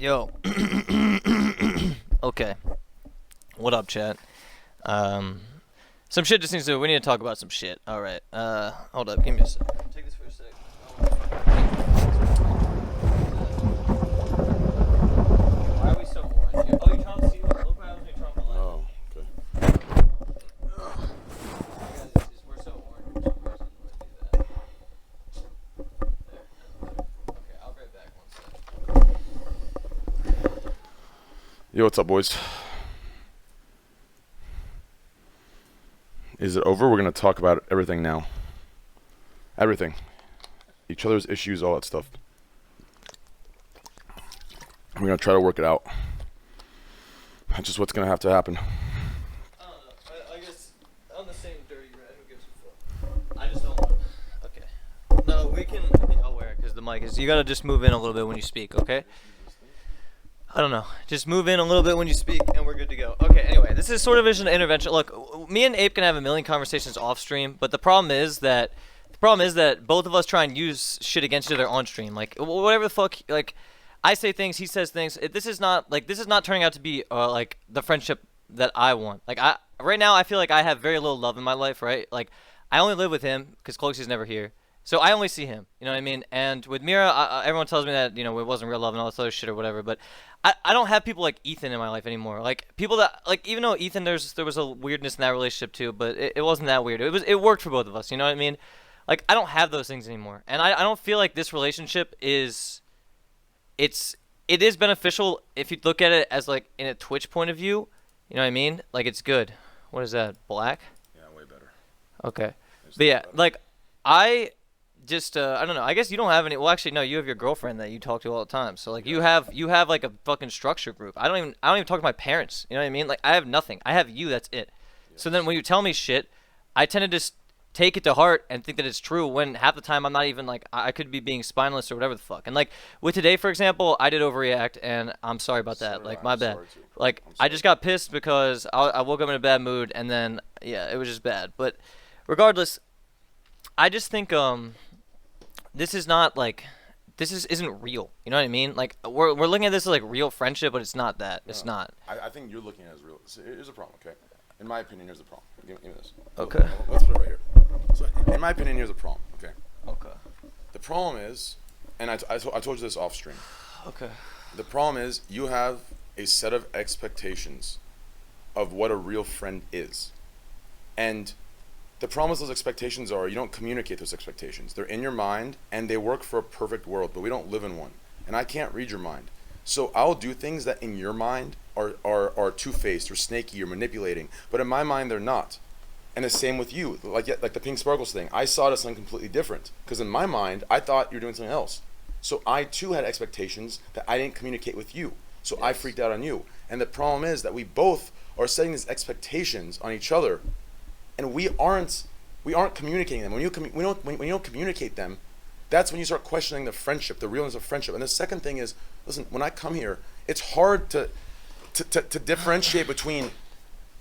Yo. Okay. What up, chat? Some shit just needs to. We need to talk about some shit. All right. Hold up. Give me a sec. Take this for a sec. Why are we so orange here? Oh, you trying to see? Look what happens when you try to light. Oh, okay. We're so orange. For some reason. We're gonna do that. There. Okay. I'll be right back. One sec. Yo, what's up, boys? Is it over? We're going to talk about everything now. Everything. Each other's issues, all that stuff. We're going to try to work it out. That's just what's going to have to happen. I don't know. I guess I'm the same dirty rat. Who gives a fuck? I just don't. Okay. No, we can. I'll wear it because the mic is. You gotta just move in a little bit when you speak, okay? I don't know. Just move in a little bit when you speak, and we're good to go. Okay. Anyway, this is sort of an intervention. Look, me and Ape can have a million conversations off stream, but the problem is that both of us try and use shit against each other on stream. Like whatever the fuck. Like I say things, he says things. This is not turning out to be like the friendship that I want. Like right now I feel like I have very little love in my life, right? Like I only live with him because Cloaksy's never here. So I only see him, you know what I mean? And with Mira, everyone tells me that, it wasn't real love and all this other shit or whatever, but I don't have people like Ethan in my life anymore. Like people that, like, even though Ethan, there was a weirdness in that relationship too, but it wasn't that weird. It worked for both of us, you know what I mean? Like I don't have those things anymore. And I don't feel like this relationship it is beneficial if you look at it as like in a Twitch point of view, you know what I mean? Like it's good. What is that? Black? Yeah, way better. Okay. But yeah, like I don't know. I guess you don't have any. Well, actually, no. You have your girlfriend that you talk to all the time. So like, you have like a fucking structure group. I don't even talk to my parents. You know what I mean? Like, I have nothing. I have you. That's it. Yes. So then when you tell me shit, I tend to just take it to heart and think that it's true. When half the time I'm not even like, I could be being spineless or whatever the fuck. And like with today, for example, I did overreact, and I'm sorry about that. Like my bad. Like I just got pissed because I woke up in a bad mood, and then yeah, it was just bad. But regardless, I just think this is not like isn't real. You know what I mean? Like we're looking at this as like real friendship, but it's not that. It's not. I think you're looking at it as real. So here's a problem, okay? In my opinion, here's the problem. Give me this. Okay. Let's put it right here. So in my opinion, here's a problem, okay? Okay. The problem is, and I told you this off stream. Okay. The problem is you have a set of expectations of what a real friend is. And the problem with those expectations are you don't communicate those expectations. They're in your mind, and they work for a perfect world, but we don't live in one. And I can't read your mind. So I'll do things that in your mind are two-faced or snaky or manipulating, but in my mind they're not. And the same with you, like the pink sparkles thing. I saw it as something completely different because in my mind I thought you were doing something else. So I too had expectations that I didn't communicate with you. So yes. I freaked out on you. And the problem is that we both are setting these expectations on each other, and we aren't communicating them. When you don't communicate them, that's when you start questioning the friendship, the realness of friendship. And the second thing is, listen, when I come here, it's hard to differentiate between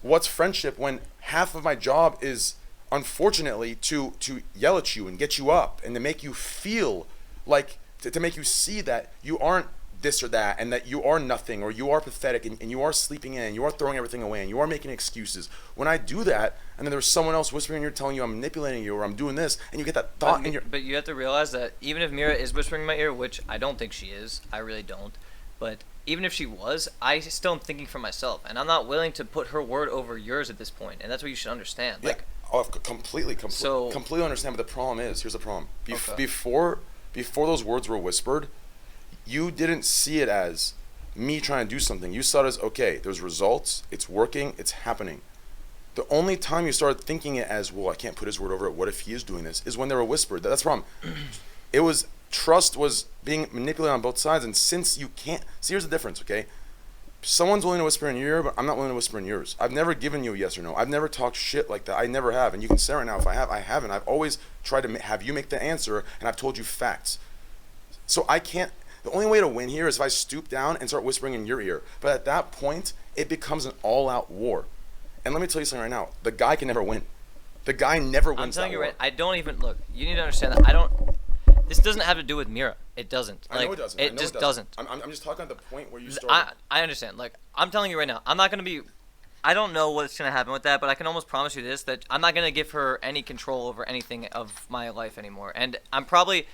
what's friendship when half of my job is, unfortunately, to yell at you and get you up and to make you feel like, to make you see that you aren't this or that, and that you are nothing, or you are pathetic, and you are sleeping in, and you are throwing everything away, and you are making excuses. When I do that, and then there's someone else whispering in your ear telling you I'm manipulating you, or I'm doing this, and you get that thought in your... But you have to realize that even if Mira is whispering in my ear, which I don't think she is, I really don't, but even if she was, I still am thinking for myself, and I'm not willing to put her word over yours at this point, and that's what you should understand. Yeah, like, completely understand, but the problem is, here's the problem. Before those words were whispered, you didn't see it as me trying to do something. You saw it as, okay, there's results, it's working, it's happening. The only time you started thinking it as, well, I can't put his word over it, what if he is doing this, is when they were whispered. That's the problem. Trust was being manipulated on both sides, and since you can't, see, here's the difference, okay? Someone's willing to whisper in your ear, but I'm not willing to whisper in yours. I've never given you a yes or no. I've never talked shit like that. I never have, and you can say right now, if I have, I haven't. I've always tried to have you make the answer, and I've told you facts. So I can't. The only way to win here is if I stoop down and start whispering in your ear. But at that point, it becomes an all-out war. And let me tell you something right now. The guy can never win. The guy never wins. I'm telling that you war. right. I don't even look. You need to understand that I don't. This doesn't have to do with Mira. It doesn't. I know it doesn't. It just doesn't. I'm just talking at the point where you started. I understand. Like, I'm telling you right now, I'm not gonna be. I don't know what's gonna happen with that, but I can almost promise you this: that I'm not gonna give her any control over anything of my life anymore. And I'm probably.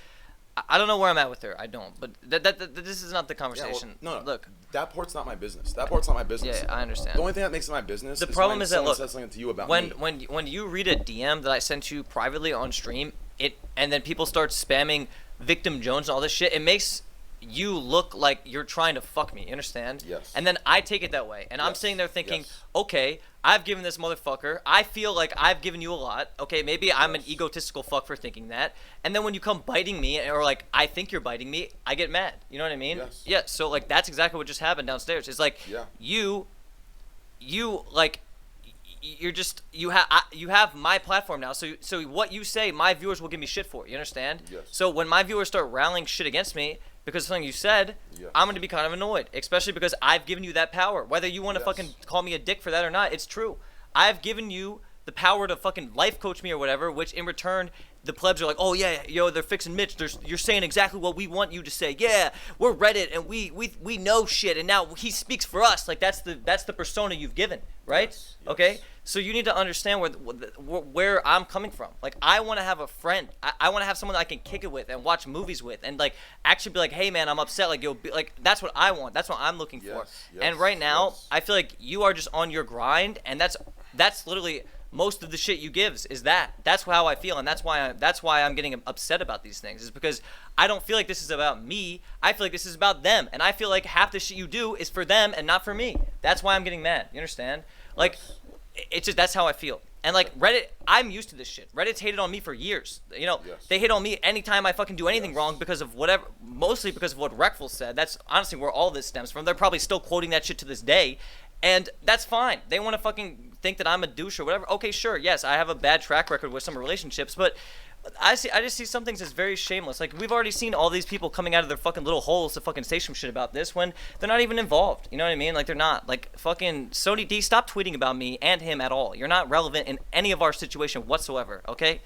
I don't know where I'm at with her. I don't. But this is not the conversation. Yeah, well, no. Look. That part's not my business. That part's not my business. Yeah, I understand. The only thing that makes it my business. The problem is that someone look, says something to you about when me. when you read a DM that I sent you privately on stream, and then people start spamming Victim Jones and all this shit, it makes you look like you're trying to fuck me. You understand? Yes. And then I take it that way, and I'm sitting there thinking, Yes. okay, I've given this motherfucker. I feel like I've given you a lot. Okay, maybe I'm an egotistical fuck for thinking that. And then when you come biting me, or like I think you're biting me, I get mad. You know what I mean? Yes. Yeah. So like that's exactly what just happened downstairs. It's like you like. You're just you have my platform now, so what you say, my viewers will give me shit for. You understand? Yes. So when my viewers start rallying shit against me because of something you said, I'm gonna be kind of annoyed, especially because I've given you that power. Whether you want to fucking call me a dick for that or not, it's true. I've given you the power to fucking life coach me or whatever, which in return the plebs are like, oh yeah, yo, they're fixing Mitch. You're saying exactly what we want you to say. Yeah, we're Reddit and we know shit, and now he speaks for us. Like that's the persona you've given, right? Yes. Okay. So you need to understand where I'm coming from. Like I want to have a friend. I want to have someone that I can kick it with and watch movies with, and like actually be like, hey man, I'm upset. Like that's what I want. That's what I'm looking for. And right now, I feel like you are just on your grind, and that's literally most of the shit you gives is that. That's how I feel, and that's why I'm getting upset about these things. Is because I don't feel like this is about me. I feel like this is about them, and I feel like half the shit you do is for them and not for me. That's why I'm getting mad. You understand? Like, it's just that's how I feel. And like Reddit, I'm used to this shit. Reddit's hated on me for years. You know, they hate on me anytime I fucking do anything wrong because of whatever. Mostly because of what Reckful said. That's honestly where all this stems from. They're probably still quoting that shit to this day. And that's fine. They want to fucking think that I'm a douche or whatever. Okay, sure. Yes, I have a bad track record with some relationships, but I just see some things as very shameless. Like we've already seen all these people coming out of their fucking little holes to fucking say some shit about this when they're not even involved. You know what I mean? Like they're not. Like fucking Sony D, stop tweeting about me and him at all. You're not relevant in any of our situation whatsoever. Okay?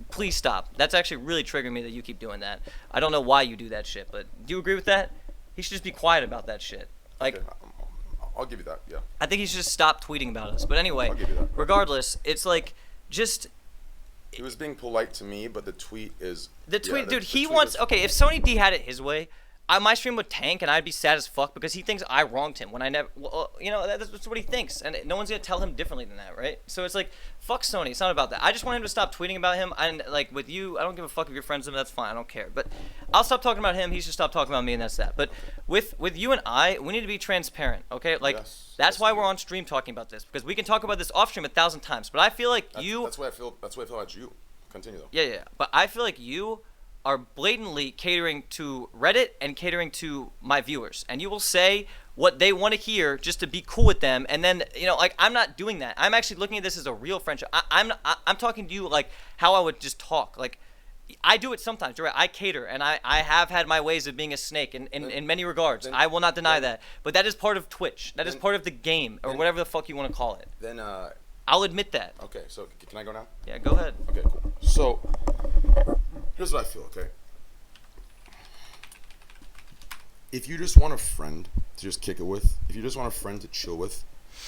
Please stop. That's actually really triggering me that you keep doing that. I don't know why you do that shit, but do you agree with that? He should just be quiet about that shit. Like. Okay. I'll give you that, yeah. I think he should just stop tweeting about us. But anyway, I'll give you that. Regardless, it's like just he was being polite to me, but the tweet is dude. He wants okay. If Sony D had it his way, my stream would tank and I'd be sad as fuck because he thinks I wronged him when I never. Well, you know that's what he thinks, and no one's gonna tell him differently than that, right? So it's like fuck Sony. It's not about that. I just want him to stop tweeting about him. And like with you, I don't give a fuck if you're friends with him. That's fine. I don't care. But I'll stop talking about him. He should stop talking about me, and that's that. But with you and I, we need to be transparent, okay? Like that's why we're on stream talking about this because we can talk about this off stream 1,000 times. But I feel like That's why I feel about you. Continue though. Yeah. But I feel like you are blatantly catering to Reddit and catering to my viewers, and you will say what they want to hear just to be cool with them, and then like I'm not doing that. I'm actually looking at this as a real friendship. I'm talking to you like how I would just talk. Like I do it sometimes. You're right. I cater, and I have had my ways of being a snake in many regards. I will not deny that, but that is part of Twitch. That is part of the game or whatever the fuck you want to call it. Then I'll admit that. Okay, so can I go now? Yeah, go ahead. Okay, cool. So here's what I feel, okay? If you just want a friend to just kick it with, if you just want a friend to chill with,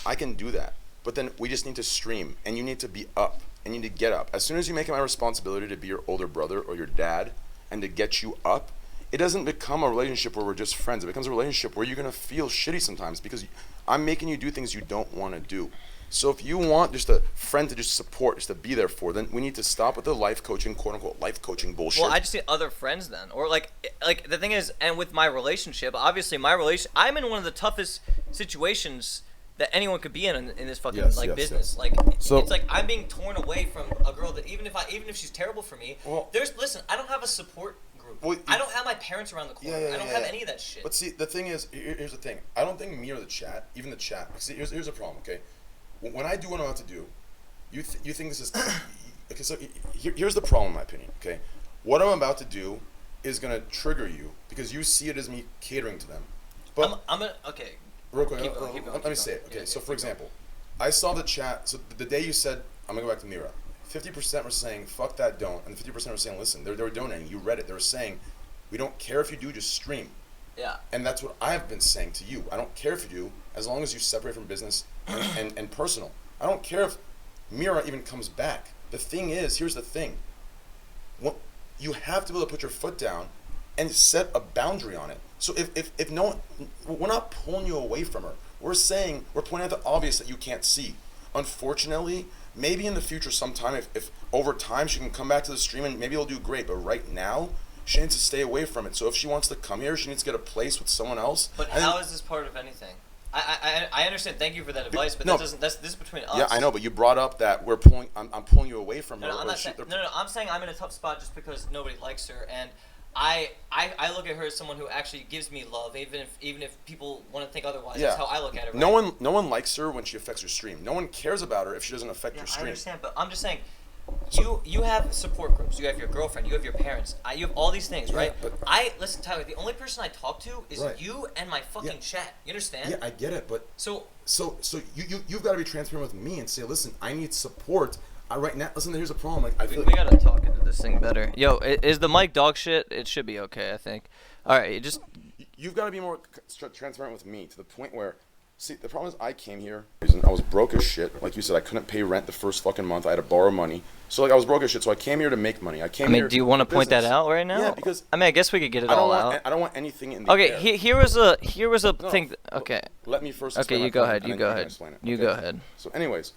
I can do that. But then we just need to stream, and you need to be up, and you need to get up. As soon as you make it my responsibility to be your older brother or your dad and to get you up, it doesn't become a relationship where we're just friends. It becomes a relationship where you're going to feel shitty sometimes because I'm making you do things you don't want to do. So if you want just a friend to just support, just to be there for, then we need to stop with the life coaching, quote unquote, life coaching bullshit. Well, I just need other friends then, or like the thing is, and with my relationship, obviously I'm in one of the toughest situations that anyone could be in this fucking business. Yes. Like so, it's like I'm being torn away from a girl that even if she's terrible for me, listen, I don't have a support group. Well, I don't have my parents around the corner. I don't have any of that shit. But see, the thing is, here's the thing. I don't think me or the chat, even the chat. See, here's the problem. Okay. When I do what I'm about to do, you think this is okay. So here's the problem, in my opinion. Okay, what I'm about to do is gonna trigger you because you see it as me catering to them. But I'm gonna okay. Real quick, let me say it. Okay, so for example, I saw the chat. So the day you said I'm gonna go back to Mira, 50% were saying, fuck that, don't. And 50% were saying, listen. They were donating. You read it. They were saying, we don't care if you do, just stream. Yeah. And that's what I've been saying to you. I don't care if you do, as long as you separate from business and personal. I don't care if Mira even comes back. The thing is, here's the thing. You have to be able to put your foot down and set a boundary on it. So if no one, we're not pulling you away from her. We're pointing out the obvious that you can't see. Unfortunately, maybe in the future sometime, if over time she can come back to the stream and maybe it'll do great. But right now, she needs to stay away from it. So if she wants to come here, she needs to get a place with someone else. But how is this part of anything? I understand. Thank you for that advice, but this is between us. Yeah, I know, but you brought up that I'm pulling you away from her. No, I'm saying I'm in a tough spot just because nobody likes her, and I look at her as someone who actually gives me love, even if people want to think otherwise. Yeah. That's how I look at her. Right? No one likes her when she affects your stream. No one cares about her if she doesn't affect your stream. I understand, but I'm just saying. You have support groups. You have your girlfriend. You have your parents. You have all these things, right? But listen, Tyler. The only person I talk to is you and my fucking chat. You understand? Yeah, I get it, but so you've got to be transparent with me and say, listen, I need support. Right now, listen. Here's a problem. Like I feel we gotta talk into this thing better. Yo, is the mic dog shit? It should be okay, I think. All right, you've got to be more transparent with me to the point where. See, the problem is I came here, I was broke as shit. Like you said, I couldn't pay rent the first fucking month. I had to borrow money. So I was broke as shit. So I came here to make money. Do you want to point that out right now? Yeah, because I guess we could get it all out. I don't want anything in the air. Okay, here was a thing. Okay. Let me first. Okay, you go ahead. You go ahead. So, anyways,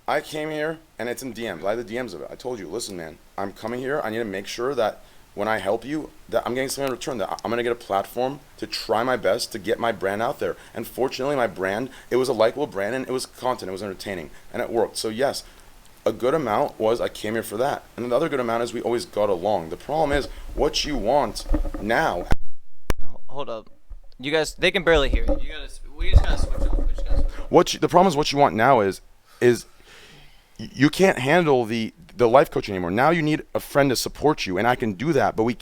I came here and it's in DMs. I had the DMs of it. I told you, listen, man, I'm coming here. I need to make sure that when I help you, that I'm getting something in return, that I'm going to get a platform to try my best to get my brand out there. And fortunately, my brand, it was a likable brand and it was content, it was entertaining, and it worked. So yes, a good amount was I came here for that. And then the other good amount is we always got along. The problem is what you want now. Hold up. You guys, they can barely hear you. We just got to switch off. The problem is what you want now is you can't handle the life coach anymore. Now you need a friend to support you, and I can do that, but I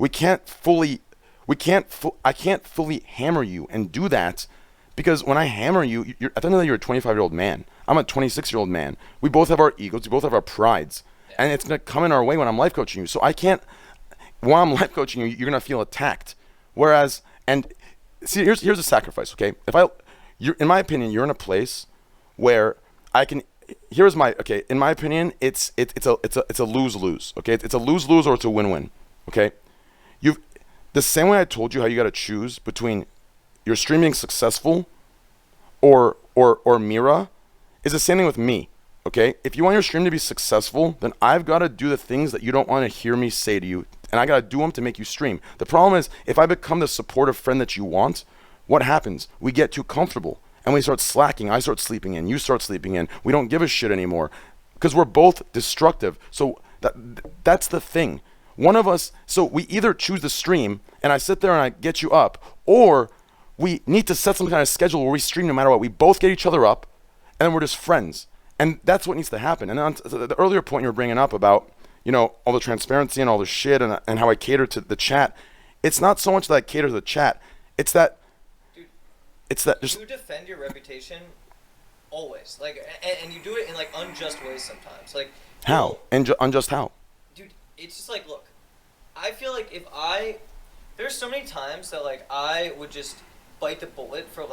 can't fully hammer you and do that, because when I hammer you, at the end of the day, you're a 25-year-old man. I'm a 26-year-old man. We both have our egos. We both have our prides, and it's gonna come in our way when I'm life coaching you. So I can't. While I'm life coaching you, you're gonna feel attacked. Whereas, and see, here's a sacrifice. Okay, in my opinion, you're in a place where I can. In my opinion, it's a lose-lose. Okay, it's a lose-lose or it's a win-win. Okay, the same way I told you how you got to choose between your stream being successful or Mira, is the same thing with me. Okay, if you want your stream to be successful, then I've got to do the things that you don't want to hear me say to you, and I got to do them to make you stream. The problem is, if I become the supportive friend that you want, what happens? We get too comfortable. And we start slacking. I start sleeping in. You start sleeping in. We don't give a shit anymore because we're both destructive. So that's the thing. One of us, so we either choose the stream and I sit there and I get you up, or we need to set some kind of schedule where we stream no matter what. We both get each other up and then we're just friends. And that's what needs to happen. And then the earlier point you were bringing up about, all the transparency and all the shit and how I cater to the chat. It's not so much that I cater to the chat. It's that just you defend your reputation always, and you do it in unjust ways sometimes. How? Unjust how? Dude, it's just look, I feel like there's so many times that I would just bite the bullet for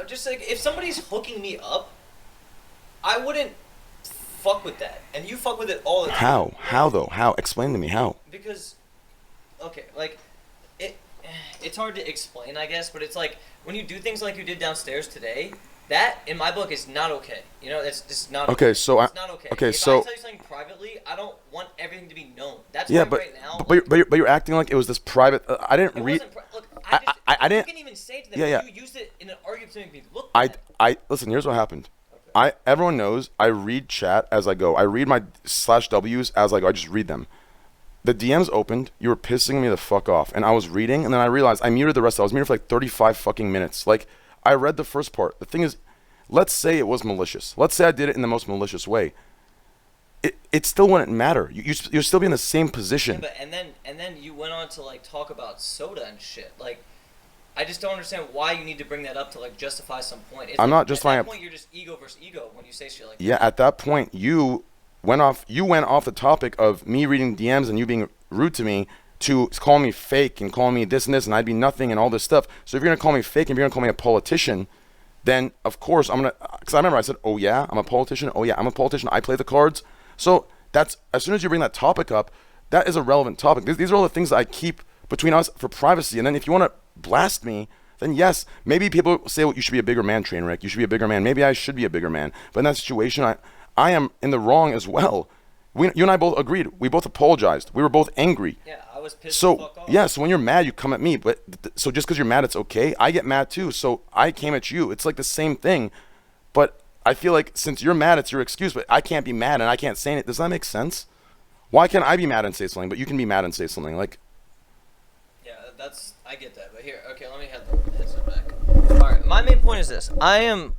just if somebody's hooking me up, I wouldn't fuck with that, and you fuck with it all the time. How though? How? Explain to me how. Because, okay, it's hard to explain, I guess, but it's when you do things like you did downstairs today, that in my book is not okay. That's just not okay. Okay, so it's not okay. Okay, if so I tell you something privately, I don't want everything to be known. That's why right now. But you're acting like it was this private. I didn't read. Look, I didn't. You can even say to them. Yeah. You used it in an argument to make me look. I listen. Here's what happened. Okay. Everyone knows I read chat as I go. I read my /Ws as I go. I just read them. The DMs opened, you were pissing me the fuck off, and I was reading, and then I realized I muted the rest. I was muted for 35 fucking minutes. I read the first part. The thing is, let's say it was malicious. Let's say I did it in the most malicious way. It still wouldn't matter. You'll still be in the same position. Yeah, but and then you went on to talk about soda and shit. I just don't understand why you need to bring that up to justify some point. I'm not justifying. At that point, you're just ego versus ego when you say shit like that. Yeah, at that point, you went off the topic of me reading DMs and you being rude to me to call me fake and call me this and this and I'd be nothing and all this stuff. So if you're gonna call me fake and if you're gonna call me a politician, then of course I'm gonna. Because I remember I said, "Oh yeah, I'm a politician. Oh yeah, I'm a politician. I play the cards." So that's as soon as you bring that topic up, that is a relevant topic. These are all the things that I keep between us for privacy. And then if you want to blast me, then yes, maybe people say, "Well, you should be a bigger man, Trainwreck. You should be a bigger man." Maybe I should be a bigger man. But in that situation, I am in the wrong as well. You and I both agreed. We both apologized. We were both angry. Yeah, I was pissed So the fuck off. yeah, so when you're mad, you come at me. But so just because you're mad, it's okay. I get mad too. So I came at you. It's like the same thing. But I feel like since you're mad, it's your excuse. But I can't be mad and I can't say it. Does that make sense? Why can't I be mad and say something, but you can be mad and say something? Like, Yeah, I get that. But here, okay, let me head some back. All right, my main point is this. I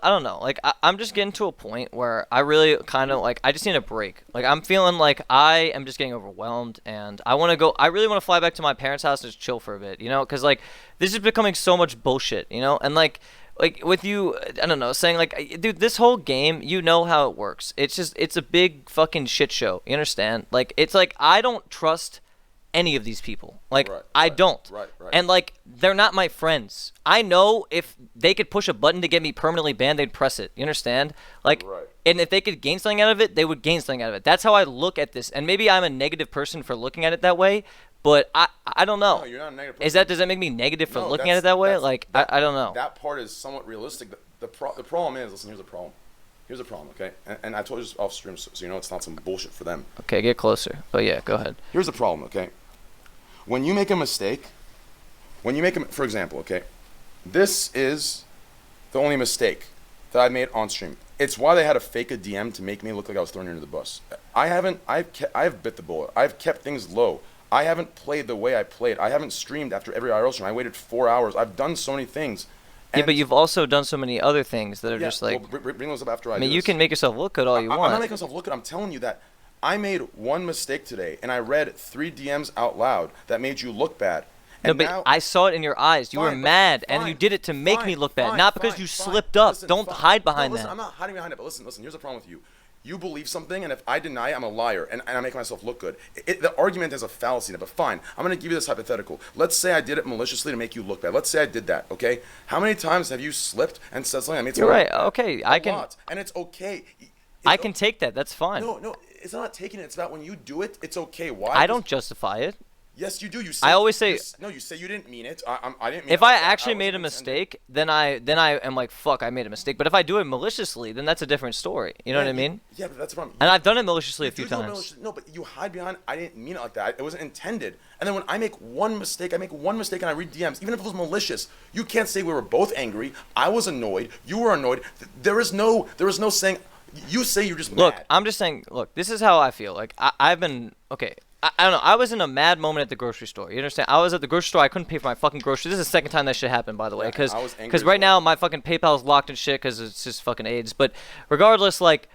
don't know. Like, I'm just getting to a point where I really kind of, like, I just need a break. Like, I'm feeling like I am just getting overwhelmed, and I really want to fly back to my parents' house and just chill for a bit, you know? Because, like, this is becoming so much bullshit, you know? And, like with you, I don't know, saying, like, dude, this whole game, you know how it works. It's a big fucking shit show. You understand? Like, it's like, I don't trust any of these people. Like, I don't. Right. And, like, they're not my friends. I know if they could push a button to get me permanently banned, they'd press it. You understand? Like, and if they could gain something out of it, they would gain something out of it. That's how I look at this. And maybe I'm a negative person for looking at it that way, but I don't know. No, you're not a negative person. Does that make me negative for looking at it that way? Like, I don't know. That part is somewhat realistic. The problem is, listen, here's the problem. Here's the problem, okay? And I told you this off stream, so you know it's not some bullshit for them. Okay, get closer. But yeah, go ahead. Here's the problem, okay? When you make a mistake, for example, okay, this is the only mistake that I made on stream. It's why they had to fake a DM to make me look like I was throwing you under the bus. I've bit the bullet. I've kept things low. I haven't played the way I played. I haven't streamed after every IRL stream. I waited 4 hours. I've done so many things. Yeah, but you've also done so many other things that are just like... Well, bring those up after I do mean, you this. can make yourself look good all you want. I'm not making myself look good. I'm telling you that I made one mistake today, and I read 3 DMs out loud that made you look bad. No, but I saw it in your eyes. You were mad, and you did it to make me look bad, not because you slipped up. Don't hide behind that. I'm not hiding behind it, but listen, here's the problem with you. You believe something, and if I deny it, I'm a liar, and I make myself look good. The argument has a fallacy in it, but fine. I'm going to give you this hypothetical. Let's say I did it maliciously to make you look bad. Let's say I did that, okay? How many times have you slipped and said something that made You're right. Okay, I can... lot, and it's okay. I can take that. That's fine. No, it's not taking it. It's about when you do it, it's okay. Why? I don't justify it. Yes, you do. You I always say... You say you didn't mean it. I didn't mean it. If I actually made a mistake, then I am like, fuck, I made a mistake. But if I do it maliciously, then that's a different story. You know what I mean? Yeah, but that's the problem. And I've done it maliciously a few times. No, but you hide behind, I didn't mean it like that. It wasn't intended. And then when I make one mistake and I read DMs, even if it was malicious, you can't say we were both angry. I was annoyed. You were annoyed. There is no saying... You say you're just mad. Look, I'm just saying, look, this is how I feel. Like, I've been, okay, I don't know. I was in a mad moment at the grocery store. You understand? I was at the grocery store. I couldn't pay for my fucking groceries. This is the second time that shit happened, by the way. Because right now, my fucking PayPal is locked and shit because it's just fucking AIDS. But regardless, like,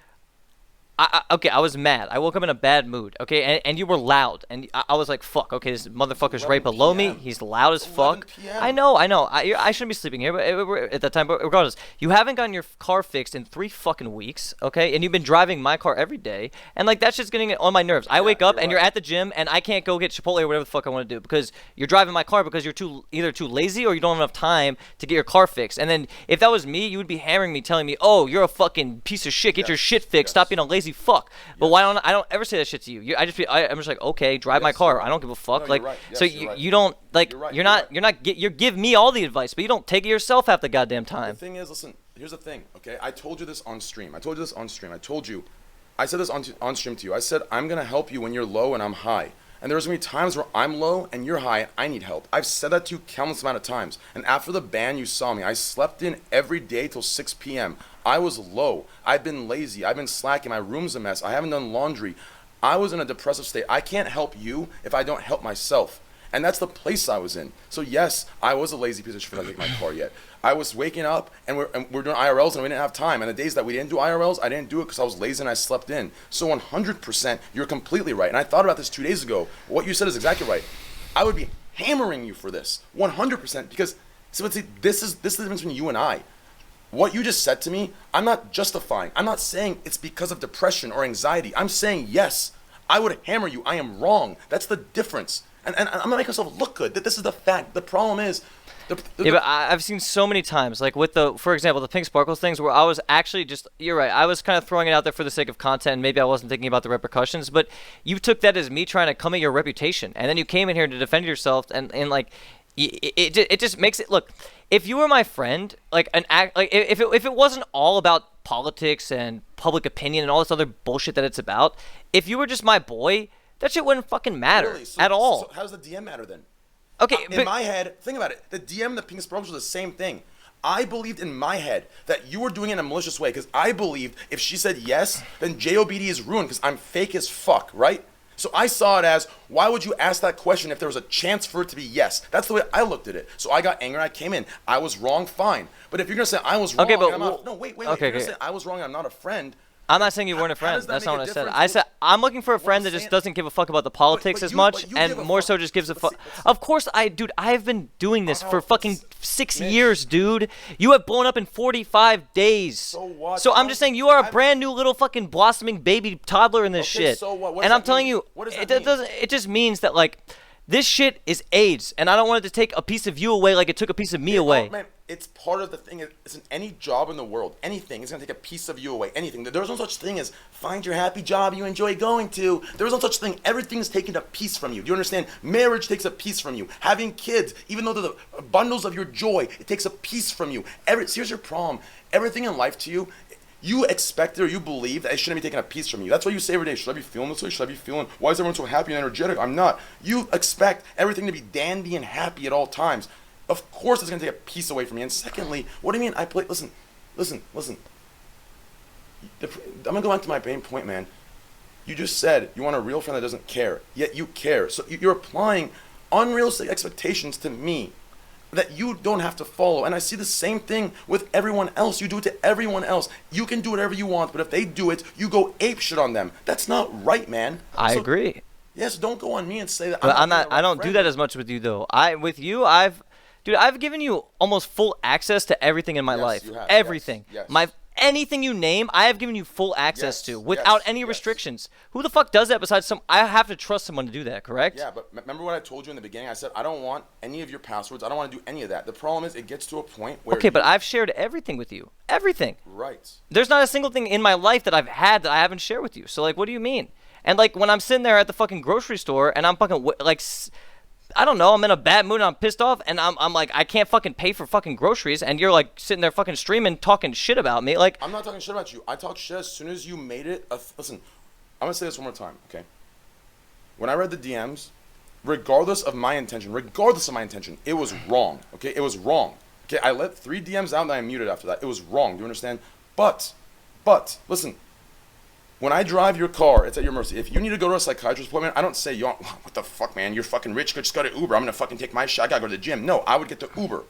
okay, I was mad. I woke up in a bad mood, okay? And you were loud. And I was like, fuck, okay, this motherfucker's right below me. He's loud as fuck. I know. I shouldn't be sleeping here at that time. But regardless, you haven't gotten your car fixed in 3 fucking weeks, okay? And you've been driving my car every day. And, like, that's just getting on my nerves. I wake up and you're at the gym and I can't go get Chipotle or whatever the fuck I want to do because you're driving my car because you're either too lazy or you don't have enough time to get your car fixed. And then if that was me, you would be hammering me, telling me, oh, you're a fucking piece of shit. Get your shit fixed. Stop being a lazy fuck. But why don't I don't ever say that shit to you? I'm just like, okay, drive my car. I don't give a fuck. No, like, right. so you don't like you give me all the advice, but you don't take it yourself half the goddamn time. The thing is, listen, here's the thing, okay? I told you this on stream. I said this on stream to you. I said I'm gonna help you when you're low and I'm high. And there's gonna be times where I'm low and you're high. I need help. I've said that to you countless amount of times. And after the ban, you saw me. I slept in every day till 6 p.m. I was low. I've been lazy. I've been slacking. My room's a mess. I haven't done laundry. I was in a depressive state. I can't help you if I don't help myself. And that's the place I was in. So yes, I was a lazy piece of shit for not getting my car yet. I was waking up and we're doing IRLs and we didn't have time. And the days that we didn't do IRLs, I didn't do it because I was lazy and I slept in. So 100%, you're completely right. And I thought about this 2 days ago. What you said is exactly right. I would be hammering you for this, 100%, because so this is the difference between you and I. what you just said to me, I'm not justifying. I'm not saying it's because of depression or anxiety. I'm saying, yes, I would hammer you. I am wrong. That's the difference. And I'm going to make myself look good. That this is the fact. The problem is... Yeah, but I've seen so many times, like with for example, the pink sparkles things, where I was actually just, you're right, I was kind of throwing it out there for the sake of content, and maybe I wasn't thinking about the repercussions, but you took that as me trying to come at your reputation, and then you came in here to defend yourself, and like, it just makes it, look, if you were my friend, like, if it wasn't all about politics and public opinion and all this other bullshit that it's about, if you were just my boy, that shit wouldn't fucking matter Really? at all. So how does the DM matter then? Okay, in my head, think about it. The DM and the pink sparkles were the same thing. I believed in my head that you were doing it in a malicious way because I believed if she said yes, then JOBD is ruined because I'm fake as fuck, right? So I saw it as, why would you ask that question if there was a chance for it to be yes? That's the way I looked at it. So I got angry. I came in. I was wrong. Fine. But if you're gonna say I was wrong, okay, but and I'm not, no, wait. Okay, if you're gonna say I was wrong, and I'm not a friend. I'm not saying you weren't a friend. does that That's make not a what I said. difference? I said I'm looking for a friend that saying- just doesn't give a fuck about the politics but as you- much, but you and give a more fuck. so just gives a But fuck. see, Of course, dude, I've been doing this for Oh, fucking but 6 Mitch. years, dude. You have blown up in 45 days. So what? So I'm just saying you are a I'm- brand new little fucking blossoming baby toddler in this Okay, shit. so what? What And does I'm that telling mean? you, What does it that mean? doesn't. It just means that like. This shit is AIDS, and I don't want it to take a piece of you away like it took a piece of me away. Oh, man, it's part of the thing. It's in any job in the world. Anything is going to take a piece of you away. Anything. There's no such thing as find your happy job you enjoy going to. There's no such thing. Everything's taking a piece from you. Do you understand? Marriage takes a piece from you. Having kids, even though they're the bundles of your joy, it takes a piece from you. Here's your problem. Everything in life to you, you expect it or you believe that it shouldn't be taking a piece from you. That's why you say every day, should I be feeling this way? Should I be feeling, why is everyone so happy and energetic? I'm not. You expect everything to be dandy and happy at all times. Of course it's going to take a piece away from you. And secondly, what do you mean I play, listen. I'm going to go back to my main point, man. You just said you want a real friend that doesn't care, yet you care. So you're applying unrealistic expectations to me that you don't have to follow. And I see the same thing with everyone else. You do it to everyone else. You can do whatever you want, but if they do it, you go ape shit on them. That's not right, man. I agree. Yes, don't go on me and say that. But I'm not. being the I right don't do friend. that as much with you though. I've given you almost full access to everything in my Yes, life. you have. Everything. Yes. Anything you name, I have given you full access Yes, to without yes, any yes. restrictions. Who the fuck does that besides some? I have to trust someone to do that, correct? Yeah, but remember what I told you in the beginning? I said, I don't want any of your passwords. I don't want to do any of that. The problem is it gets to a point where Okay, but I've shared everything with you. Everything. Right. There's not a single thing in my life that I've had that I haven't shared with you. So like, what do you mean? And like when I'm sitting there at the fucking grocery store and I'm fucking like, I don't know, I'm in a bad mood and I'm pissed off and I'm like, I can't fucking pay for fucking groceries and you're like sitting there fucking streaming, talking shit about me. Like, I'm not talking shit about you. I talk shit as soon as you made it. Listen, I'm going to say this one more time, okay? When I read the DMs, regardless of my intention, it was wrong, okay? It was wrong. Okay, I let 3 DMs out and I muted after that. It was wrong, do you understand? But, listen, when I drive your car, it's at your mercy. If you need to go to a psychiatrist appointment, I don't say, yo, what the fuck, man? You're fucking rich. Just go to Uber. I'm going to fucking take my shit. I got to go to the gym. No, I would get the Uber.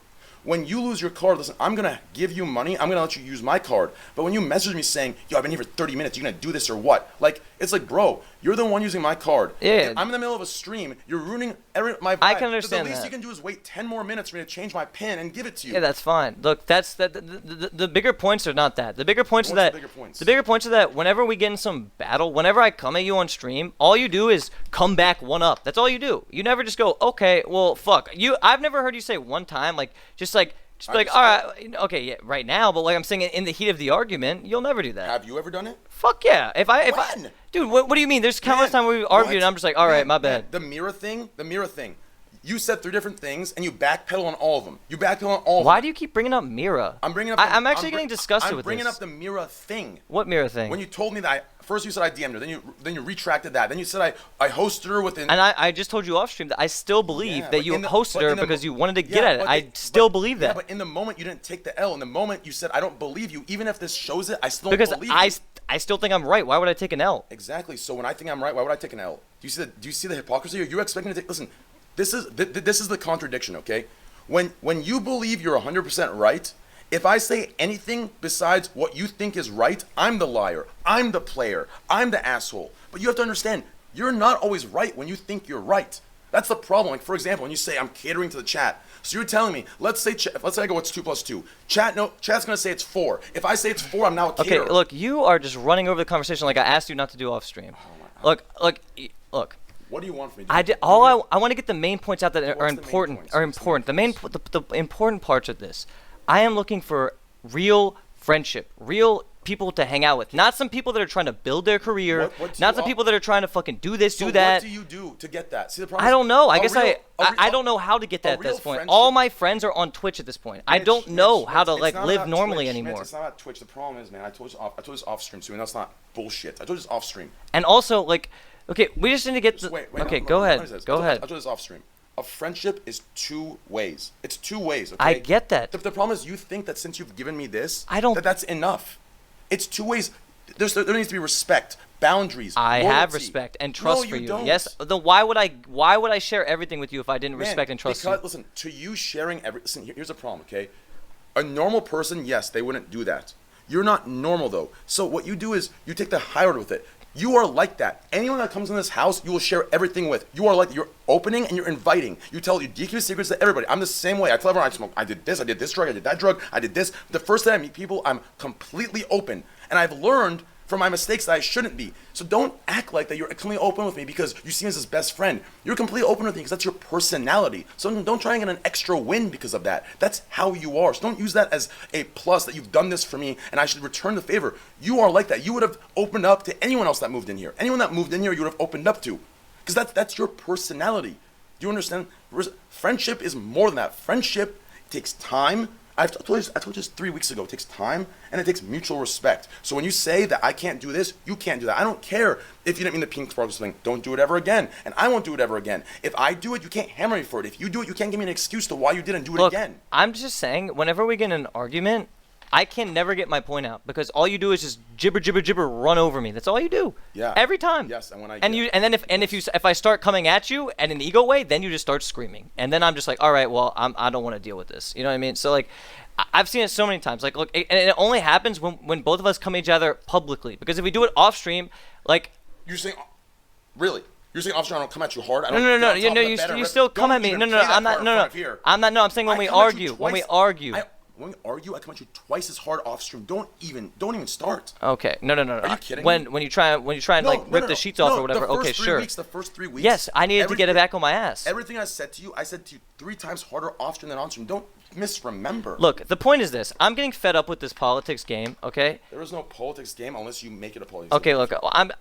When you lose your card, listen, I'm going to give you money. I'm going to let you use my card. But when you message me saying, yo, I've been here for 30 minutes. You going to do this or what? Like, it's like, bro, you're the one using my card. Yeah. If I'm in the middle of a stream. You're ruining my vibe. I can understand The least that. you can do is wait 10 more minutes for me to change my pin and give it to you. yeah, that's fine. Look, that's the bigger points are not that. The bigger points are What's that the bigger points? the bigger points are that whenever we get in some battle, whenever I come at you on stream, all you do is come back one up. That's all you do. You never just go, okay, well, fuck you. I've never heard you say one time just be like, all right, okay, yeah, right now. But like I'm saying, in the heat of the argument, you'll never do that. Have you ever done it? Fuck yeah. When? Dude, what do you mean? There's countless times where we argued, What? and I'm just like, all right, Man, my bad. man, the mirror thing. You said 3 different things, and you backpedal on all of them. Why do you keep bringing up Mira? I'm bringing up. I'm actually getting disgusted I'm with bringing this. up the mirror thing. What Mira thing? When you told me that, first you said I DM'd her, then you retracted that, then you said I hosted her within. And I just told you off stream that I still believe Yeah, that but you in the- hosted but her in the because mo- you wanted to get Yeah, at it. but I the- still but- believe Yeah, that. but in the moment you didn't take the L. In the moment you said I don't believe you, even if this shows it, I still Because don't believe you. I still think I'm right. Why would I take an L? Exactly. So when I think I'm right, why would I take an L? Do you see the hypocrisy? Are you expecting to take? Listen, this is the contradiction. Okay, when you believe you're 100% right, if I say anything besides what you think is right, I'm the liar. I'm the player. I'm the asshole. But you have to understand, you're not always right when you think you're right. That's the problem. Like, for example, when you say I'm catering to the chat, so you're telling me, let's say I go, it's 2 plus 2. Chat's gonna say it's 4. If I say it's 4, I'm now a caterer. Okay, look, you are just running over the conversation like I asked you not to do off stream. Oh my God. Look. What do you want from me? I want to get the main points out that are What's the main important. points? The important parts of this. I am looking for real friendship, real people to hang out with, not some people that are trying to build their career, not some people that are trying to fucking do this, do that. What do you do to get that? See, the problem I don't know. I guess I don't know how to get that at this point. friendship- All my friends are on Twitch at this point. I don't know how to It's like not live about normally Twitch, anymore. It's not about Twitch. The problem is, man, I told you this off stream too, and that's not bullshit. I told you this off stream. And also, like, okay, we just need to get. Wait, okay, no, go no, ahead. Go ahead. I told you this off stream. A friendship is 2 ways. It's 2 ways. Okay? I get that. The problem is, you think that since you've given me this, I don't- that's enough. It's 2 ways. There needs to be respect, boundaries. I loyalty. have respect and trust No, for you. Don't. Yes. Then why would I share everything with you if I didn't respect and trust you? Listen, to you sharing listen, here's a problem, okay? A normal person, yes, they wouldn't do that. You're not normal though. So what you do is you take the high road with it. You are like that. Anyone that comes in this house, you will share everything with. You are like that. You're opening and you're inviting. You keep secrets to everybody. I'm the same way. I tell everyone I did this drug, I did that drug, I did this. The first day I meet people, I'm completely open. And I've learned from my mistakes that I shouldn't be. So don't act like that you're completely open with me because you see me as his best friend. You're completely open with me because that's your personality. So don't try and get an extra win because of that. That's how you are. So don't use that as a plus that you've done this for me and I should return the favor. You are like that. You would have opened up to anyone else that moved in here. Anyone that moved in here, you would have opened up to. Because that's your personality. Do you understand? Friendship is more than that. Friendship takes time. I told you this 3 weeks ago. It takes time and it takes mutual respect. So when you say that I can't do this, you can't do that. I don't care if you didn't mean the pink sparkle thing. Don't do it ever again. And I won't do it ever again. If I do it, you can't hammer me for it. If you do it, you can't give me an excuse to why you didn't do it again. I'm just saying, whenever we get in an argument, I can never get my point out because all you do is just gibber, run over me. That's all you do. Yeah. Every time. Yes, and when I if I start coming at you in an ego way, then you just start screaming, and then I'm just like, all right, well, I don't want to deal with this. You know what I mean? So like, I've seen it so many times. Like, look, and it only happens when both of us come at each other publicly. Because if we do it off stream, like, you're saying, really? You're saying off stream I don't come at you hard? No. You still come at me. No. I'm not. No. I'm saying when we argue. When we argue, I come at you twice as hard off stream. Don't even start. Okay. No. Are you kidding when me? when you try and rip the sheets off or whatever. Okay, sure. The first 3 weeks. Yes, I needed to get it back on my ass. Everything I said to you 3 times harder off stream than on stream. Don't misremember. Look, the point is this. I'm getting fed up with this politics game, okay? There is no politics game unless you make it a politics okay, game. look,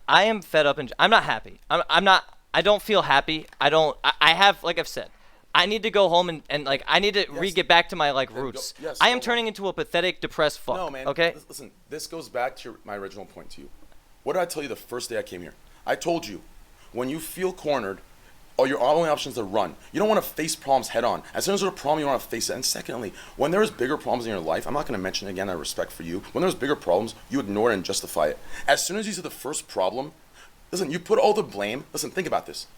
I am fed up and I'm not happy. I don't feel happy. I have, like I've said, I need to go home and like I need to get back to my like roots. I am turning into a pathetic, depressed fuck. No, man. Okay? Listen, this goes back to my original point to you. What did I tell you the first day I came here? I told you, when you feel cornered, your only option is to run. You don't want to face problems head on. As soon as there's a problem, you want to face it. And secondly, when there's bigger problems in your life, I'm not going to mention it again out of respect for you. When there's bigger problems, you ignore it and justify it. As soon as you see the first problem, listen, you put all the blame. Listen, think about this.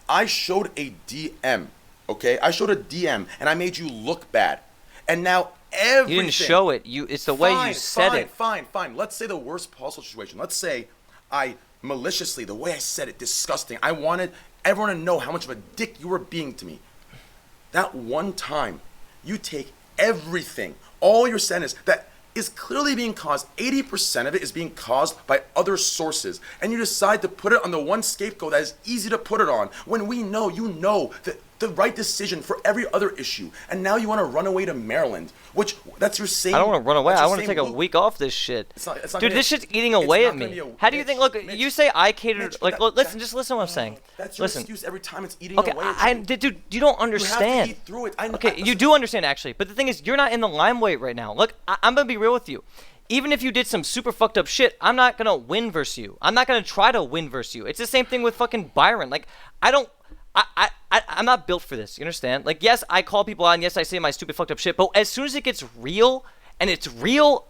I showed a DM, okay? I showed a DM, and I made you look bad. And now everything. You didn't show it. It's the way you said it. Fine. Let's say the worst possible situation. Let's say I maliciously, the way I said it, disgusting. I wanted everyone to know how much of a dick you were being to me. That one time, you take everything, all your sentence that is clearly being caused, 80% of it is being caused by other sources, and you decide to put it on the one scapegoat that is easy to put it on, when we know, you know, that the right decision for every other issue, and now you want to run away to Maryland, which, that's your same. I don't want to run away. I want to same take a week off this shit. It's not Dude, this shit's eating away at me. How do you think, look, Mitch, you say I catered, Mitch, like, listen to what I'm saying. That's your excuse every time it's eating okay, away at you. Dude, you don't understand. You have to eat through it. Okay, you do understand, actually, but the thing is, you're not in the limelight right now. Look, I'm going to be real with you. Even if you did some super fucked up shit, I'm not going to win versus you. I'm not going to try to win versus you. It's the same thing with fucking Byron. Like, I'm not built for this. You understand? Like, yes, I call people out, and yes, I say my stupid fucked up shit, but as soon as it gets real,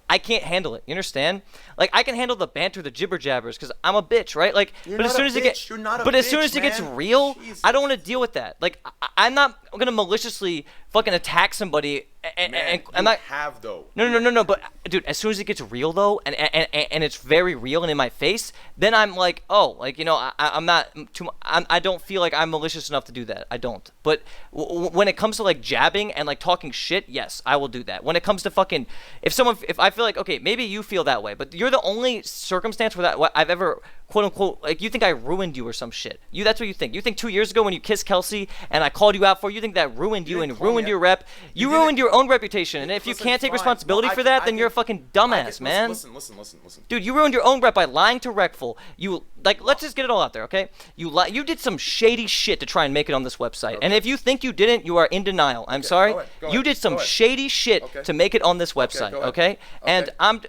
I can't handle it. You understand? Like, I can handle the banter, the jibber jabbers, because I'm a bitch, right? Like, as soon as it gets real, I don't want to deal with that. Like, I'm not gonna maliciously fucking attack somebody. And I'm you not. have though. No. But dude, as soon as it gets real though, and it's very real and in my face, then I'm like, oh, like I'm not too. I don't feel like I'm malicious enough to do that. I don't. But when it comes to like jabbing and like talking shit, yes, I will do that. When it comes to fucking, if I feel like, okay, maybe you feel that way, but you're the only circumstance where that I've ever, quote unquote, like you think I ruined you or some shit. That's what you think. You think 2 years ago when you kissed Kelsey and I called you out for, you think that ruined you and ruined your rep. You ruined your own reputation, and if you can't take responsibility for that, then you're a fucking dumbass, man. Listen. Dude, you ruined your own rep by lying to Recful. You let's just get it all out there, okay? You did some shady shit to try and make it on this website, and if you think you didn't, you are in denial. I'm sorry. Go ahead. You did some shady shit to make it on this website, okay? And I'm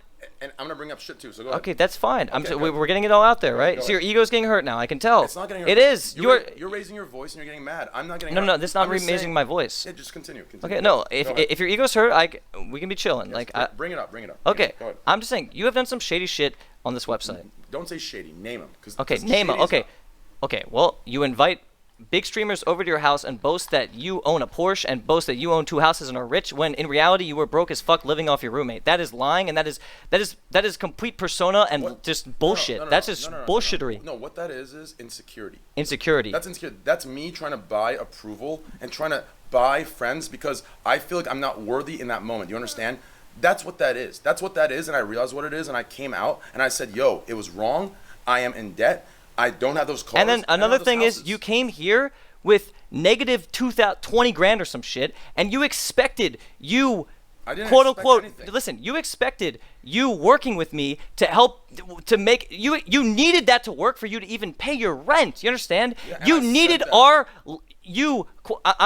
gonna bring up shit too. So go ahead. Okay, that's fine. Okay, we're getting it all out there, right? Go So your ego's getting hurt now. I can tell. It's not getting hurt. It is. You're raising your voice and you're getting mad. I'm not getting hurt. No, this is not I'm just raising saying- my voice. Yeah, just continue. Okay, no. If your ego's hurt, we can be chilling. Yes, Like, bring it up. okay, Go ahead. I'm just saying you have done some shady shit on this website. Don't say shady. Name them. Okay, name them. Okay. Well, you invite big streamers over to your house and boast that you own a Porsche and boast that you own 2 houses and are rich, when in reality you were broke as fuck living off your roommate. That is lying, and that is complete persona and just bullshit. That's just bullshittery. No, what that is insecurity. Insecurity. That's insecurity. That's me trying to buy approval and trying to buy friends because I feel like I'm not worthy in that moment. You understand? That's what that is. And I realized what it is, and I came out and I said, yo, it was wrong. I am in debt. I don't have those cars. And then another thing is, you came here with negative 20 grand or some shit, and you expected quote unquote, listen, you expected you working with me to help to make you needed that to work for you to even pay your rent. You understand? Yeah, you needed I'm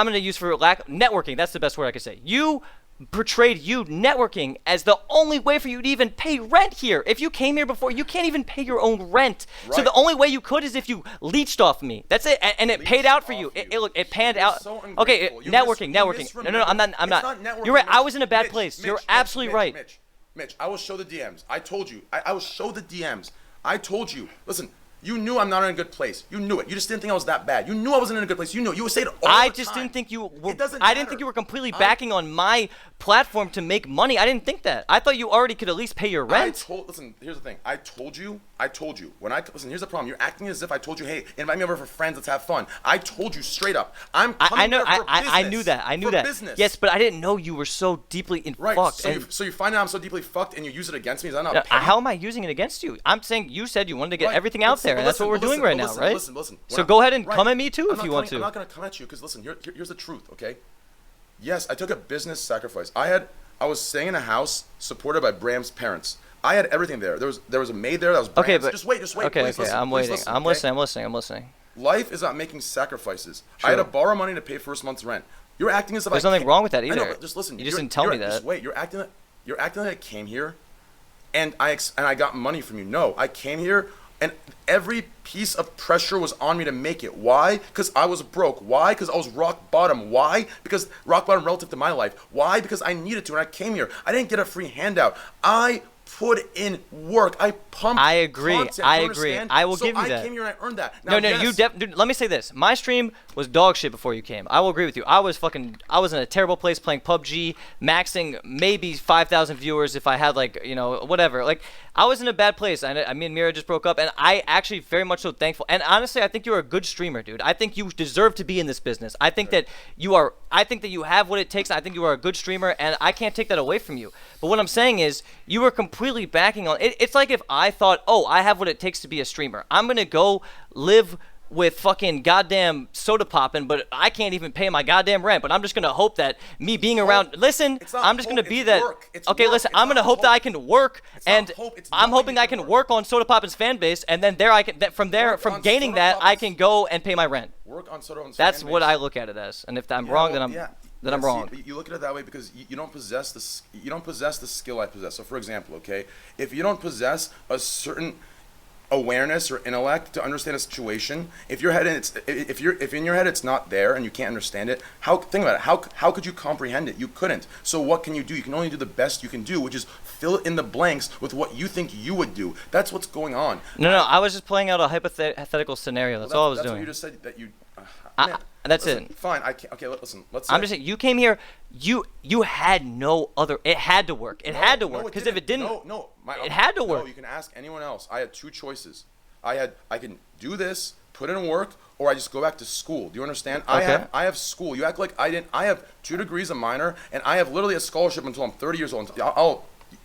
going to use for lack networking. That's the best word I could say. You portrayed networking as the only way for you to even pay rent here. If you came here before, you can't even pay your own rent. Right. So the only way you could is if you leached off me. That's it, and it paid out for you. It panned out. So okay, networking. No, I'm not. You're right. I was in a bad place. You're absolutely right. Mitch, I will show the DMs. I told you. I will show the DMs. I told you. Listen. You knew I'm not in a good place. You knew it. You just didn't think I was that bad. You knew I wasn't in a good place. You knew it. You would say it all the time. I just didn't think you were. I didn't think you were completely backing on my platform to make money. I didn't think that. I thought you already could at least pay your rent. Listen, here's the thing. I told you. Listen, here's the problem. You're acting as if I told you, hey, invite me over for friends. Let's have fun. I told you straight up. I'm coming there for business. I knew that. I knew that. Business. Yes, but I didn't know you were so deeply fucked. So you find out I'm so deeply fucked and you use it against me? Is that not how am I using it against you? I'm saying you said you wanted to get everything out there, and that's what we're doing right now, right? Listen. So go ahead and come at me too if you want to. I'm not going to come at you because listen, here's the truth, okay? Yes, I took a business sacrifice. I was staying in a house supported by Bram's parents. I had everything there. There was a maid there that was Bram's. Okay, but just wait. Okay, please listen, I'm waiting. Listen, I'm listening. Life is not making sacrifices. True. I had to borrow money to pay first month's rent. You're acting as if there's nothing wrong with that either. I know, but just listen. You just didn't tell me that. Just wait. You're acting like I came here, and I got money from you. No, I came here, and every piece of pressure was on me to make it. Why? Because I was broke. Why? Because I was rock bottom. Why? Because rock bottom relative to my life. Why? Because I needed to, and I came here. I didn't get a free handout. I put in work. I pumped. I agree. Content, I agree. I will give you that. So I came here and I earned that. Now, dude, let me say this. My stream was dog shit before you came. I will agree with you. I was in a terrible place playing PUBG, maxing maybe 5,000 viewers if I had whatever. Like, I was in a bad place. I mean, Mira just broke up, and I actually very much so thankful. And honestly, I think you're a good streamer, dude. I think you deserve to be in this business. I think that you are. I think that you have what it takes. I think you are a good streamer, and I can't take that away from you. But what I'm saying is, you were completely backing on it. It's like if I thought, oh, I have what it takes to be a streamer. I'm gonna go live with fucking goddamn soda popping, but I can't even pay my goddamn rent. But I'm just gonna hope that me being around. Listen, I'm just gonna be that. Okay, listen, I'm gonna hope that I can work, and I'm hoping I can work on Soda Poppin's fan base, and then from gaining that, I can go and pay my rent. Work on Soda Poppin's That's what I look at it as, and if I'm wrong, then I'm wrong. You look at it that way because you don't possess the skill I possess. So, for example, okay, if you don't possess a certain awareness or intellect to understand a situation, if in your head it's not there and you can't understand it, think about it. How could you comprehend it? You couldn't. So what can you do? You can only do the best you can do, which is fill in the blanks with what you think you would do. That's what's going on. No, I was just playing out a hypothetical scenario. That's all I was doing. That's what you just said that you. And that's listen, it. Fine. I can't. Okay, listen. Let's. I'm just saying, you came here. You had no other. It had to work. It had to work. Because if it didn't, it had to work. No, you can ask anyone else. I had two choices. I can do this, put in work, or I just go back to school. Do you understand? Okay. I have school. You act like I didn't. I have 2 degrees, a minor, and I have literally a scholarship until I'm 30 years old.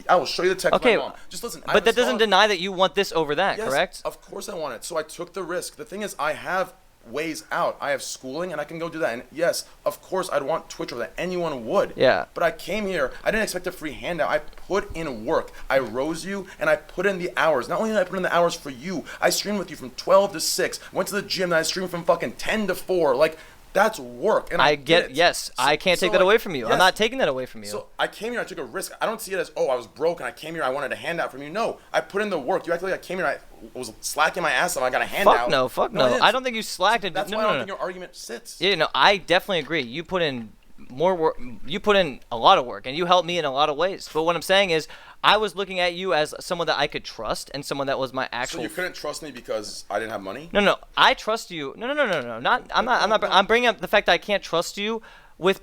I will show you the text. Okay. My mom. Just listen. But that doesn't deny that you want this over that, yes, correct? Of course I want it. So I took the risk. The thing is, I have ways out. I have schooling, and I can go do that. And yes, of course, I'd want Twitch over that. Anyone would. Yeah. But I came here. I didn't expect a free handout. I put in work. I rose you, and I put in the hours. Not only did I put in the hours for you, I streamed with you from 12 to 6. Went to the gym, and I streamed from fucking 10 to 4. Like, that's work. And I get it. Yes, so, I can't take that away from you. Yes. I'm not taking that away from you. So I came here, I took a risk. I don't see it as, oh, I was broke and I came here, I wanted a handout from you. No, I put in the work. You act like I came here, I was slacking my ass and I got a handout. Fuck no. I don't think you slacked. That's why I don't think your argument sits. Yeah, no, I definitely agree. You put in more work. You put in a lot of work, and you helped me in a lot of ways. But what I'm saying is, I was looking at you as someone that I could trust and someone that was my actual. So you couldn't trust me because I didn't have money? No. I trust you. No. I'm bringing up the fact that I can't trust you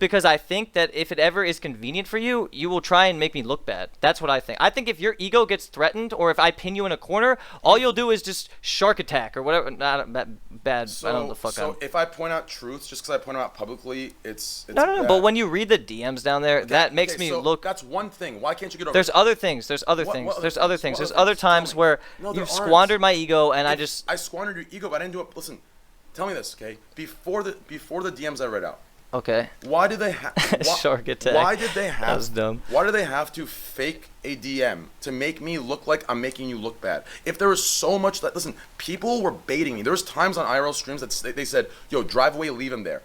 because I think that if it ever is convenient for you, you will try and make me look bad. That's what I think. I think if your ego gets threatened, or if I pin you in a corner, all you'll do is just shark attack or whatever. Not bad. So, I don't know the fuck. So if I point out truths just because I point them out publicly, it's no. bad. But when you read the DMs down there, that makes me so look. That's one thing. Why can't you get over? There's other things. There's other things. There's other times where you've squandered my ego, and I squandered your ego, but I didn't do it. Listen, tell me this, okay? Before the DMs I read out. Okay. Why did they have? Shark attack. Why did they have? That was dumb. Why do they have to fake a DM to make me look like I'm making you look bad? If there was so much that, listen, people were baiting me. There was times on IRL streams that they said, "Yo, drive away, leave him there."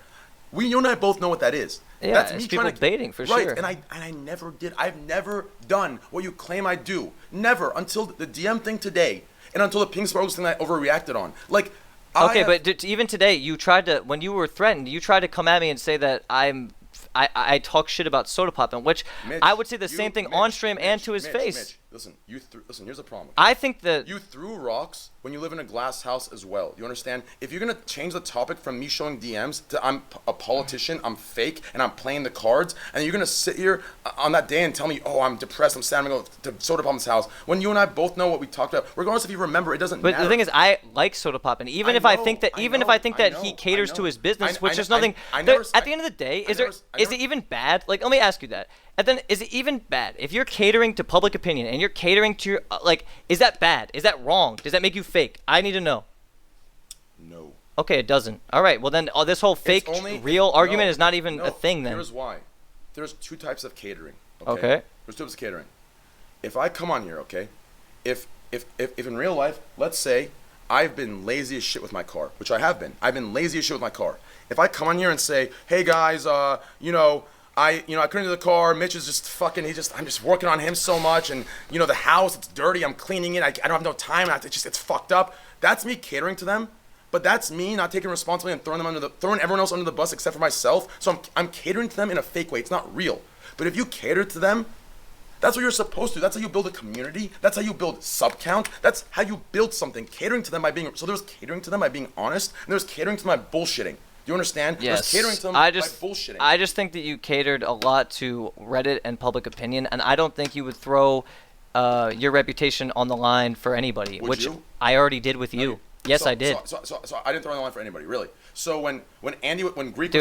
You and I both know what that is. Yeah, that's it's me people trying to baiting for sure. Right, and I never did. I've never done what you claim I do. Never until the DM thing today, and until the ping sparkles thing that I overreacted on. Like. Okay, but even today, you tried to, when you were threatened, you tried to come at me and say that I talk shit about Soda Poppin', which Mitch, I would say the same thing on stream and to his face. Mitch, listen, here's the problem. I think that you threw rocks when you live in a glass house as well. You understand? If you're gonna change the topic from me showing DMs to I'm a politician, I'm fake, and I'm playing the cards, and you're gonna sit here on that day and tell me, oh, I'm depressed, I'm sad, I'm gonna go to Soda Poppin's house, when you and I both know what we talked about. Regardless if you remember, it doesn't matter. But the thing is, I like Soda Poppin'. Even if I think that he caters to his business, which is nothing. At the end of the day, is it even bad? Like, let me ask you that. And then, is it even bad if you're catering to public opinion and you're catering to your is that bad? Is that wrong? Does that make you fake? I need to know. No. Okay, it doesn't. All right. Well, then this whole fake real argument is not even a thing. Then here's why. There's 2 types of catering. Okay. There's 2 types of catering. If I come on here, okay, if in real life, let's say I've been lazy as shit with my car, which I have been. I've been lazy as shit with my car. If I come on here and say, hey guys, I couldn't do the car. Mitch is just fucking. I'm just working on him so much, and the house, it's dirty. I'm cleaning it. I don't have no time. It's fucked up. That's me catering to them, but that's me not taking responsibility and throwing everyone else under the bus except for myself. So I'm catering to them in a fake way. It's not real. But if you cater to them, that's what you're supposed to. That's how you build a community. That's how you build sub count. That's how you build something. Catering to them by being. So there was catering to them by being honest, and there was catering to them by bullshitting. Do you understand? Yes. Catering to them by bullshitting. I just think that you catered a lot to Reddit and public opinion, and I don't think you would throw your reputation on the line for anybody. Would you? I already did with you. Yes, I did. So I didn't throw on the line for anybody, really. So when Greek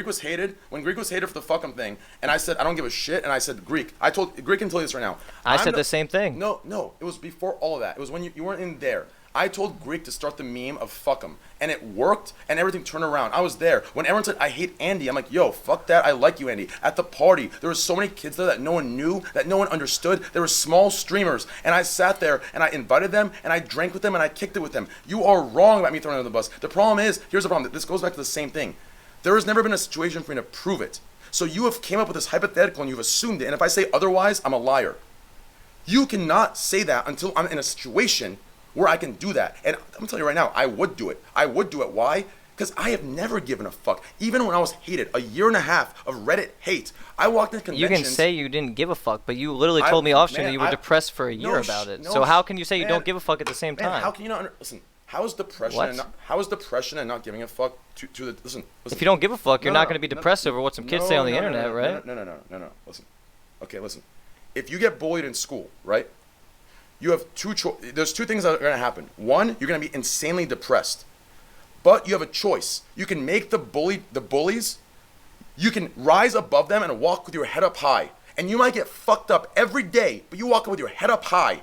was hated for the fuck 'em thing, and I said I don't give a shit, and I said Greek can tell you this right now. I said the same thing. No, it was before all of that. It was when you weren't in there. I told Greek to start the meme of fuck him, and it worked, and everything turned around. I was there. When everyone said, I hate Andy, I'm like, yo, fuck that, I like you, Andy. At the party, there were so many kids there that no one knew, that no one understood. There were small streamers, and I sat there, and I invited them, and I drank with them, and I kicked it with them. You are wrong about me throwing under the bus. The problem is, here's the problem, this goes back to the same thing. There has never been a situation for me to prove it. So you have came up with this hypothetical, and you've assumed it, and if I say otherwise, I'm a liar. You cannot say that until I'm in a situation where I can do that. And I'm gonna tell you right now, I would do it. Why? Because I have never given a fuck. Even when I was hated, 1.5 years of Reddit hate, I walked in conventions. You can say you didn't give a fuck, but you literally told me off stream that you were depressed for a year about it. So how can you say you don't give a fuck at the same time? How can you not listen? How is depression? What? How is depression and not giving a fuck to the listen? If you don't give a fuck, you're No, not no, going to be no, depressed over what some kids say on the internet, right? No. Listen. Okay, listen. If you get bullied in school, right? You have there's two things that are going to happen. One, you're going to be insanely depressed. But you have a choice. You can make the bullies, you can rise above them and walk with your head up high. And you might get fucked up every day, but you walk up with your head up high.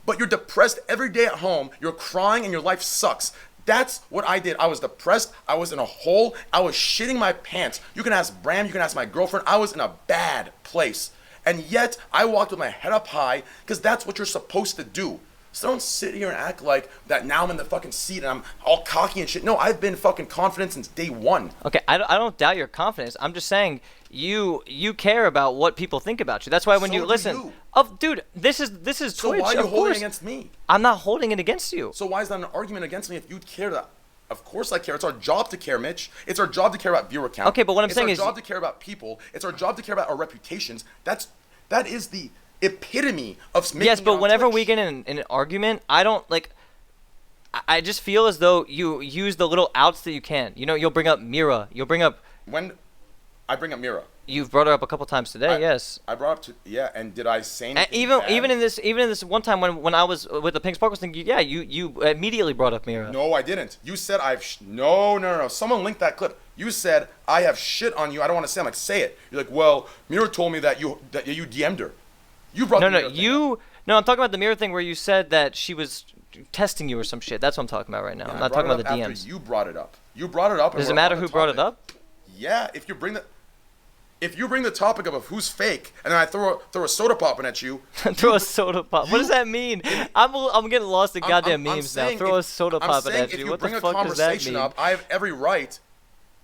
But you're depressed every day at home, you're crying and your life sucks. That's what I did. I was depressed, I was in a hole, I was shitting my pants. You can ask Bram, you can ask my girlfriend, I was in a bad place. And yet, I walked with my head up high, because that's what you're supposed to do. So don't sit here and act like that now I'm in the fucking seat and I'm all cocky and shit. No, I've been fucking confident since day one. Okay, I don't doubt your confidence. I'm just saying you care about what people think about you. That's why when So you do listen, you. Dude, this is So Twitch. why are you of holding course. it against me? I'm not holding it against you. So why is that an argument against me if you care that? Of course I care. It's our job to care, Mitch. It's our job to care about viewer count. Okay, but what I'm saying is it's our job to care about people. It's our job to care about our reputations. That is the epitome of making Yes, it but on whenever Twitch. we get in an argument, I don't like. I just feel as though you use the little outs that you can. You know, you'll bring up Mira. You'll bring up. When I bring up Mira, You've brought her up a couple times today. Yes. I brought up to and did I say anything? And even bad? in this one time when I was with the Pink Sparkles thing, you immediately brought up Mira. No, I didn't. You said no. Someone linked that clip. You said I have shit on you. I don't want to say. I'm like, say it. You're like, well, Mira told me that you DM'd her. You brought No, the no, Mira thing up. No, I'm talking about the Mira thing where you said that she was testing you or some shit. That's what I'm talking about right now. Yeah, I'm I not brought talking it about the up after DMs. You brought it up. You brought it up. And Does it we're matter on who the brought it topic. up? Yeah, if you bring the topic up of who's fake, and then I throw a soda pop in at you. Throw a soda pop. What does that mean? I'm getting lost in goddamn I'm memes now. saying Throw if- a soda I'm pop saying at if you. you What the bring a fuck does that conversation mean? up, I have every right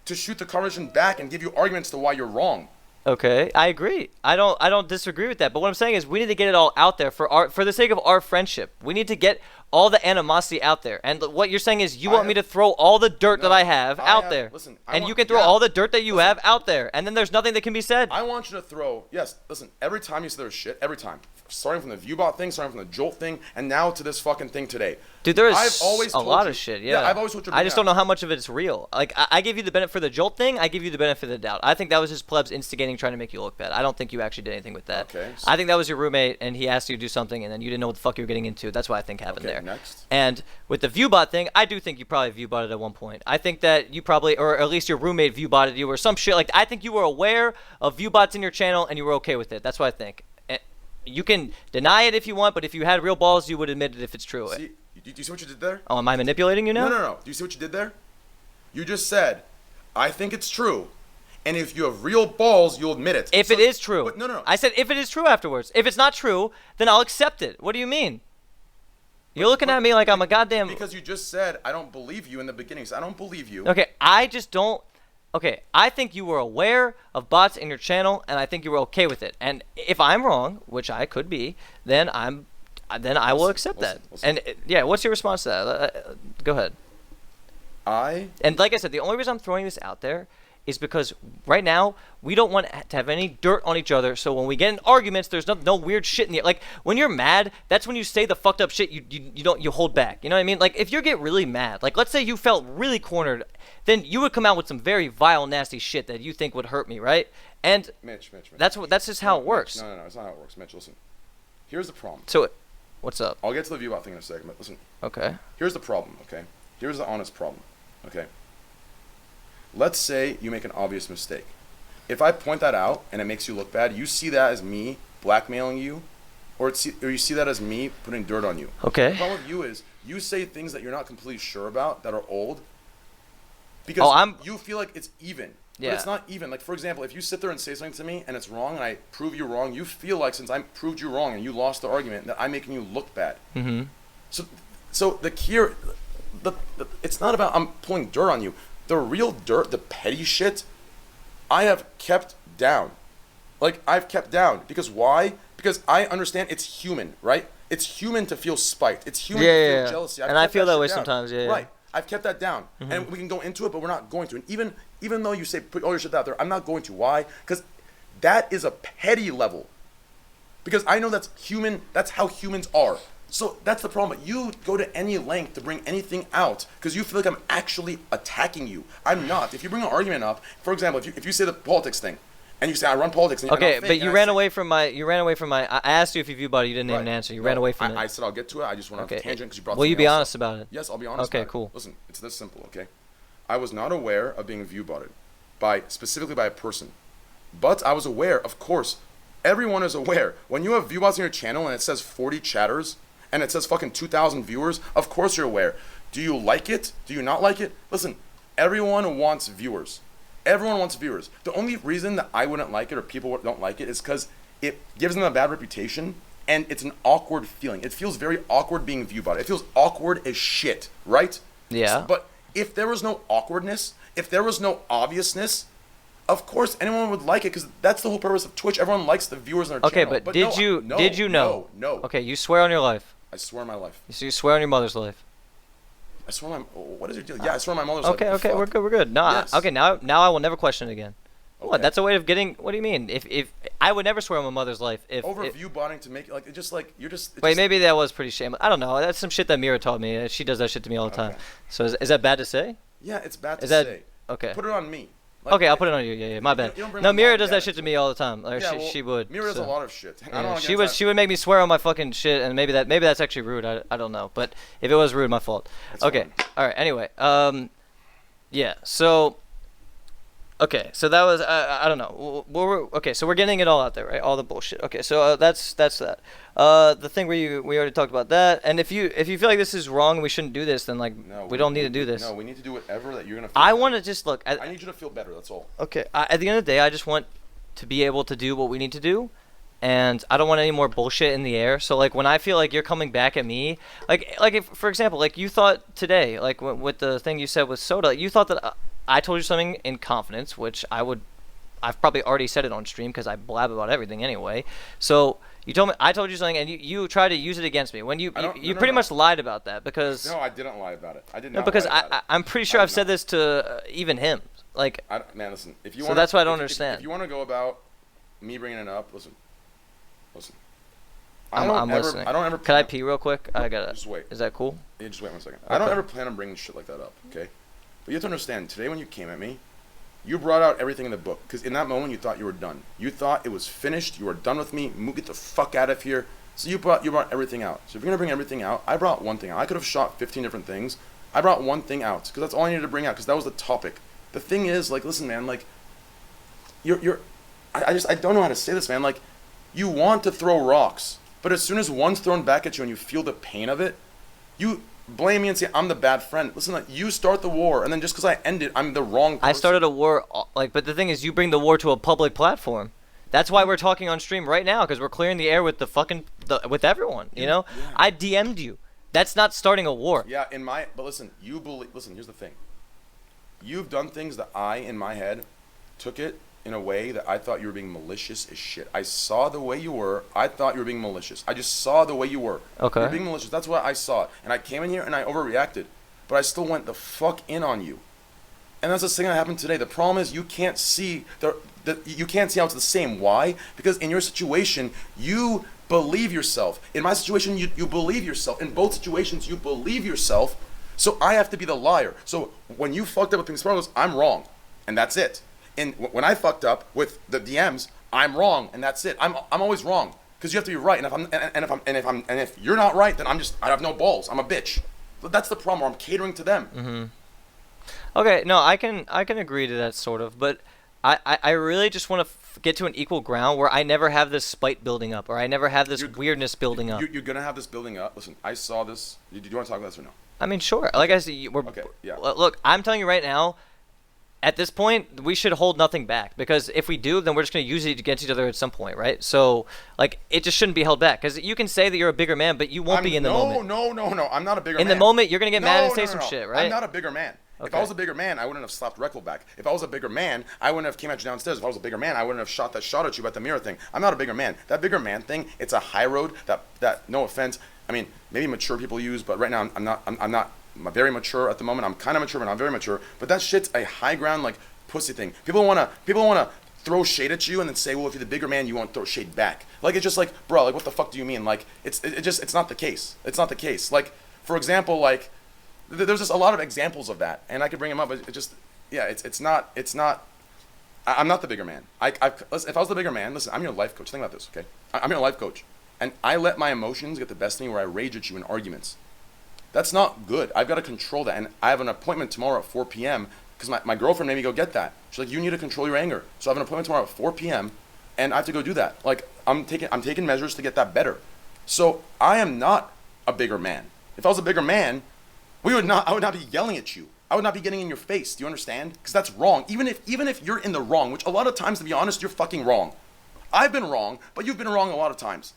to shoot the conversation back and give you arguments to why you're wrong. Okay, I agree. I don't disagree with that. But what I'm saying is we need to get it all out there for the sake of our friendship. We need to get all the animosity out there. And what you're saying is you want me to throw all the dirt that I have out there. Listen, and you can throw all the dirt that you have out there. And then there's nothing that can be said. I want you to throw, listen, every time you say there's shit, every time. Starting from the Viewbot thing, starting from the Jolt thing, and now to this fucking thing today. Dude, there is I've always a told lot you- of shit, Yeah, yeah. I've always told you to I bring just that don't know how much of it is real. Like, I give you the benefit for the Jolt thing, I give you the benefit of the doubt. I think that was just plebs instigating, trying to make you look bad. I don't think you actually did anything with that. Okay, I think that was your roommate, and he asked you to do something, and then you didn't know what the fuck you were getting into. That's what I think happened Okay, there. next. And with the Viewbot thing, I do think you probably Viewbotted at one point. I think that you probably, or at least your roommate Viewbotted you, or some shit. Like, I think you were aware of Viewbots in your channel, and you were okay with it. That's what I think. You can deny it if you want, but if you had real balls, you would admit it if it's true. See, do you see what you did there? Oh, am I manipulating you now? No. Do you see what you did there? You just said, I think it's true, and if you have real balls, you'll admit it. If it is true. But no. I said if it is true afterwards. If it's not true, then I'll accept it. What do you mean? You're looking at me like I'm a goddamn... Because you just said, I don't believe you in the beginning. So I don't believe you. Okay, I just don't... Okay, I think you were aware of bots in your channel, and I think you were okay with it. And if I'm wrong, which I could be, then I will accept that. Listen. And yeah, what's your response to that? Go ahead. And like I said, the only reason I'm throwing this out there is because right now we don't want to have any dirt on each other. So when we get in arguments, there's no weird shit in the like when you're mad. That's when you say the fucked up shit. You hold back. You know what I mean? Like if you get really mad, like let's say you felt really cornered, then you would come out with some very vile, nasty shit that you think would hurt me, right? And Mitch. that's just how it works. No, it's not how it works. Mitch, listen. Here's the problem. So, what's up? I'll get to the Viewbot thing in a second, but listen. Okay. Here's the problem, okay? Here's the honest problem, okay? Let's say you make an obvious mistake. If I point that out and it makes you look bad, you see that as me blackmailing you, or you see that as me putting dirt on you. Okay. The problem with you is you say things that you're not completely sure about that are old because you feel like it's even. Yeah. But it's not even. Like, for example, if you sit there and say something to me and it's wrong and I prove you wrong, you feel like since I proved you wrong and you lost the argument that I'm making you look bad. Mm-hmm. So the key, it's not about I'm pulling dirt on you. The real dirt, the petty shit, I have kept down. Like, I've kept down. Because why? Because I understand it's human, right? It's human to feel spite. It's human to feel jealousy. And I feel that way shit down. sometimes, yeah. Right. I've kept that down. Mm-hmm. And we can go into it, but we're not going to. And even though you say put all your shit out there, I'm not going to. Why? Because that is a petty level. Because I know that's human. That's how humans are. So that's the problem. You go to any length to bring anything out because you feel like I'm actually attacking you. I'm not. If you bring an argument up, for example, if you say the politics thing, and you say I run politics, and Okay, and but you ran away from my. I asked you if you view body. You didn't even answer. You ran away from it. I said I'll get to it. I just went off a tangent because you brought. Will you be something else honest up. about it? Yes, I'll be honest. Okay, about cool. It. Listen, it's this simple. Okay, I was not aware of being view botted specifically by a person, but I was aware. Of course, everyone is aware when you have view bots on your channel and it says 40 chatters and it says fucking 2,000 viewers. Of course you're aware. Do you like it? Do you not like it? Listen, everyone wants viewers. Everyone wants viewers. The only reason that I wouldn't like it or people don't like it is because it gives them a bad reputation and it's an awkward feeling. It feels very awkward being view botted. It feels awkward as shit, right? Yeah. But if there was no awkwardness, if there was no obviousness, of course anyone would like it because that's the whole purpose of Twitch. Everyone likes the viewers on their channel. Okay, but did you know? No. Okay, you swear on your life. I swear on my life. So you swear on your mother's life. I swear on my. What is your deal? Yeah, I swear on my mother's life. Okay, we're good. No, Yes. okay, now I will never question it again. Okay. What? That's a way of getting. What do you mean? If I would never swear on my mother's life. Over view botting to make it like it just like you're just. Wait, maybe that was pretty shameless. I don't know. That's some shit that Mira taught me. She does that shit to me all the time. Okay. So is that bad to say? Yeah, it's bad to Is that say. okay? Put it on me. Like, Okay, I'll put it on you. Yeah, my bad. you don't bring No, my Mira mom does and that dad shit to into me all the time. Or Yeah, she would. Mira does so. a lot of shit. I Yeah, don't she would make me swear on my fucking shit, and maybe that's actually rude. I don't know, but if it was rude, my fault. That's Okay, fine. all right. Anyway, yeah. So, okay, so that was I don't know. Okay, so we're getting it all out there, right? All the bullshit. Okay, so that's that. The thing where we already talked about that, and if you feel like this is wrong and we shouldn't do this, then like we don't need to do this. No, we need to do whatever that you're gonna. I want to just look. I need you to feel better. That's all. Okay. At the end of the day, I just want to be able to do what we need to do, and I don't want any more bullshit in the air. So like when I feel like you're coming back at me, like if, for example, like you thought today, like with the thing you said with Soda, you thought that I told you something in confidence, which I've probably already said it on stream because I blab about everything anyway. So I told you something, and you tried to use it against me when you pretty much lied about that because. No, I didn't lie about it. I did No, not. because lie about it. I'm pretty sure I've said this to even him. Like. Man, listen. If you So want. that's what I don't understand. If you want to go about me bringing it up, listen. I'm listening. I don't ever. Can I pee real quick? I gotta. Just wait. Is that cool? Yeah, just wait 1 second. Okay. I don't ever plan on bringing shit like that up, okay? But you have to understand, today when you came at me, you brought out everything in the book. Because in that moment, you thought you were done. You thought it was finished. You were done with me. Get the fuck out of here. So you brought everything out. So if you're going to bring everything out, I brought one thing out. I could have shot 15 different things. I brought one thing out. Because that's all I needed to bring out. Because that was the topic. The thing is, like, listen, man, like, I don't know how to say this, man. Like, you want to throw rocks. But as soon as one's thrown back at you and you feel the pain of it, you blame me and say I'm the bad friend. Listen, like, you start the war, and then just because I end it, I'm the wrong person. I started a war, like, but the thing is, you bring the war to a public platform. That's why we're talking on stream right now, because we're clearing the air with with everyone. You know, Yeah. I DM'd you. That's not starting a war. Yeah, but listen, listen, here's the thing. You've done things that I, in my head, took it in a way that I thought you were being malicious as shit. I saw the way you were. I thought you were being malicious. I just saw the way you were. Okay. You're being malicious. That's why I saw it. And I came in here and I overreacted. But I still went the fuck in on you. And that's the thing that happened today. The problem is you can't see you can't see how it's the same. Why? Because in your situation, you believe yourself. In my situation, you believe yourself. In both situations, you believe yourself. So I have to be the liar. So when you fucked up with Pink Sparkles, I'm wrong. And that's it. And when I fucked up with the DMs, I'm wrong, and that's it. I'm always wrong because you have to be right. And if you're not right, then I have no balls. I'm a bitch. But that's the problem. I'm catering to them. Mm-hmm. Okay, no, I can agree to that sort of, but I really just want to get to an equal ground where I never have this spite building up, or I never have this weirdness building up. You're gonna have this building up. Listen, I saw this. Do you want to talk about this or no? I mean, sure. Like I said, Okay, yeah. Look, I'm telling you right now. At this point, we should hold nothing back because if we do, then we're just going to use it against each other at some point, right? So, like, it just shouldn't be held back because you can say that you're a bigger man, but you won't be in the moment. No. I'm not a bigger man. In the moment, you're going to get mad and say some shit, right? I'm not a bigger man. Okay. If I was a bigger man, I wouldn't have slapped Reckle back. If I was a bigger man, I wouldn't have came at you downstairs. If I was a bigger man, I wouldn't have shot at you about the mirror thing. I'm not a bigger man. That bigger man thing, it's a high road that no offense, I mean, maybe mature people use, but right now I'm not very mature at the moment. I'm kind of mature, but not very mature. But that shit's a high ground, like, pussy thing. People wanna throw shade at you and then say, well, if you're the bigger man, you won't throw shade back. Like, it's just like, bro, like, what the fuck do you mean? Like, it's not the case. It's not the case. Like, for example, like, there's just a lot of examples of that, and I could bring them up, but I'm not the bigger man. Listen, if I was the bigger man, listen, I'm your life coach. Think about this, okay? I'm your life coach, and I let my emotions get the best of me where I rage at you in arguments. That's not good. I've got to control that, and I have an appointment tomorrow at 4 p.m., because my girlfriend made me go get that. She's like, you need to control your anger. So I have an appointment tomorrow at 4 p.m. and I have to go do that. Like, I'm taking measures to get that better. So I am not a bigger man. If I was a bigger man, I would not be yelling at you. I would not be getting in your face. Do you understand? Because that's wrong. Even if you're in the wrong, which a lot of times, to be honest, you're fucking wrong. I've been wrong, but you've been wrong a lot of times.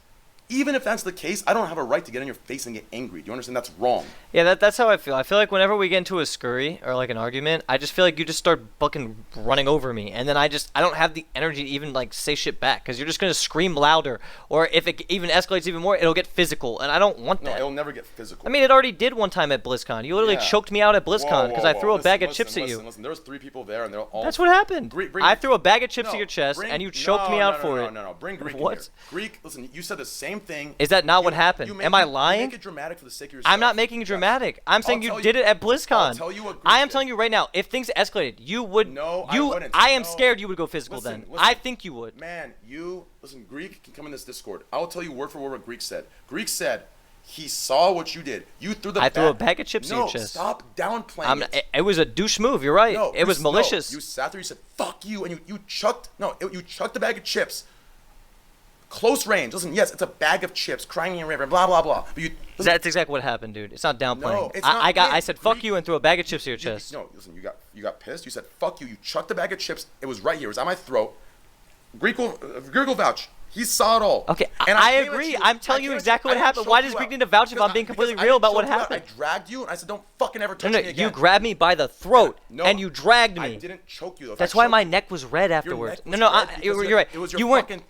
Even if that's the case, I don't have a right to get in your face and get angry. Do you understand? That's wrong. Yeah, that's how I feel. I feel like whenever we get into a scurry or like an argument, I just feel like you just start fucking running over me, and then I don't have the energy to even like say shit back, because you're just gonna scream louder, or if it even escalates even more, it'll get physical, and I don't want that. No, it'll never get physical. I mean, it already did one time at BlizzCon. You literally choked me out at BlizzCon because I threw a bag of chips at you. Listen, there was 3 people there, and they're all. That's what happened. I threw a bag of chips at your chest, and you choked me out for it. No. Bring Greek. What? In here. Greek. Listen, you said the same thing. Is that not what happened? Am I lying? You make it dramatic for the sake of yourself. I'm not making it dramatic. I'm saying you did it at BlizzCon. I'll tell you what Greek I am did. telling you right now, if things escalated, you would. No, I you. wouldn't. I am No. scared you would go physical Listen, then. listen. I think you would. Man, listen. Greek can come in this Discord. I will tell you word for word what Greek said. Greek said he saw what you did. You threw the. I threw a bag of chips at your chest. Stop downplaying it. It was a douche move. You're right. No, it was malicious. No, you sat there. You said "fuck you," and you chucked. No, you chucked the bag of chips. Close range. Listen, yes, it's a bag of chips, crying in your river, blah blah blah. But that's exactly what happened, dude. It's not downplaying. No, it's not. I said fuck you and threw a bag of chips to your chest. No, listen, you got pissed. You said fuck you. You chucked the bag of chips. It was right here. It was on my throat. Greek will vouch. He saw it all. Okay, and I agree. I'm telling you exactly what happened. Why does Greek need to vouch if I'm being completely real about what happened? I dragged you, and I said, don't fucking ever touch me again. You grabbed me by the throat, and you dragged me. I didn't choke you, though. That's why my neck was red afterwards. You're right. You weren't.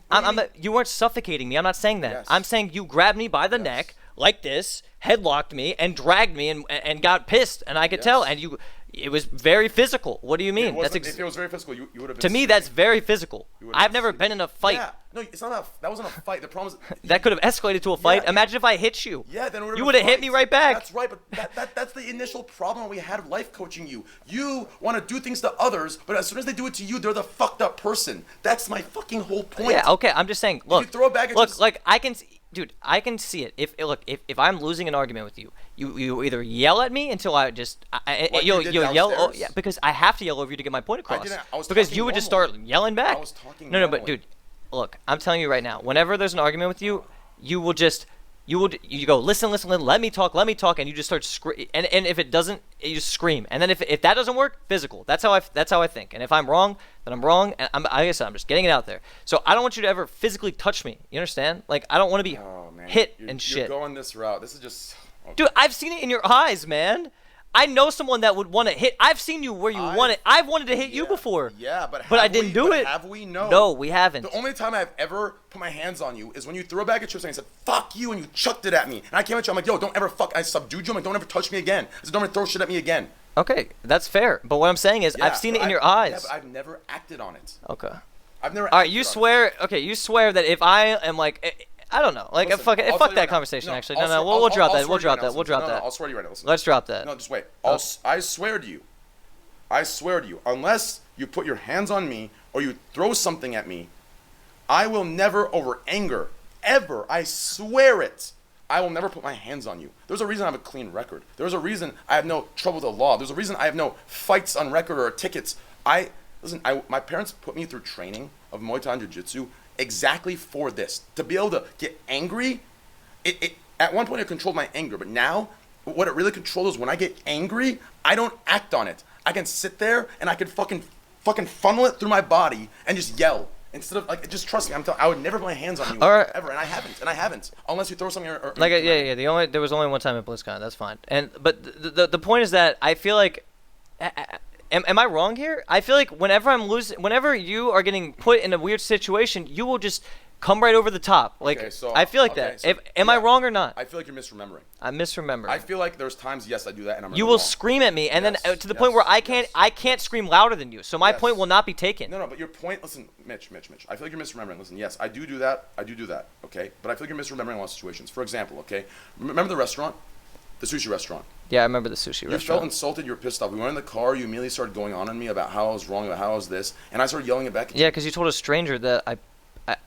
You weren't suffocating me. I'm not saying that. Yes. I'm saying you grabbed me by the neck like this, headlocked me, and dragged me, and got pissed, and I could tell. And you. It was very physical. What do you mean? If it was very physical, you would have been. To me, that's very physical. I've never been in a fight. Yeah. No, it's not. That wasn't a fight. The problem is that could have escalated to a fight. Imagine if I hit you. Yeah, then you would have hit me right back. That's right, but that's the initial problem we had of life coaching you. You want to do things to others, but as soon as they do it to you, they're the fucked up person. That's my fucking whole point. Yeah. Okay. I'm just saying. Look. If you throw a bag of chips, like I can. Dude, I can see it. If I'm losing an argument with you, you either yell at me until I just you'll yell. Oh, yeah, because I have to yell over you to get my point across. Because you would just start yelling back. I was talking No, but dude, look, I'm telling you right now. Whenever there's an argument with you, you go listen, let me talk, and you just start scream. And if it doesn't, you just scream. And then if that doesn't work, physical. That's how I think. And if I'm wrong, then I'm wrong. And like I said, I'm just getting it out there. So I don't want you to ever physically touch me. You understand? Like I don't want to be hit and shit. You're going this route. This is just. Okay. Dude, I've seen it in your eyes, man. I know someone that would want to hit. I've seen you where you want it. I've wanted to hit you before. Yeah, but I didn't do it. Have we? No. No, we haven't. The only time I've ever put my hands on you is when you threw a bag of chips and I said, fuck you, and you chucked it at me. And I came at you, I'm like, yo, don't ever fuck. I subdued you. I'm like, don't ever touch me again. I said, don't ever throw shit at me again. Okay, that's fair. But what I'm saying is, I've seen it in your eyes. Yeah, but I've never acted on it. Okay. I've never. All right, you swear. Okay, you swear that if I am like. I don't know. Like, listen, fuck that right conversation, no, actually. No, we'll drop that. We'll drop that. I'll swear to you right now. Listen. Let's drop that. No, just wait. I swear to you, unless you put your hands on me or you throw something at me, I will never, over anger, ever, I swear it, I will never put my hands on you. There's a reason I have a clean record. There's a reason I have no trouble with the law. There's a reason I have no fights on record or tickets. My parents put me through training of Muay Thai and Jiu-Jitsu exactly for this, to be able to get angry. It at one point it controlled my anger, but now what it really controls is when I get angry, I don't act on it. I can sit there and I can fucking funnel it through my body and just yell instead of like, just trust me. I would never put my hands on you ever, and I haven't unless you throw something or like there was only one time at BlizzCon. That's fine. But the point is that I feel like. Am I wrong here? I feel like whenever you are getting put in a weird situation, you will just come right over the top. Like, Okay, so- I feel like okay, that. so- Am I yeah. wrong or not? I feel like you're misremembering. I'm misremembering. I feel like there's times, yes, I do that, and I'm You really will wrong. scream at me, and Yes, then to the point where yes, I can't scream louder than you. So my Yes. point will not be taken. No, but your point. Listen, Mitch. I feel like you're misremembering. Listen, yes, I do that. Okay, but I feel like you're misremembering a lot of situations. For example, okay, remember the restaurant, the sushi restaurant. Yeah, I remember the sushi You restaurant. felt insulted. You were pissed off. We went in the car. You immediately started going on me about how I was wrong, about how I was this, and I started yelling it back at you. Yeah, because you told a stranger that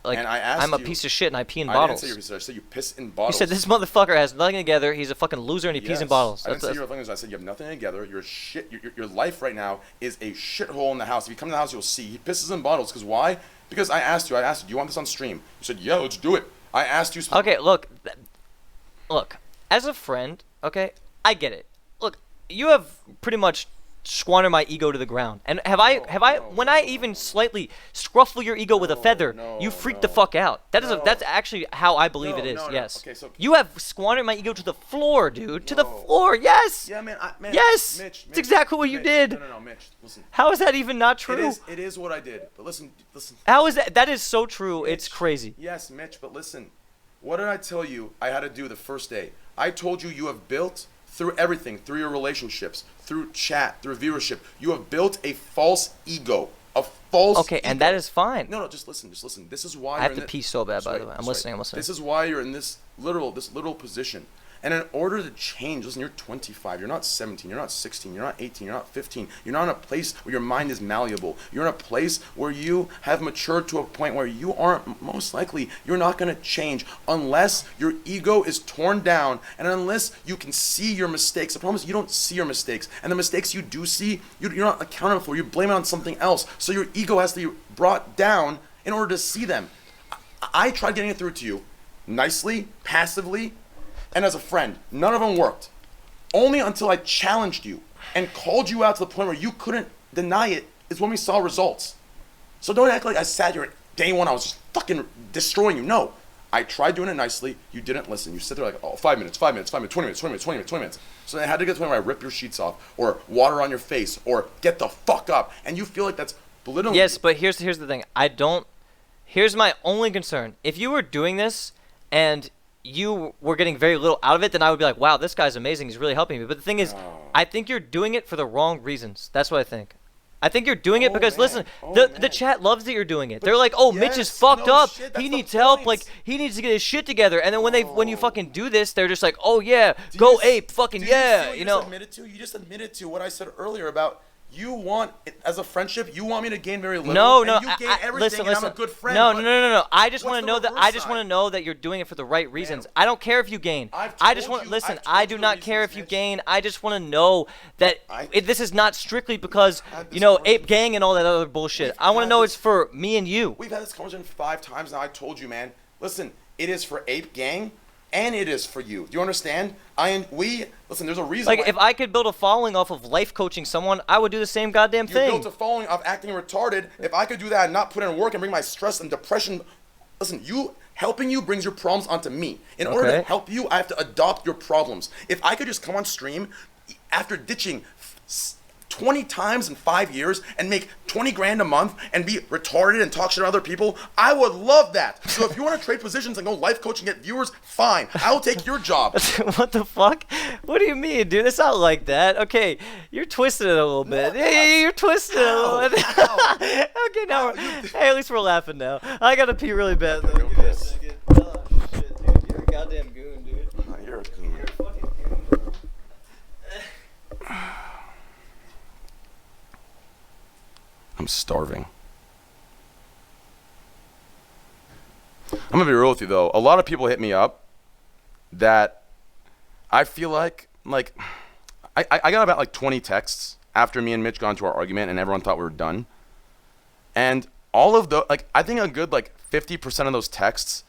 And I asked I'm a you- piece of shit and I pee in I bottles. didn't say you're a piece of shit. I said you piss in You bottles. said this motherfucker has nothing together. He's a fucking loser and he pees in Yes. bottles. I didn't say you're a fucking loser. I said you have nothing together. You're a shit. Your life right now is a shithole in the house. If you come to the house, you'll see he pisses in bottles. Because why? Because I asked you. Do you want this on stream? You said, yeah, let's do it. I asked you. Okay, look. As a friend, okay, I get it. Look, you have pretty much squandered my ego to the ground. And when I even slightly scruffle your ego with a feather, you freak the fuck out. That's actually how I believe it is. No. Yes. Okay, so- You have squandered my ego to the floor, dude. To the floor. Yes. Yeah, man. Yes. Mitch, It's exactly what you did. No, Mitch. Listen. How is that even not true? It is what I did. But listen. How is that? That is so true. It's crazy. Yes, Mitch, but listen. What did I tell you I had to do the first day? I told you have built through everything, through your relationships, through chat, through viewership. You have built a false ego. Okay, and that is fine. No, just listen. This is why I have to pee so bad, by the way. I'm listening. This is why you're in this literal position. And in order to change, listen, you're 25, you're not 17, you're not 16, you're not 18, you're not 15. You're not in a place where your mind is malleable. You're in a place where you have matured to a point where you aren't, most likely, you're not going to change unless your ego is torn down and unless you can see your mistakes. The problem is you don't see your mistakes. And the mistakes you do see, you're not accountable for. You blame it on something else. So your ego has to be brought down in order to see them. I tried getting it through to you nicely, passively, and as a friend. None of them worked. Only until I challenged you and called you out to the point where you couldn't deny it is when we saw results. So don't act like I sat here day one, I was just fucking destroying you. No. I tried doing it nicely. You didn't listen. You sit there like, 5 minutes, 5 minutes, 5 minutes, 20 minutes, 20 minutes, 20 minutes, 20 minutes. So I had to get to the point where I rip your sheets off or water on your face or get the fuck up. And you feel like that's belittling. Yes, but here's the thing. Here's my only concern. If you were doing this and you were getting very little out of it, then I would be like, wow, this guy's amazing. He's really helping me. But the thing is, I think you're doing it for the wrong reasons. That's what I think. I think you're doing it because, man. listen, the chat loves that you're doing it. They're like, oh, Mitch is yes, fucked no up. shit, that's He the needs help. point. Like, he needs to get his shit together. And then when you fucking do this, they're just like, oh, yeah, go ape, fucking yeah. You know. You just admitted to what I said earlier about you want, as a friendship, you want me to gain very little. No, and you gain everything, and I'm a good friend. No, but I just what's want to the know that. reverse I just want to side? know that you're doing it for the right reasons. Man, I don't care if you gain. I've I just told want you- listen. I've told I you do the not care reasons, if you Mitch. gain. I just want to know that this is not strictly because had this you know conversation. Ape Gang and all that other bullshit. We've I want to had know this- it's for me and you. We've had this conversation 5 times now. I told you, man. Listen, it is for Ape Gang, and it is for you. Do you understand? Listen. There's a reason. Like why if I could build a following off of life coaching someone, I would do the same goddamn you thing. built a following of acting retarded. If I could do that and not put in work and bring my stress and depression, listen, helping you brings your problems onto me. In order to Okay. help you, I have to adopt your problems. If I could just come on stream after ditching 20 times in 5 years and make 20 grand a month and be retarded and talk shit to other people, I would love that. So if you want to trade positions and go life coaching, get viewers, fine. I will take your job. What the fuck? What do you mean, dude? It's not like that. Okay, you're twisting it a little bit. No, Yeah, you're twisting it a little bit. How? Okay, now How? hey, at least we're laughing now. I gotta pee really bad though. Go Give me a piss. second. Oh shit, dude, you're a goddamn goon, dude. You're a goon. You're a fucking goon. I'm starving. I'm gonna be real with you though. A lot of people hit me up that I feel like I got about like 20 texts after me and Mitch got into our argument and everyone thought we were done. And all of the I think a good 50% of those texts,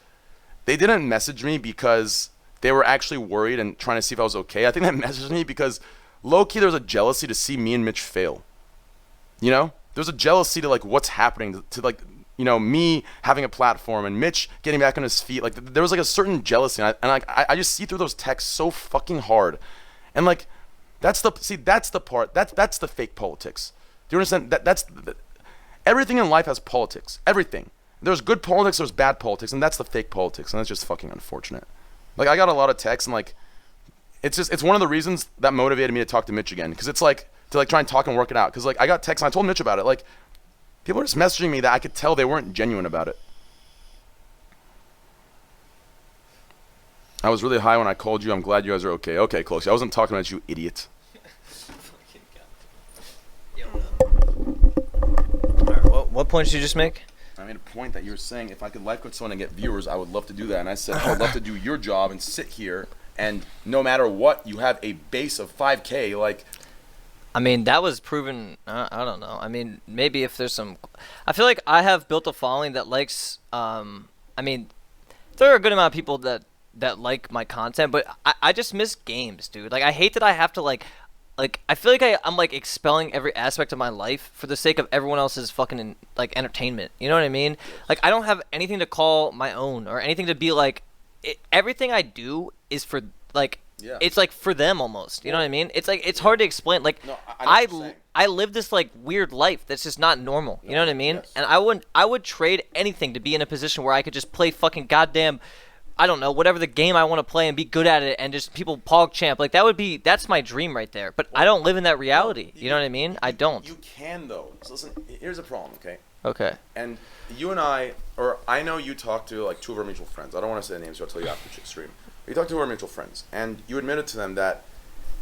they didn't message me because they were actually worried and trying to see if I was okay. I think they messaged me because low-key there was a jealousy to see me and Mitch fail. You know? There's a jealousy to what's happening to me having a platform and Mitch getting back on his feet. There was a certain jealousy, and I just see through those texts so fucking hard, and that's the part that's the fake politics. Do you understand? Everything in life has politics. Everything. There's good politics, there's bad politics, and that's the fake politics, and that's just fucking unfortunate. Like, I got a lot of texts, and like, it's one of the reasons that motivated me to talk to Mitch again, because it's like to like try and talk and work it out. Because like I got texts, and I told Mitch about it. Like, people are just messaging me that I could tell they weren't genuine about it. I was really high when I called you. I'm glad you guys are okay. Okay, close. I wasn't talking about you, idiot. Alright, what point did you just make? I made a point that you were saying if I could life coach someone and get viewers, I would love to do that. And I said I would love to do your job and sit here, and no matter what, you have a base of 5K. Like, I mean, that was proven. I don't know. I mean, maybe if there's some, I feel like I have built a following that likes. I mean, there are a good amount of people that like my content, but I just miss games, dude. Like, I hate that I have to like I feel like I'm like expelling every aspect of my life for the sake of everyone else's fucking like entertainment. You know what I mean? Like, I don't have anything to call my own or anything to be like. Everything I do is for like. Yeah. It's like for them almost. You know what I mean? It's like it's hard to explain. Like, no, I live this like weird life that's just not normal. You know what I mean? Yes. And I would trade anything to be in a position where I could just play fucking goddamn, I don't know, whatever the game I want to play and be good at it and just people pog champ. Like, that's my dream right there. But I don't live in that reality. You know what I mean? I don't. You can though. So listen, here's a problem, okay? Okay. And you and I know you talked to like two of our mutual friends. I don't want to say the names, so I'll tell you after the stream. You talked to our mutual friends, and you admitted to them that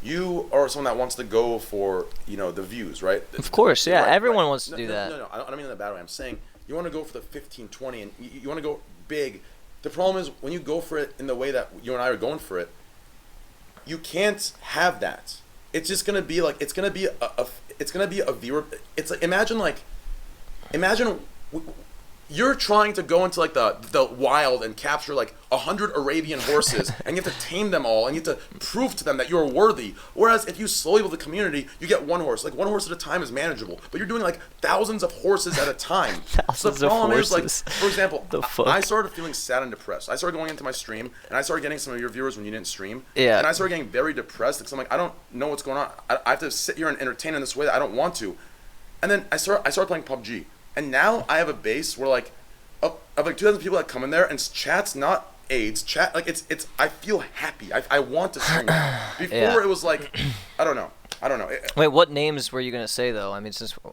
you are someone that wants to go for, you know, the views, right? Of course, yeah. Right, Everyone right. wants to do that. No, I don't mean in a bad way. I'm saying you want to go for the 15, 20, and you want to go big. The problem is when you go for it in the way that you and I are going for it, you can't have that. It's just gonna be like it's gonna be a viewer. It's like imagine you're trying to go into like the wild and capture like 100 Arabian horses, and you have to tame them all, and you have to prove to them that you're worthy. Whereas if you slowly build the community, you get one horse. Like, one horse at a time is manageable, but you're doing like thousands of horses at a time. So the problem is, like, for example, I started feeling sad and depressed. I started going into my stream, and I started getting some of your viewers when you didn't stream. Yeah. And I started getting very depressed because I'm like, I don't know what's going on. I have to sit here and entertain in this way that I don't want to. And then I started playing PUBG. And now I have a base where like of like 2,000 people that come in there, and chat's not AIDS. Chat, like, it's I feel happy. I want to stream now. Before it was like I don't know. Wait, what names were you gonna say though? I mean,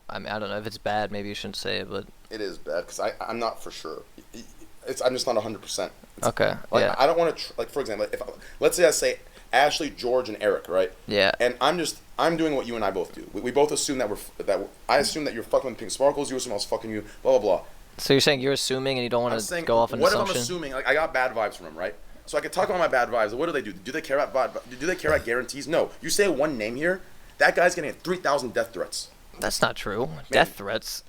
I don't know if it's bad. Maybe you shouldn't say it, but it is bad because I'm not for sure. I'm just not 100%. Okay. Like, yeah. I don't want to like, for example, if let's say I say Ashley, George, and Eric, right? Yeah. And I'm doing what you and I both do. We both assume that I assume that you're fucking with Pink Sparkles. You assume I was fucking you. Blah blah blah. So you're saying you're assuming and you don't want to go off an assumption? What if I'm assuming? Like, I got bad vibes from him, right? So I could talk about my bad vibes. What do? Do they care about do they care about guarantees? No. You say one name here, that guy's getting 3,000 death threats. That's not true. Maybe. Death threats.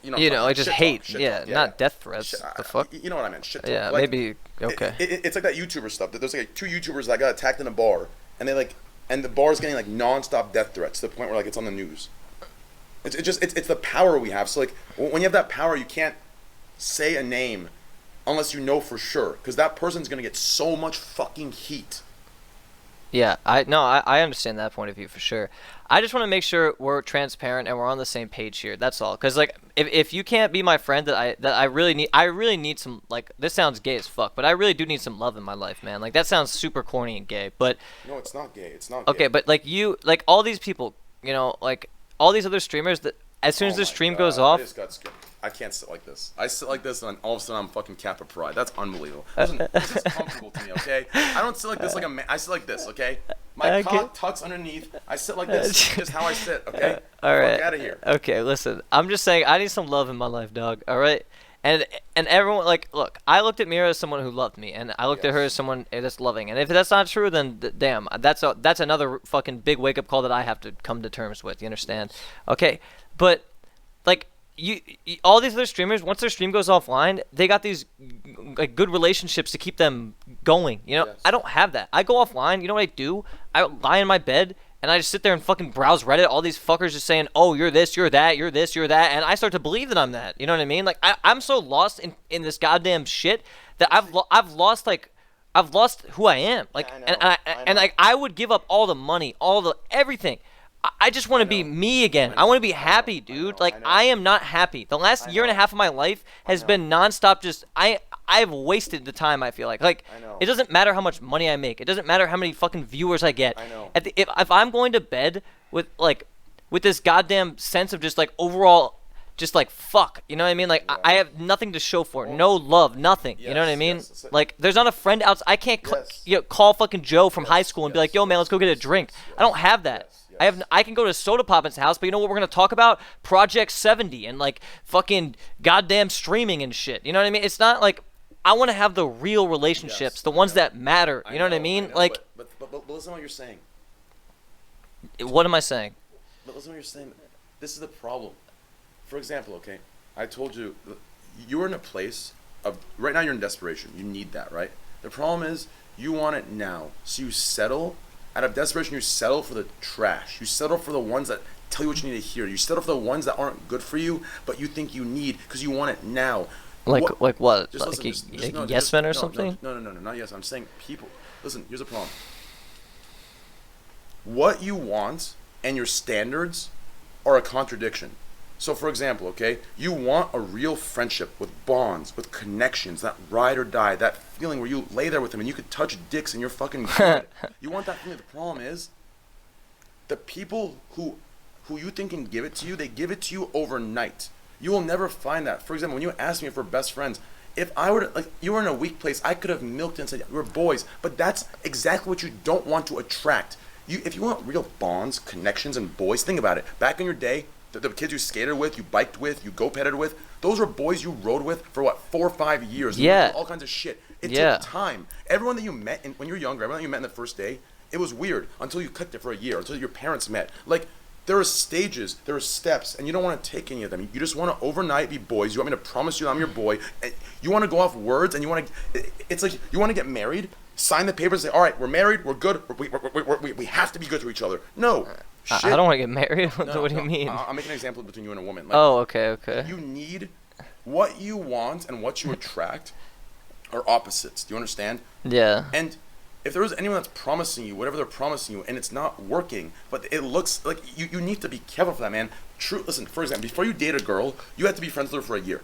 You know, like just hate. Yeah, not death threats. The fuck? You know what I meant? Shit talk. Yeah, like, maybe. Okay. It's like that YouTuber stuff. There's like 2 YouTubers that got attacked in a bar, and the bar's getting like non-stop death threats to the point where like it's on the news. It's the power we have. So like when you have that power, you can't say a name unless you know for sure, because that person's gonna get so much fucking heat. Yeah, I understand that point of view for sure. I just want to make sure we're transparent and we're on the same page here. That's all. Because like, if you can't be my friend, that I really need some, like, this sounds gay as fuck, but I really do need some love in my life, man. Like, that sounds super corny and gay, but no, it's not gay. It's not. Okay, gay. But like like all these people, you know, like all these other streamers that as soon as the stream goes off. I just got scared. I can't sit like this. I sit like this, and all of a sudden I'm fucking Kappa Pride. That's unbelievable. Listen, this is comfortable to me, okay? I don't sit like this like a man. I sit like this, okay? My cock tucks underneath. I sit like this. This is how I sit, okay? All right. Fuck out of here. Okay, listen. I'm just saying I need some love in my life, dog. All right? And everyone, like, look, I looked at Mira as someone who loved me, and I looked at her as someone that's loving. And if that's not true, then damn, that's another fucking big wake-up call that I have to come to terms with. You understand? Okay, but like. You all these other streamers, once their stream goes offline, they got these like good relationships to keep them going. You know, Yes. I don't have that. I go offline. You know what I do? I lie in my bed and I just sit there and fucking browse Reddit. All these fuckers just saying, "Oh, you're this, you're that, you're this, you're that," and I start to believe that I'm that. You know what I mean? Like I'm so lost in this goddamn shit that I've lost who I am. Like, Yeah, I know. and like I would give up all the money, all the everything. I just want to be me again. I want to be happy, dude. Like I am not happy. The last year and a half of my life has been nonstop. Just I've wasted the time. I feel like it doesn't matter how much money I make. It doesn't matter how many fucking viewers I get. If I'm going to bed with this goddamn sense of just like overall, just like fuck, you know what I mean? Like I have nothing to show for it. No love, nothing. You know what I mean? Like there's not a friend outside. I can't call fucking Joe from high school and be like, yo man, let's go get a drink. I don't have that. I can go to Soda Poppin's house, but you know what we're gonna talk about? Project 70 and like fucking goddamn streaming and shit. You know what I mean? It's not like I want to have the real relationships, the ones that matter. You know what I mean? Like, but listen to what you're saying. What am I saying? But listen to what you're saying. This is the problem. For example, okay, I told you you're in a place of right now. You're in desperation. You need that, right? The problem is you want it now, so you settle. Out of desperation, you settle for the trash. You settle for the ones that tell you what you need to hear. You settle for the ones that aren't good for you, but you think you need because you want it now. Like what? Just like listen, yes men or something? No, not yes. I'm saying people. Listen, here's the problem. What you want and your standards are a contradiction. So, for example, okay, you want a real friendship with bonds, with connections, that ride or die, that feeling where you lay there with them and you could touch dicks and you're fucking good. You want that feeling. The problem is, the people who you think can give it to you, they give it to you overnight. You will never find that. For example, when you ask me if we're best friends, if I were to, like, you were in a weak place, I could have milked and said, we're boys. But that's exactly what you don't want to attract. If you want real bonds, connections, and boys, think about it. Back in your day, the kids you skated with, you biked with, you go-petted with, those were boys you rode with for, 4 or 5 years? Yeah. All kinds of shit. It took time. Everyone that you met, when you were younger, everyone that you met in the first day, it was weird until you clicked it for a year, until your parents met. Like, there are stages, there are steps, and you don't want to take any of them. You just want to overnight be boys. You want me to promise you I'm your boy. You want to go off words, and you want to, it's like, you want to get married, sign the papers, and say, all right, we're married, we're good, we have to be good to each other. No. Shit. I don't want to get married. What do you mean? I'm making an example between you and a woman. Like, okay. You need what you want and what you attract are opposites. Do you understand? Yeah. And if there is anyone that's promising you whatever they're promising you and it's not working, but it looks like you need to be careful for that, man. Listen, for example, before you date a girl, you have to be friends with her for a year.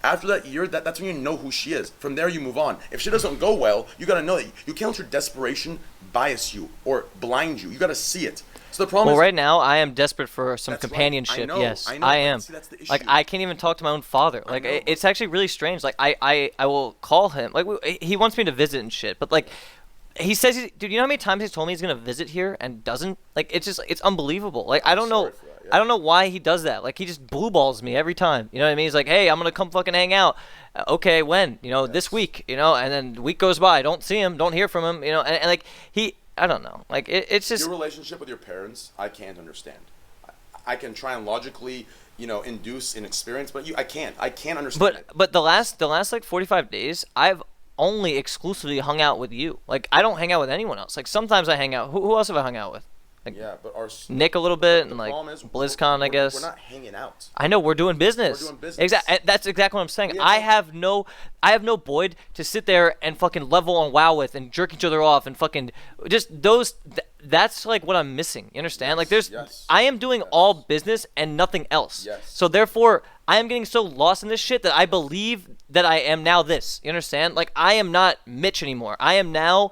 After that year, that's when you know who she is. From there, you move on. If she doesn't go well, you got to know that you can't let your desperation bias you or blind you. You got to see it. So the problem is, right now I am desperate for some companionship. Right. Yes, I know. I am. See, that's the issue. Like I can't even talk to my own father. Like it's actually really strange. Like I will call him. Like he wants me to visit and shit. But like he says, dude, you know how many times he's told me he's gonna visit here and doesn't? Like it's unbelievable. Like I don't know. I don't know why he does that. Like he just blue balls me every time. You know what I mean? He's like, hey, I'm gonna come fucking hang out. Okay, when? You know, this week. You know, and then the week goes by. Don't see him. Don't hear from him. You know, and like I don't know. Like it's just your relationship with your parents. I can't understand. I can try and logically, induce an experience, but I can't. I can't understand. But the last like 45 days, I've only exclusively hung out with you. Like I don't hang out with anyone else. Like sometimes I hang out. Who else have I hung out with? Like, yeah, but Nick a little bit and like BlizzCon, I guess. We're not hanging out. I know we're doing business. We're doing business. Exactly. That's exactly what I'm saying. Yeah. I have no Boyd to sit there and fucking level on WoW with and jerk each other off and fucking just those. That's like what I'm missing. You understand? Yes, like I am doing all business and nothing else. Yes. So therefore, I am getting so lost in this shit that I believe that I am now this. You understand? Like I am not Mitch anymore. I am now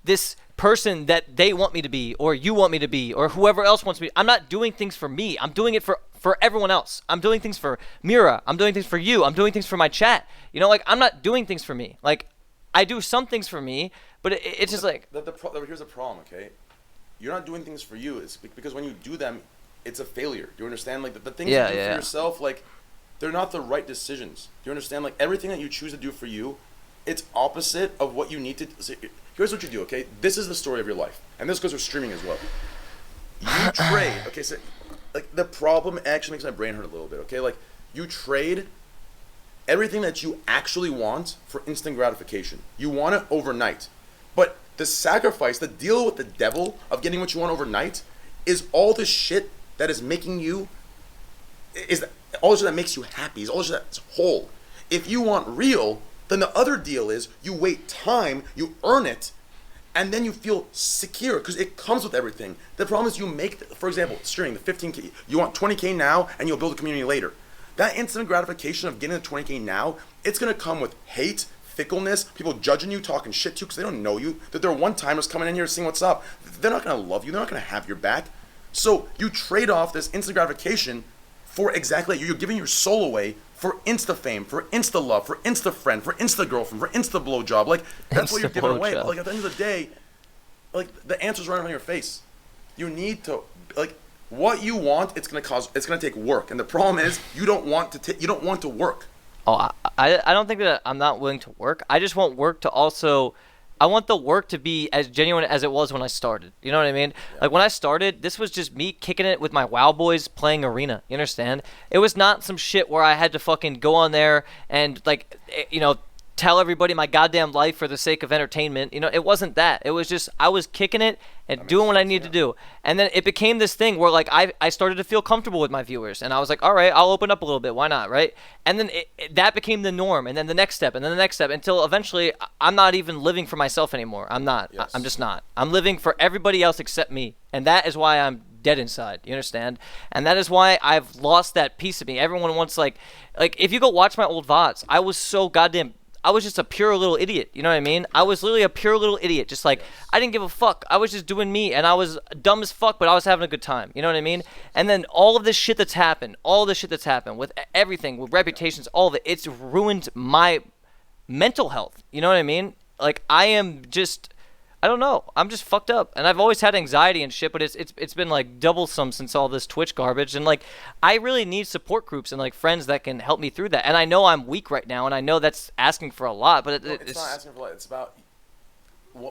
this person that they want me to be, or you want me to be, or whoever else wants me. I'm not doing things for me. I'm doing it for everyone else. I'm doing things for Mira. I'm doing things for you. I'm doing things for my chat. You know, like I'm not doing things for me. Like I do some things for me, but it's just like here's the problem. Okay, you're not doing things for you. It's because when you do them, it's a failure. Do you understand? Like the things you do for yourself, like they're not the right decisions. Do you understand? Like everything that you choose to do for you, it's opposite of what you need to. Here's what you do, okay? This is the story of your life. And this goes for streaming as well. You trade, okay, so like the problem actually makes my brain hurt a little bit, okay? Like you trade everything that you actually want for instant gratification. You want it overnight. But the sacrifice, the deal with the devil of getting what you want overnight is all the shit that is making you, all the shit that makes you happy, is all the shit that's whole. If you want real, then the other deal is you wait time, you earn it, and then you feel secure because it comes with everything. The problem is you make, for example, streaming the 15K. You want 20K now, and you'll build a community later. That instant gratification of getting the 20K now, it's gonna come with hate, fickleness, people judging you, talking shit to you because they don't know you. That they're one-timers coming in here seeing what's up. They're not gonna love you. They're not gonna have your back. So you trade off this instant gratification for exactly, you're giving your soul away for insta fame, for insta love, for insta friend, for insta girlfriend, for insta blowjob. Like, that's what you're giving away. But like, at the end of the day, like, the answer's right in your face. You need to, like, what you want, it's gonna take work. And the problem is, you don't want to work. Oh, I don't think that I'm not willing to work. I just want work to also, I want the work to be as genuine as it was when I started. You know what I mean? Yeah. Like, when I started, this was just me kicking it with my WoW boys playing Arena. You understand? It was not some shit where I had to fucking go on there and, like, you know, tell everybody my goddamn life for the sake of entertainment. You know, it wasn't that. It was just, I was kicking it and doing what I needed to do. And then it became this thing where, like, I started to feel comfortable with my viewers. And I was like, all right, I'll open up a little bit. Why not, right? And then that became the norm. And then the next step, and then the next step, until eventually I'm not even living for myself anymore. I'm not. Yes. I'm just not. I'm living for everybody else except me. And that is why I'm dead inside. You understand? And that is why I've lost that piece of me. Everyone wants, like if you go watch my old VODs, I was so goddamn, I was just a pure little idiot. You know what I mean? I was literally a pure little idiot. Just like, I didn't give a fuck. I was just doing me, and I was dumb as fuck, but I was having a good time. You know what I mean? And then all of this shit that's happened, with everything, with reputations, all of it, it's ruined my mental health. You know what I mean? Like, I am just, I don't know. I'm just fucked up. And I've always had anxiety and shit, but it's been like double some since all this Twitch garbage. And like, I really need support groups and like friends that can help me through that. And I know I'm weak right now, and I know that's asking for a lot, but it's not asking for a lot. It's about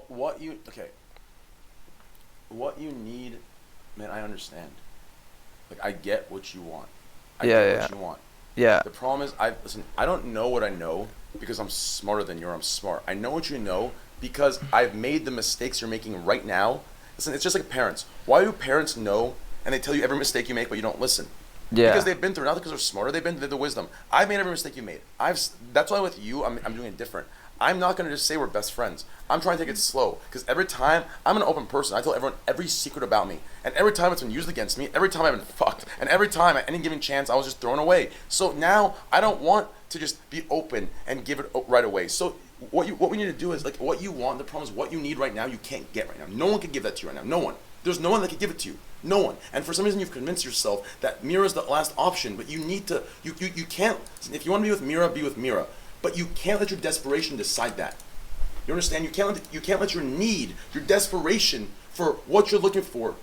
what you need. Man, I understand. Like, I get what you want. I get what you want. Yeah. The problem is, I don't know what I know because I'm smarter than you or I'm smart. I know what you know because I've made the mistakes you're making right now. Listen, it's just like parents. Why do parents know and they tell you every mistake you make, but you don't listen? Yeah. Because they've been through it, not because they're smarter. They've been through the wisdom. I've made every mistake you made. That's why with you, I'm doing it different. I'm not going to just say we're best friends. I'm trying to take it slow. Because every time, I'm an open person. I tell everyone every secret about me. And every time it's been used against me, every time I've been fucked. And every time, at any given chance, I was just thrown away. So now, I don't want to just be open and give it right away. So what we need to do is, like, what you want, the problem is what you need right now, you can't get right now. No one can give that to you right now. No one. There's no one that can give it to you. No one. And for some reason, you've convinced yourself that Mira is the last option, but you need to, you can't, if you want to be with Mira, be with Mira. But you can't let your desperation decide that. You understand? You can't let your need, your desperation for what you're looking for,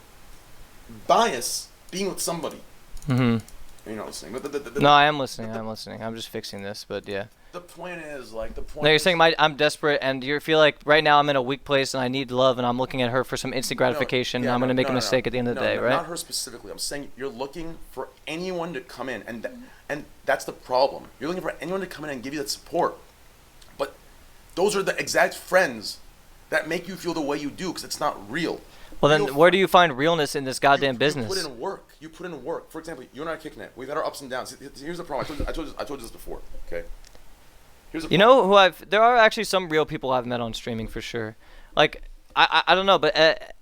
bias being with somebody. Mm-hmm. You're not listening. No, I am listening. I'm just fixing this, but yeah. The point is, like, No, you're saying I'm desperate, and you feel like right now I'm in a weak place and I need love, and I'm looking at her for some instant gratification, and I'm going to make a mistake at the end of the day, right? Not her specifically. I'm saying you're looking for anyone to come in, and that's the problem. You're looking for anyone to come in and give you that support. But those are the exact friends that make you feel the way you do, because it's not real. Well, then where do you find realness in this goddamn business? You put in work. For example, you and I are kicking it. We've had our ups and downs. Here's the problem. I told you this before, okay? You know who there are actually some real people I've met on streaming for sure. Like, I don't know, but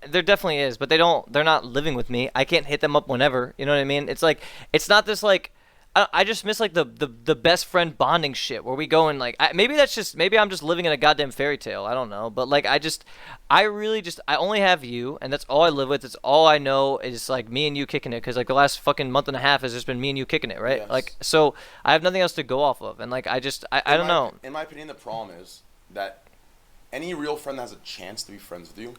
there definitely is, but they're not living with me. I can't hit them up whenever, you know what I mean? It's like, it's not this like, I just miss like the best friend bonding shit where we go and like, maybe I'm just living in a goddamn fairy tale. I don't know, but like I only have you, and that's all I live with. It's all I know is like me and you kicking it, because like the last fucking month and a half has just been me and you kicking it, right? Yes. Like, so I have nothing else to go off of, and like I don't know. In my opinion, the problem is that any real friend that has a chance to be friends with you,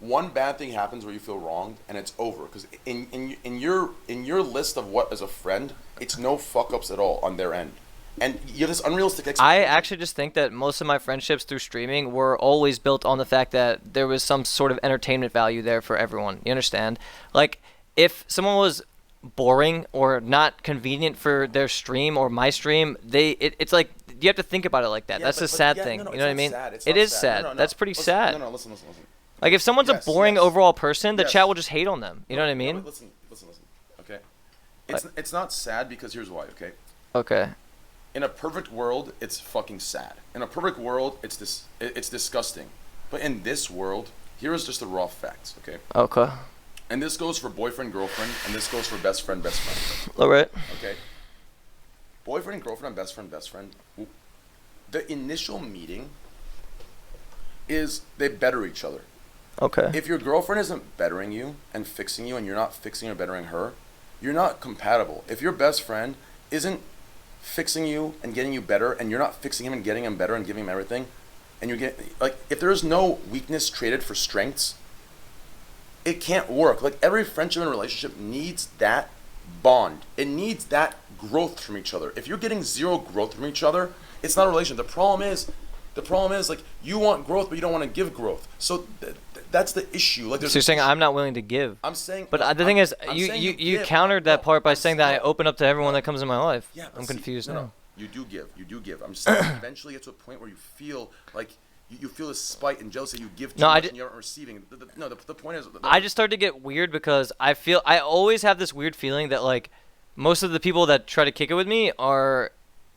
one bad thing happens where you feel wronged, and it's over. Because in your list of what is a friend, it's no fuck ups at all on their end, and you have this unrealistic expectation. I actually just think that most of my friendships through streaming were always built on the fact that there was some sort of entertainment value there for everyone. You understand? Like, if someone was boring or not convenient for their stream or my stream, it's like, you have to think about it like that. Yeah, that's a sad thing. You know what I mean? It is sad. No. That's pretty sad. No, listen. Like, if someone's a boring overall person, the Yes. chat will just hate on them. You know what I mean? Listen. Okay, it's not sad because here's why. Okay. Okay. In a perfect world, it's fucking sad. In a perfect world, it's disgusting. But in this world, here is just the raw facts, okay? Okay. And this goes for boyfriend, girlfriend, and this goes for best friend, best friend. All right. Okay? Boyfriend, girlfriend, best friend. The initial meeting is they better each other. Okay. If your girlfriend isn't bettering you and fixing you and you're not fixing or bettering her, you're not compatible. If your best friend isn't fixing you and getting you better and you're not fixing him and getting him better and giving him everything, and you're getting, like, if there is no weakness traded for strengths, it can't work. Like, every friendship and relationship needs that bond. It needs that growth from each other. If you're getting zero growth from each other, it's not a relationship. The problem is like, you want growth, but you don't want to give growth. So that's the issue. Like, So you're saying I'm not willing to give. I'm saying, But the thing is, I'm you saying you give. countered that No, part by I'm saying that I saying- open up to everyone that comes in my life. Yeah, but I'm see, confused no, now. no, you do give. I'm just saying, eventually get to a point where you feel like you feel this spite and jealousy. You give too No, much and you aren't receiving. The point is, I just started to get weird because I always have this weird feeling that, like, most of the people that try to kick it with me are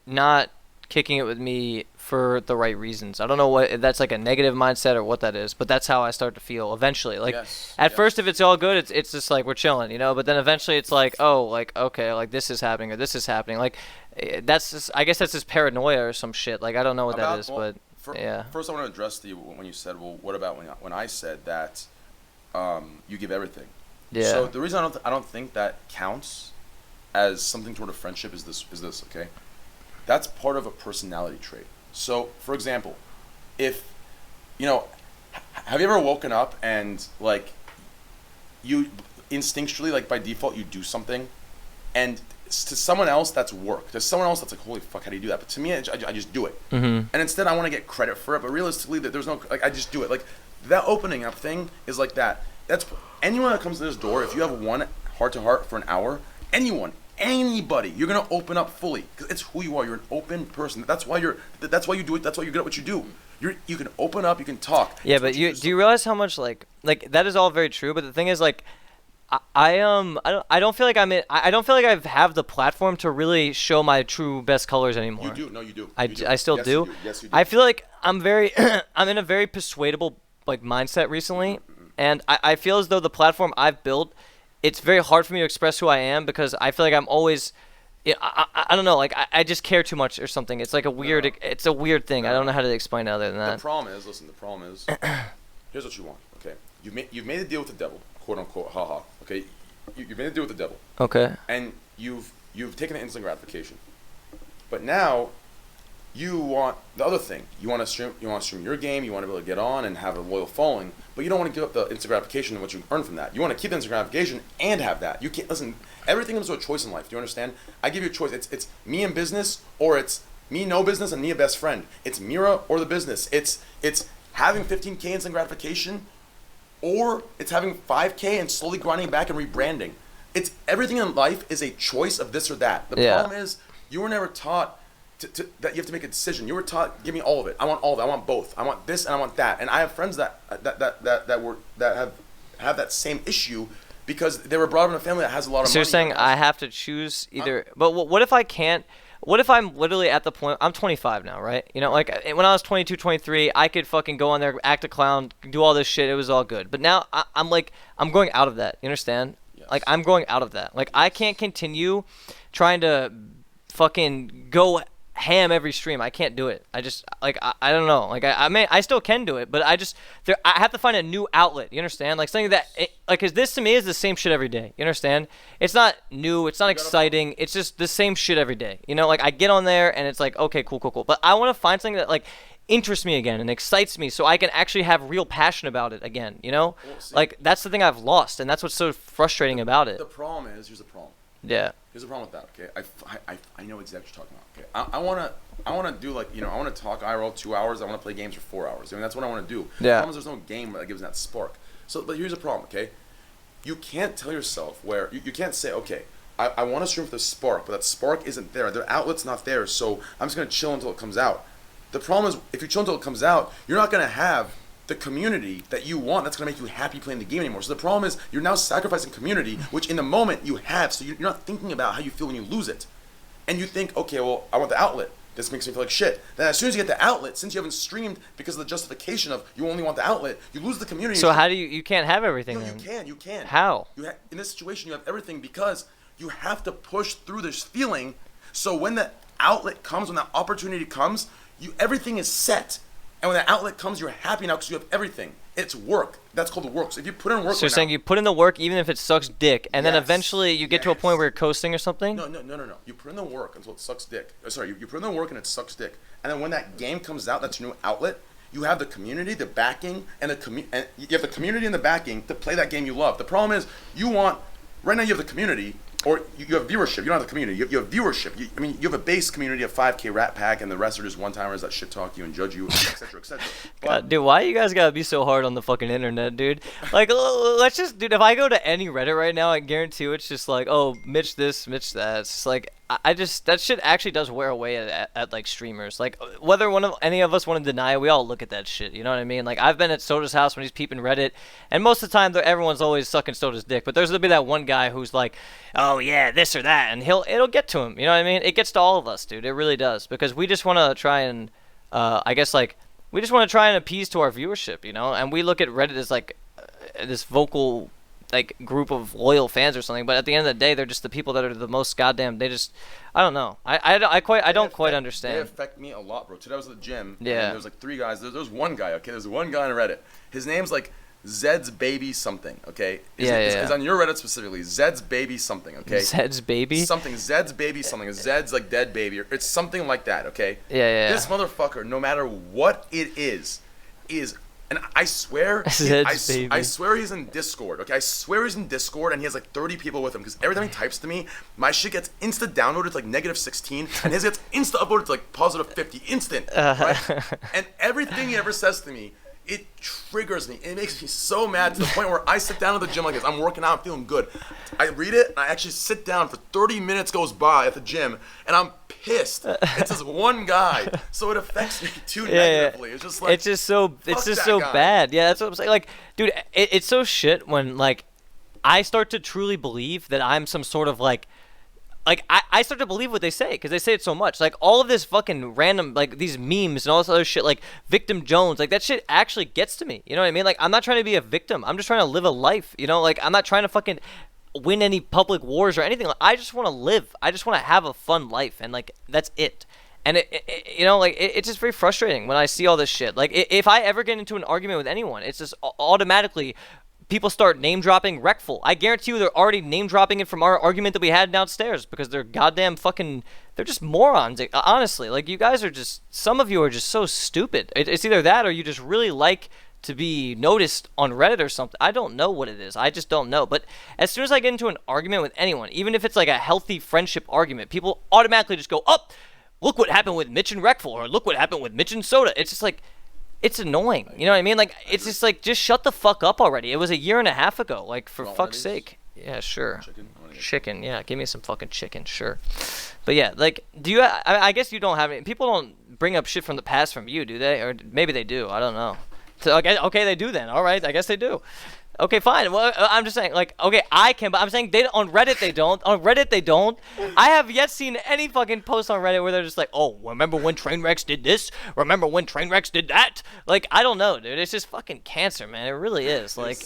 not kicking it with me for the right reasons. I don't know what that's, like a negative mindset or what that is, but that's how I start to feel eventually. Like, at first, if it's all good, it's just like we're chilling, you know. But then eventually, it's like, oh, like, okay, like this is happening or this is happening. Like, that's just, I guess that's just paranoia or some shit. Like, I don't know what that is, but yeah. First, I want to address when you said, well, what about when I said that you give everything? Yeah. So the reason I don't think that counts as something toward a friendship is this, okay? That's part of a personality trait. So, for example, if, have you ever woken up and, like, you instinctually, like, by default, you do something, and to someone else, that's work. To someone else, that's like, holy fuck, how do you do that? But to me, I just do it. Mm-hmm. And instead, I want to get credit for it, but realistically, there's no, like, I just do it. Like, that opening up thing is like that. That's, anyone that comes to this door, if you have one heart-to-heart for an hour, anybody, you're gonna open up fully because it's who you are. You're an open person. That's why you do it. That's why you're good at what you do. You can open up. You can talk. Yeah, but do you realize how much like that is all very true. But the thing is, like, I don't feel like I don't feel like I have the platform to really show my true best colors anymore. You do. No, you do. I still yes, do. You do. Yes, you do. I feel like I'm in a very persuadable, like, mindset recently, and I feel as though the platform I've built, it's very hard for me to express who I am because I feel like I'm always, I don't know, like I just care too much or something. It's like a weird, it's a weird thing. I don't know how to explain it other than that. The problem is, here's what you want. Okay, you've made a deal with the devil, quote unquote, haha. Okay, you've made a deal with the devil. Okay. And you've taken the instant gratification, but now you want the other thing. You want to stream your game. You want to be able to get on and have a loyal following, but you don't want to give up the instant gratification and what you earn from that. You want to keep the instant gratification and have that. You can't listen. Everything comes to a choice in life. Do you understand? I give you a choice. It's me and business, or it's me no business and me a best friend. It's Mira or the business. It's having 15K instant gratification, or it's having 5K and slowly grinding back and rebranding. It's everything in life is a choice of this or that. The problem is you were never taught that you have to make a decision. You were taught, give me all of it. I want all of it. I want both. I want this and I want that. And I have friends that have that same issue because they were brought up in a family that has a lot of money. So you're saying I have to choose either, but what if I can't? What if I'm literally at the point, I'm 25 now, right? You know, like when I was 22, 23, I could fucking go on there, act a clown, do all this shit. It was all good. But now I'm going out of that. You understand? Yes. Like, I'm going out of that. Like, I can't continue trying to fucking go ham every stream. I can't do it. I just, like, I don't know. Like, I still can do it, but I have to find a new outlet. You understand? Like, something that, cause this to me is the same shit every day. You understand? It's not new. It's not exciting. It's just the same shit every day. You know, like, I get on there and it's like, okay, cool. But I want to find something that, like, interests me again and excites me so I can actually have real passion about it again, you know? Well, see, like, that's the thing I've lost, and that's what's so frustrating about it. The problem is, here's the problem. Yeah. Here's the problem with that, okay? I know exactly what you're talking about, okay? I wanna do, like, you know, I wanna talk IRL 2 hours, I wanna play games for 4 hours. I mean, that's what I wanna do. Yeah. The problem is there's no game that gives that spark. So, but here's the problem, okay? You can't tell yourself where, you can't say, okay, I wanna stream for the spark, but that spark isn't there. The outlet's not there, so I'm just gonna chill until it comes out. The problem is, if you chill until it comes out, you're not gonna have the community that you want that's going to make you happy playing the game anymore. So the problem is you're now sacrificing community, which in the moment you have, so you're not thinking about how you feel when you lose it. And you think, okay, well, I want the outlet. This makes me feel like shit. Then as soon as you get the outlet, since you haven't streamed because of the justification of you only want the outlet, you lose the community. So how do you can't have everything then? You can. How? In this situation, you have everything because you have to push through this feeling. So when the outlet comes, when that opportunity comes, everything is set. And when the outlet comes, you're happy now because you have everything. It's work. That's called the work. So if you put in work, so you're saying you put in the work even if it sucks dick, and then eventually you get to a point where you're coasting or something? No. You put in the work until it sucks dick. Sorry, you put in the work and it sucks dick. And then when that game comes out, that's your new outlet. You have the community, the backing, and you have the community and the backing to play that game you love. The problem is right now you have the community. Or you have viewership. You don't have the community. You have viewership. You have a base community of 5K Rat Pack, and the rest are just one-timers that shit talk you and judge you, etc., etc. God, dude, why you guys gotta be so hard on the fucking internet, dude? Like, dude, if I go to any Reddit right now, I guarantee you it's just like, oh, Mitch this, Mitch that. It's like, that shit actually does wear away at like streamers. Like, whether any of us want to deny it, we all look at that shit. You know what I mean? Like, I've been at Soda's house when he's peeping Reddit, and most of the time, everyone's always sucking Soda's dick. But there's gonna be that one guy who's like, oh yeah, this or that, and it'll get to him. You know what I mean? It gets to all of us, dude. It really does, because we just want to try and, I guess like, we just want to try and appease to our viewership, you know. And we look at Reddit as like this vocal like group of loyal fans or something, but at the end of the day, they're just the people that are the most goddamn. They just, I don't know. I don't quite understand. They affect me a lot, bro. Today I was at the gym. Yeah. And there was like 3 guys. There was one guy. Okay, there's one guy on Reddit. His name's like Zed's baby something. Okay. It's on your Reddit specifically. Zed's baby something. Okay. Zed's baby. Something. Zed's baby something. Zed's like dead baby. It's something like that. Okay. Yeah. This motherfucker, no matter what it is. And I swear, I swear he's in Discord, okay? I swear he's in Discord, and he has like 30 people with him, because every time he types to me, my shit gets insta downloaded to like -16, and his gets insta uploaded to like +50, instant, right? And everything he ever says to me, it triggers me. It makes me so mad to the point where I sit down at the gym like this. I'm working out, I'm feeling good. I read it, and I actually sit down for 30 minutes goes by at the gym, and I'm pissed. It's this one guy, so it affects me too negatively. It's just like, it's just so bad. Yeah, that's what I'm saying. Like, dude, it's so shit when like I start to truly believe that I'm some sort of like I start to believe what they say, because they say it so much. Like, all of this fucking random, like, these memes and all this other shit, like, Victim Jones, like, that shit actually gets to me. You know what I mean? Like, I'm not trying to be a victim. I'm just trying to live a life, you know? Like, I'm not trying to fucking win any public wars or anything. Like, I just want to live. I just want to have a fun life, and, like, that's it. And, you know, like, it's just very frustrating when I see all this shit. Like, if I ever get into an argument with anyone, it's just automatically people start name-dropping Wreckful. I guarantee you they're already name-dropping it from our argument that we had downstairs, because they're goddamn fucking, they're just morons. Honestly, like, you guys are just, some of you are just so stupid. It's either that or you just really like to be noticed on Reddit or something. I don't know what it is. I just don't know. But as soon as I get into an argument with anyone, even if it's like a healthy friendship argument, people automatically just go, oh, look what happened with Mitch and Wreckful, or look what happened with Mitch and Soda. It's just like, it's annoying. You know what I mean? Like, it's just like, just shut the fuck up already. It was 1.5 years ago. Like, for fuck's sake. Yeah, sure. Chicken. Yeah, give me some fucking chicken. Sure. But yeah, like, do you? I guess you don't have any. People don't bring up shit from the past from you, do they? Or maybe they do. I don't know. So, okay, they do then. All right, I guess they do. Okay, fine. Well, I'm just saying, like, okay, I can, but I'm saying on Reddit they don't. On Reddit they don't. I have yet seen any fucking post on Reddit where they're just like, oh, remember when Trainwrecks did this? Remember when Trainwrecks did that? Like, I don't know, dude. It's just fucking cancer, man. It really is. Like,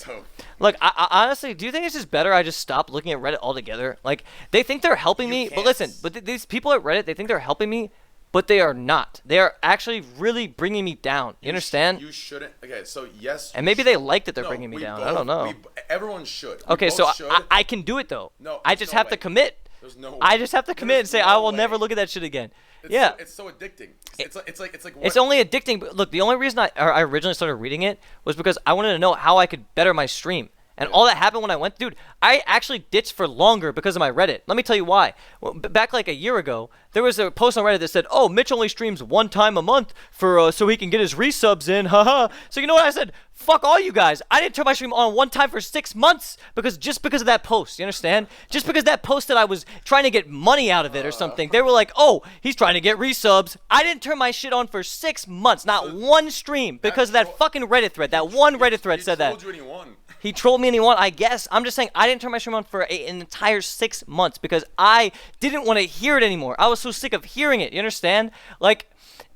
look, I honestly, do you think it's just better I just stop looking at Reddit altogether? Like, they think they're helping me, but listen, these people at Reddit, they think they're helping me, but they are not. They are actually really bringing me down. You understand? You shouldn't. Okay, so yes. And maybe they like that they're bringing me down. I don't know. Everyone should. Okay, so I can do it though. No, I just have to commit. There's no way. I just have to commit and say I will never look at that shit again. Yeah. It's so addicting. It's like. It's only addicting. But look, the only reason I originally started reading it was because I wanted to know how I could better my stream. And all that happened when I went, dude, I actually ditched for longer because of my Reddit. Let me tell you why. Well, back like 1 year ago, there was a post on Reddit that said, oh, Mitch only streams 1 time a month for so he can get his resubs in, haha. So you know what I said? Fuck all you guys. I didn't turn my stream on 1 time for 6 months because of that post, you understand? Just because that post that I was trying to get money out of it or something. They were like, oh, he's trying to get resubs. I didn't turn my shit on for 6 months, not one stream, because of that fucking Reddit thread. That one Reddit thread said that. He told you and he won. He trolled me and he won, I guess. I'm just saying I didn't turn my stream on for an entire 6 months because I didn't want to hear it anymore. I was so sick of hearing it. You understand? Like,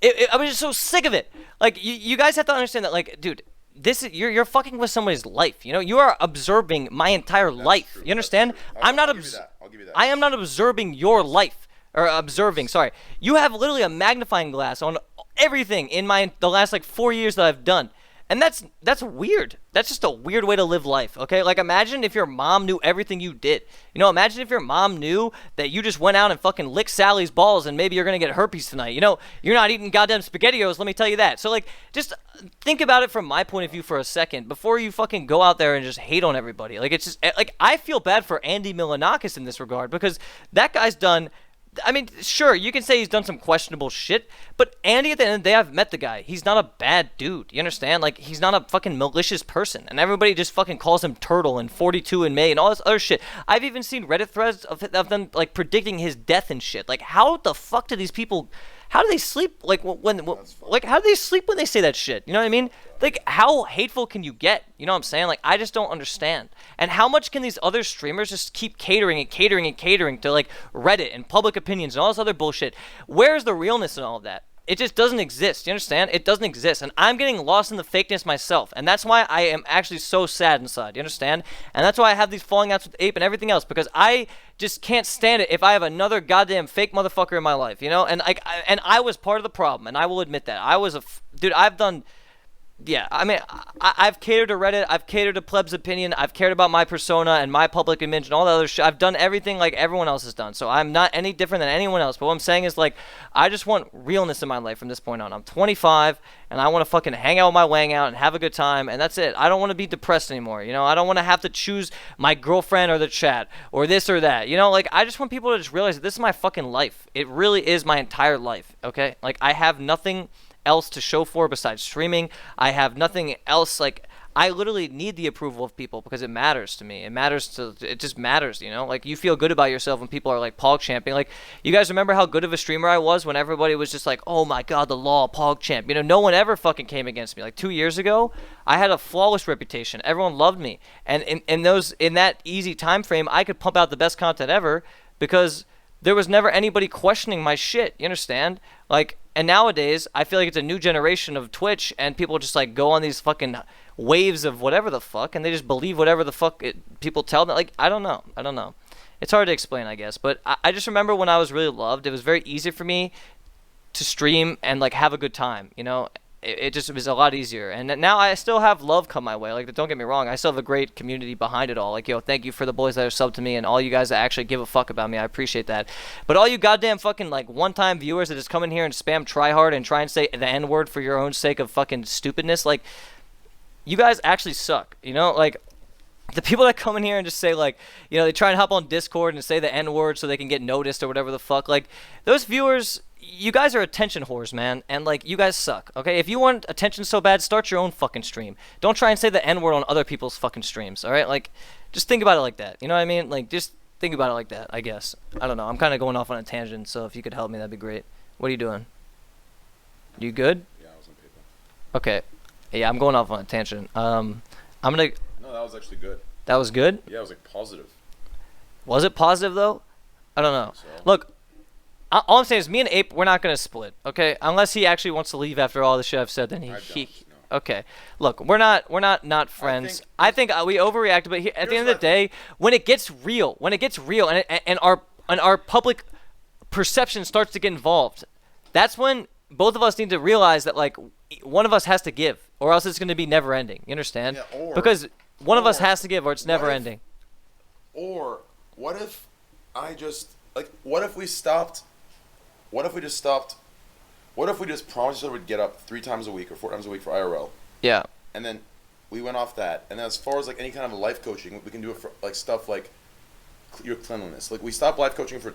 I was just so sick of it. Like, you guys have to understand that, like, dude, you're fucking with somebody's life. You know, you are observing my entire life. True. You understand? I'll give you that. I am not observing your life. Or observing, sorry. You have literally a magnifying glass on everything in the last like 4 years that I've done. And that's weird. That's just a weird way to live life, okay? Like, imagine if your mom knew everything you did. You know, imagine if your mom knew that you just went out and fucking licked Sally's balls and maybe you're going to get herpes tonight. You know, you're not eating goddamn SpaghettiOs, let me tell you that. So, like, just think about it from my point of view for a second before you fucking go out there and just hate on everybody. Like, it's just, like, I feel bad for Andy Milonakis in this regard because that guy's done... I mean, sure, you can say he's done some questionable shit, but Andy, at the end of the day, I've met the guy. He's not a bad dude. You understand? Like, he's not a fucking malicious person. And everybody just fucking calls him Turtle and 42 in May and all this other shit. I've even seen Reddit threads of them, like, predicting his death and shit. Like, how the fuck do these people... How do they sleep? Like, how do they sleep when they say that shit? You know what I mean? Like, how hateful can you get? You know what I'm saying? Like, I just don't understand. And how much can these other streamers just keep catering to, like, Reddit and public opinions and all this other bullshit? Where's the realness in all of that? It just doesn't exist. You understand? It doesn't exist. And I'm getting lost in the fakeness myself. And that's why I am actually so sad inside. You understand? And that's why I have these falling outs with Ape and everything else. Because I just can't stand it if I have another goddamn fake motherfucker in my life. You know? And I was part of the problem. And I will admit that. I was dude, I've done... Yeah, I mean, I've catered to Reddit, I've catered to plebs' opinion, I've cared about my persona and my public image and all that other shit. I've done everything like everyone else has done, so I'm not any different than anyone else. But what I'm saying is, like, I just want realness in my life from this point on. I'm 25, and I want to fucking hang out with my wang out and have a good time, and that's it. I don't want to be depressed anymore, you know? I don't want to have to choose my girlfriend or the chat or this or that, you know? Like, I just want people to just realize that this is my fucking life. It really is my entire life, okay? Like, I have nothing else to show for besides streaming. I have nothing else. Like, I literally need the approval of people because it matters to me. It just matters, you know? Like, you feel good about yourself when people are like Pog champing. Like, you guys remember how good of a streamer I was when everybody was just like, oh my god, the law, Pog champ. You know, no one ever fucking came against me. Like, 2 years ago, I had a flawless reputation. Everyone loved me. And in that easy time frame, I could pump out the best content ever because there was never anybody questioning my shit. You understand? Like, and nowadays, I feel like it's a new generation of Twitch, and people just, like, go on these fucking waves of whatever the fuck, and they just believe whatever the fuck people tell them. Like, I don't know. It's hard to explain, I guess. But I just remember when I was really loved, it was very easy for me to stream and, like, have a good time, you know? It just was a lot easier. And now I still have love come my way. Like, don't get me wrong. I still have a great community behind it all. Like, yo, thank you for the boys that are subbed to me and all you guys that actually give a fuck about me. I appreciate that. But all you goddamn fucking, like, one-time viewers that just come in here and spam tryhard and try and say the N-word for your own sake of fucking stupidness, like, you guys actually suck, you know? Like, the people that come in here and just say, like, you know, they try and hop on Discord and say the N-word so they can get noticed or whatever the fuck. Like, those viewers... You guys are attention whores, man, and, like, you guys suck, okay? If you want attention so bad, start your own fucking stream. Don't try and say the N-word on other people's fucking streams, alright? Like, just think about it like that, you know what I mean? Like, just think about it like that, I guess. I don't know, I'm kind of going off on a tangent, so if you could help me, that'd be great. What are you doing? You good? Yeah, I was on paper. Okay. Yeah, I'm going off on a tangent. I'm gonna... No, that was actually good. That was good? Yeah, it was, like, positive. Was it positive, though? I don't know. So. Look... All I'm saying is me and Ape, we're not going to split, okay? Unless he actually wants to leave after all the shit I've said, then No. Okay. Look, we're not friends. I think we overreacted, but at the end of the day, when it gets real, and our public perception starts to get involved, that's when both of us need to realize that, like, one of us has to give, or else it's going to be never ending. You understand? Yeah, because one of us has to give, or it's never ending. Or what if I just, like, what if we stopped? What if we just promised each other we'd get up 3 times a week or 4 times a week for IRL? Yeah. And then we went off that. And then as far as, like, any kind of life coaching, we can do it for, like, stuff like your cleanliness. Like, we stopped life coaching for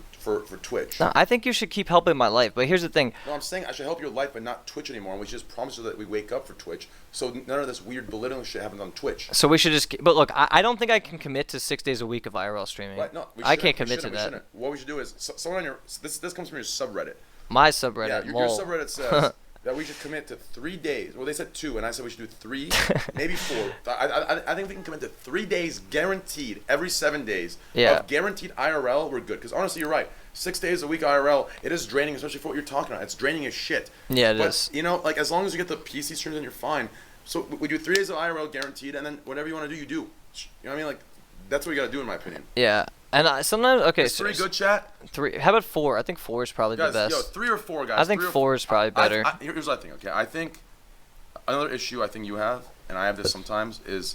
Twitch. No, I think you should keep helping my life. But here's the thing. No, I'm saying I should help your life, but not Twitch anymore. And we should just promise you that we wake up for Twitch, so none of this weird belittling shit happens on Twitch. So we should just. But look, I don't think I can commit to 6 days a week of IRL streaming. Right, no, I can't commit to that. What we should do is someone on your this comes from your subreddit. My subreddit. Yeah, your subreddit says that we should commit to 3 days. Well, they said 2, and I said we should do 3, maybe 4. I think we can commit to 3 days guaranteed every 7 days of guaranteed IRL. We're good. Because honestly, you're right. 6 days a week IRL, it is draining, especially for what you're talking about. It's draining as shit. Yeah, it is. You know, like as long as you get the PC streams, then you're fine. So we do 3 days of IRL guaranteed, and then whatever you want to do, you do. You know what I mean? Like that's what you got to do, in my opinion. Yeah. And sometimes, okay. Is 3 good, chat? 3. How about 4? I think 4 is probably guys, the best. Yo, 3 or 4, guys. I think 4 is probably better. Here's what I think. Okay, I think another issue I think you have, and I have this sometimes, is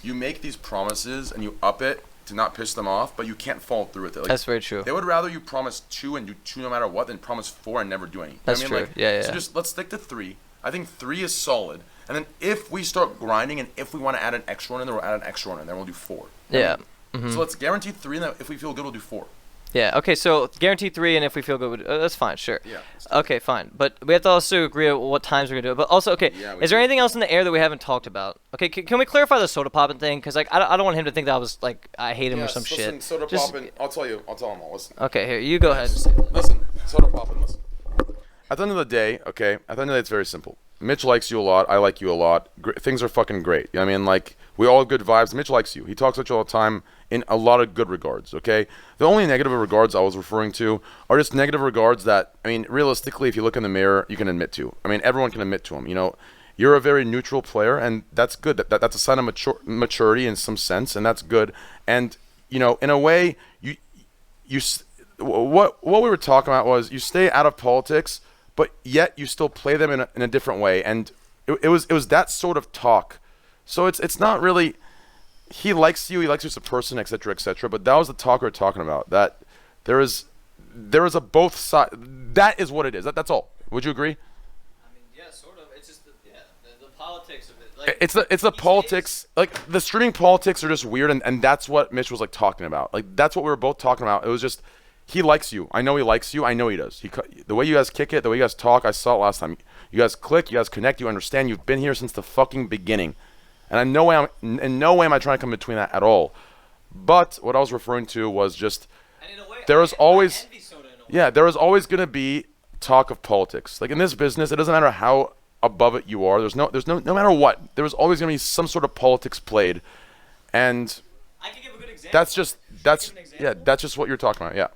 you make these promises and you up it to not piss them off, but you can't follow through with it. Like, that's very true. They would rather you promise 2 and do 2 no matter what than promise 4 and never do any. That's true. Like, yeah. So just let's stick to 3. I think 3 is solid. And then if we start grinding and if we want to add an extra one in there, we'll add an extra one in there. We'll do 4. Yeah. So let's guarantee 3, and then if we feel good, we'll do 4. Yeah. Okay. So guarantee 3, and if we feel good, that's fine. Sure. Yeah. Okay. Fine. But we have to also agree on what times we're gonna do it. But also, okay. Yeah, is there anything else in the air that we haven't talked about? Okay. Can we clarify the soda popping thing? Because like I don't want him to think that I was like I hate him or some shit. Soda popping. I'll tell them all. Listen. Okay. Here, you go ahead. And say that. Listen. Soda popping. Listen. At the end of the day, okay. At the end of the day, it's very simple. Mitch likes you a lot. I like you a lot. Things are fucking great. You know what I mean? Like, we all have good vibes. Mitch likes you. He talks about you all the time in a lot of good regards, okay? The only negative regards I was referring to are just negative regards that, I mean, realistically, if you look in the mirror, you can admit to. I mean, everyone can admit to them. You know, you're a very neutral player, and that's good. That's a sign of maturity in some sense, and that's good. And, you know, in a way, what we were talking about was you stay out of politics, but yet you still play them in a different way, and it was that sort of talk. So it's not really he likes you as a person, etc., etc. But that was the talk we were talking about. That there is a both side. That is what it is. That's all. Would you agree? I mean, yeah, sort of. It's just the politics of it. Like, it's the politics. Like the streaming politics are just weird, and that's what Mitch was like talking about. Like that's what we were both talking about. It was just. He likes you. I know he likes you. I know he does. The way you guys kick it, the way you guys talk, I saw it last time. You guys click, you guys connect, you understand. You've been here since the fucking beginning. And in no way am I trying to come between that at all. But what I was referring to was just there is always going to be talk of politics. Like in this business, it doesn't matter how above it you are. There's no matter what. There's always going to be some sort of politics played. And I can give a good example. That's just what you're talking about. Yeah.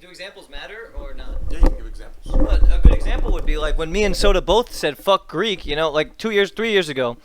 Do examples matter or not? Yeah, you can give examples. But a good example would be like when me and Soda both said "fuck Greek," you know, like 3 years ago.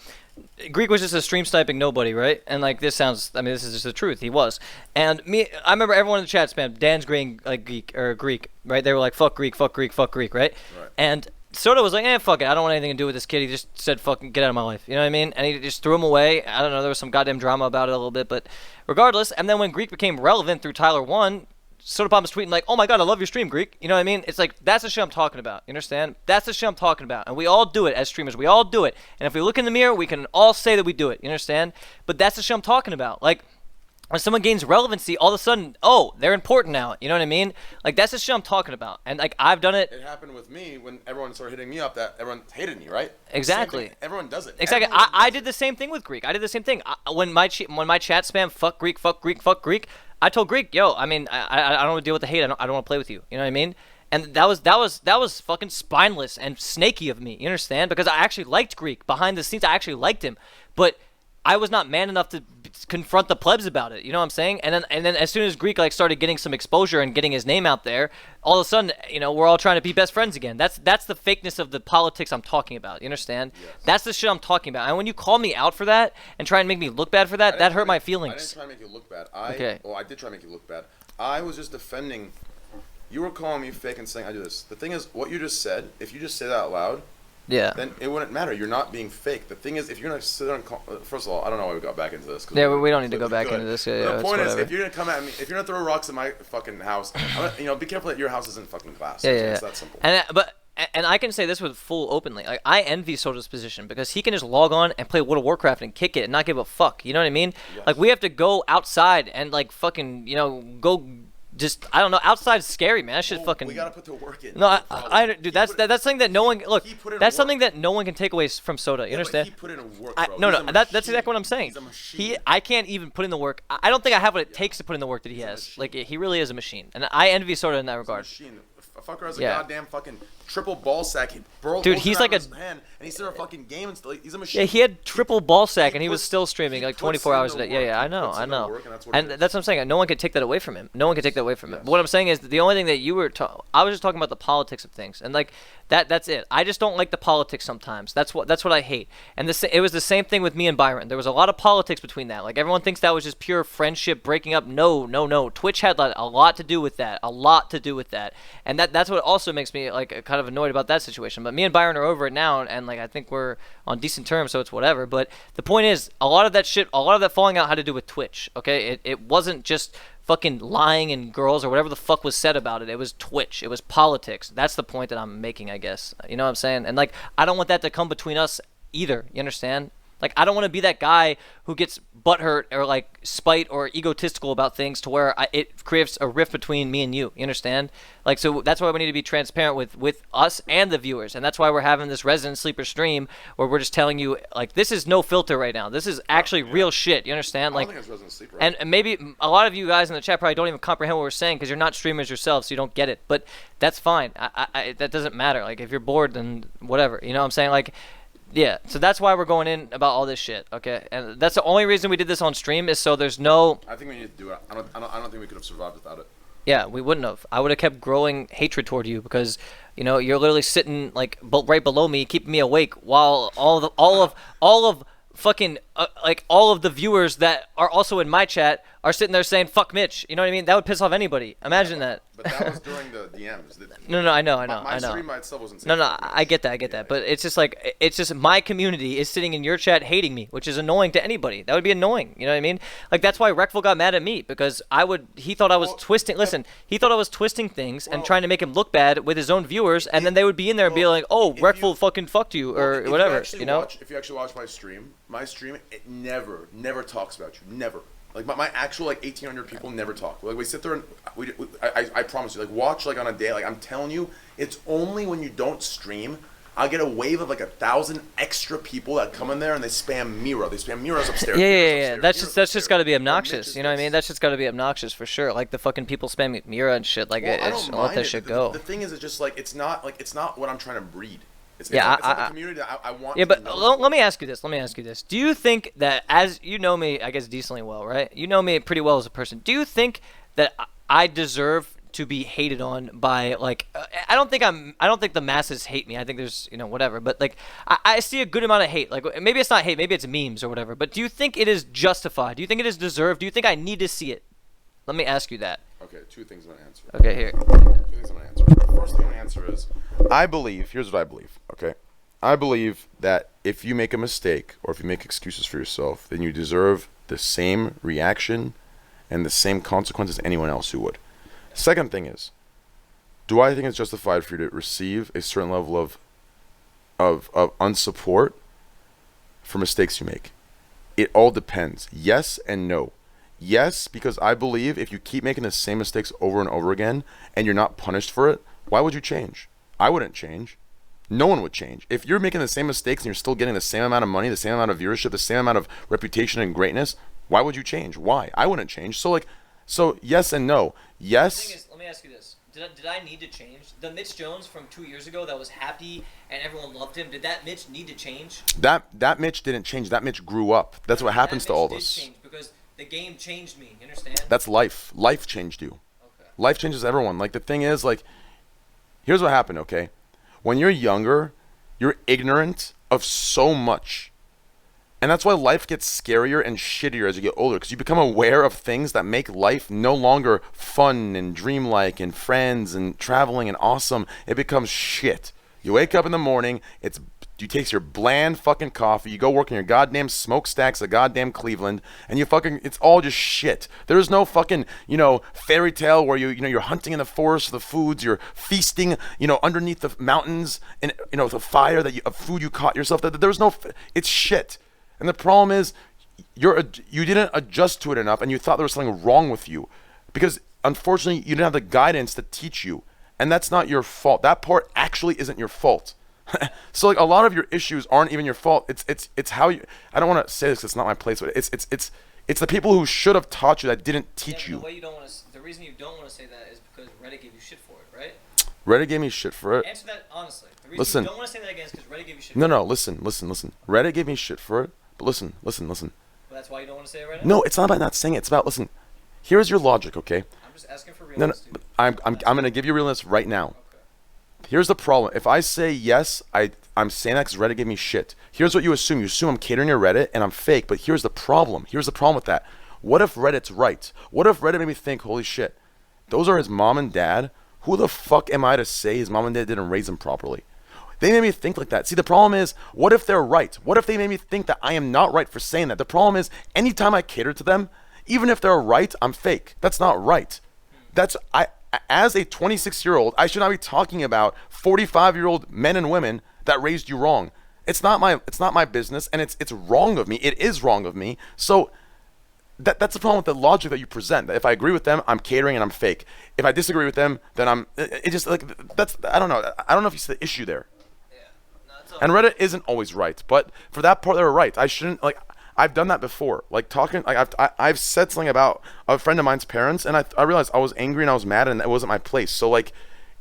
Greek was just a stream sniping nobody, right? And like this is just the truth. He was. And I remember everyone in the chat spammed Dan's green like Greek, right? They were like "fuck Greek, fuck Greek, fuck Greek," right? And Soda was like, fuck it. I don't want anything to do with this kid. He just said, fucking get out of my life. You know what I mean? And he just threw him away. I don't know. There was some goddamn drama about it a little bit. But regardless, and then when Greek became relevant through Tyler 1, SodaPop was tweeting like, oh my god, I love your stream, Greek. You know what I mean? It's like, that's the shit I'm talking about. You understand? That's the shit I'm talking about. And we all do it as streamers. We all do it. And if we look in the mirror, we can all say that we do it. You understand? But that's the shit I'm talking about. Like, when someone gains relevancy, all of a sudden, oh, they're important now. You know what I mean? Like, that's the shit I'm talking about. And, like, I've done it. It happened with me when everyone started hitting me up that everyone hated me, right? Exactly. Everyone does it. Exactly. I did the same thing with Greek. I did the same thing. When my chat spam, fuck Greek, fuck Greek, fuck Greek, I told Greek, yo, I mean, I don't want to deal with the hate. I don't want to play with you. You know what I mean? And that was fucking spineless and snaky of me. You understand? Because I actually liked Greek. Behind the scenes, I actually liked him. But I was not man enough to confront the plebs about it. You know what I'm saying? And then as soon as Greek like started getting some exposure and getting his name out there, all of a sudden, you know, we're all trying to be best friends again. That's the fakeness of the politics I'm talking about. You understand? Yes. That's the shit I'm talking about. And when you call me out for that and try and make me look bad for that, that hurt my feelings. I didn't try to make you look bad. Well, I did try to make you look bad. I was just defending. You were calling me fake and saying I do this. The thing is, what you just said, if you just say that out loud, yeah, then it wouldn't matter. You're not being fake. The thing is, if you're gonna sit there and first of all, I don't know why we got back into this. Yeah, we don't need to go back into this. Yeah, the point is, if you're gonna come at me, if you're gonna throw rocks at my fucking house, be careful that your house isn't fucking glass. Yeah, It's that simple. And I can say this with full openly. Like, I envy Soda's position because he can just log on and play World of Warcraft and kick it and not give a fuck. You know what I mean? Yes. Like, we have to go outside and like fucking, go. Just, I don't know, outside's scary, man. That shit's fucking. We gotta put the work in. No, dude, that's something that no one that's something that no one can take away from Soda. You understand? He put in work, bro. No, that's exactly what I'm saying. He's a machine. I can't even put in the work. I don't think I have what it takes to put in the work that he has. Like, he really is a machine, and I envy Soda in that regard. He's a machine. A fucker has a goddamn fucking triple ball sack. Dude, he's like his hand, and he's in a fucking game and still, he's a machine. Yeah, he had triple ball sack, and he was puts- still streaming he like puts 24 in hours the a day. Yeah, work. I He know, puts I in the know. work, and that's what And it is. that's what I'm saying. No one can take that away from him. No one can take that away from him. Yes. But what I'm saying is that the only thing that you were I was just talking about the politics of things, and like that's it. I just don't like the politics sometimes. That's what I hate. And it was the same thing with me and Byron. There was a lot of politics between that. Like everyone thinks that was just pure friendship breaking up. No. Twitch had like, a lot to do with that. A lot to do with that. And that's what also makes me like kind of annoyed about that situation. But me and Byron are over it now, and like I think we're on decent terms, so it's whatever. But the point is, a lot of that falling out had to do with Twitch. Okay, it wasn't just fucking lying and girls or whatever the fuck was said about it. It was Twitch. It was politics. That's the point that I'm making, I guess. You know what I'm saying? And like, I don't want that to come between us either. You understand? Like, I don't want to be that guy who gets butthurt or like spite or egotistical about things to where it creates a rift between me and you. You understand? Like, so that's why we need to be transparent with us and the viewers, and that's why we're having this Resident Sleeper stream where we're just telling you like this is no filter right now. This is actually real shit. You understand? Like, I don't think it's Resident Sleeper. Right? and maybe a lot of you guys in the chat probably don't even comprehend what we're saying because you're not streamers yourselves, so you don't get it. But that's fine. That doesn't matter. Like, if you're bored, then whatever. You know what I'm saying? Like. Yeah, so that's why we're going in about all this shit, okay? And that's the only reason we did this on stream is so there's no... I think we need to do it. I don't think we could have survived without it. Yeah, we wouldn't have. I would have kept growing hatred toward you because, you know, you're literally sitting like right below me, keeping me awake while all of fucking like all of the viewers that are also in my chat are sitting there saying "fuck Mitch." You know what I mean? That would piss off anybody. Imagine that. But that was during the DMs. No, I know. My stream by itself wasn't. No, I get that. But it's just like my community is sitting in your chat hating me, which is annoying to anybody. That would be annoying. You know what I mean? Like that's why Reckful got mad at me because he thought I was twisting. Listen, he thought I was twisting things and trying to make him look bad with his own viewers, and then they would be in there and be like, "Oh, Reckful fucking fucked you" or whatever. You know? If you actually watch my stream, it never talks about you. Never. Like my actual like 1,800 people never talk. Like we sit there and I promise you, like watch like on a day, like I'm telling you, it's only when you don't stream, I get a wave of like 1,000 extra people that come in there and they spam Mira. They spam Mira's upstairs. Yeah. That's just got to be obnoxious. You know what I mean? That's just got to be obnoxious for sure. Like the fucking people spamming Mira and shit. Like I'll let that shit go. The thing is, it's just like it's not what I'm trying to breed. It's yeah, not the community that I want. Yeah, but let me ask you this. Do you think that, as you know me, I guess decently well, right? You know me pretty well as a person. Do you think that I deserve to be hated on by like? I don't think the masses hate me. I think there's whatever. But like, I see a good amount of hate. Like maybe it's not hate, maybe it's memes or whatever. But do you think it is justified? Do you think it is deserved? Do you think I need to see it? Let me ask you that. Okay, two things I'm gonna answer. Okay, here. Two things I'm gonna answer. The first thing I'm gonna answer is, here's what I believe, okay? I believe that if you make a mistake or if you make excuses for yourself, then you deserve the same reaction and the same consequences as anyone else who would. Second thing is, do I think it's justified for you to receive a certain level of unsupport for mistakes you make? It all depends. Yes and no. Yes, because I believe if you keep making the same mistakes over and over again and you're not punished for it, why would you change? I wouldn't change. No one would change. If you're making the same mistakes and you're still getting the same amount of money, the same amount of viewership, the same amount of reputation and greatness, why would you change? Why? I wouldn't change. So yes and no. Yes. The thing is, let me ask you this. Did I need to change? The Mitch Jones from 2 years ago that was happy and everyone loved him, did that Mitch need to change? That Mitch didn't change. That Mitch grew up. That's what happens to all of us. Change because the game changed me. You understand? That's life. Life changed you. Okay. Life changes everyone. Like the thing is, like, here's what happened, okay? When you're younger, you're ignorant of so much. And that's why life gets scarier and shittier as you get older, because you become aware of things that make life no longer fun and dreamlike and friends and traveling and awesome. It becomes shit. You wake up in the morning, you take your bland fucking coffee, you go work in your goddamn smokestacks of goddamn Cleveland, and it's all just shit. There's no fucking, fairy tale where you're hunting in the forest for the foods, you're feasting, underneath the mountains, and, the fire of food you caught yourself. It's shit. And the problem is, you didn't adjust to it enough, and you thought there was something wrong with you, because unfortunately you didn't have the guidance to teach you, and that's not your fault. That part actually isn't your fault. So like a lot of your issues aren't even your fault. It's how you. I don't want to say this 'cause it's not my place, but it's the people who should have taught you that didn't teach you. The reason you don't want to say that is because Reddit gave you shit for it, right? Reddit gave me shit for it. Answer that honestly. The reason Listen. you don't want to say that again is because Reddit gave you shit. No, listen. Reddit gave me shit for it. But listen. Well, that's why you don't want to say it right now? No, it's not about not saying it. It's about, listen, here's your logic, okay? I'm just asking for No, realness, dude. I'm going to give you realness right now. Okay. Here's the problem. If I say yes, I'm saying that because Reddit gave me shit. Here's what you assume. You assume I'm catering to Reddit and I'm fake, but here's the problem. Here's the problem with that. What if Reddit's right? What if Reddit made me think, holy shit, those are his mom and dad? Who the fuck am I to say his mom and dad didn't raise him properly? They made me think like that. See, the problem is, what if they're right? What if they made me think that I am not right for saying that? The problem is, anytime I cater to them, even if they're right, I'm fake. That's not right. As a 26-year-old, I should not be talking about 45-year-old men and women that raised you wrong. It's not my business, and it's wrong of me. It is wrong of me. So that's the problem with the logic that you present. That if I agree with them, I'm catering and I'm fake. If I disagree with them, then I'm. It just like that's. I don't know. I don't know if you see the issue there. And Reddit isn't always right, but for that part, they're right. I shouldn't like. I've done that before. Like talking. Like I've said something about a friend of mine's parents, and I realized I was angry and I was mad, and it wasn't my place. So like,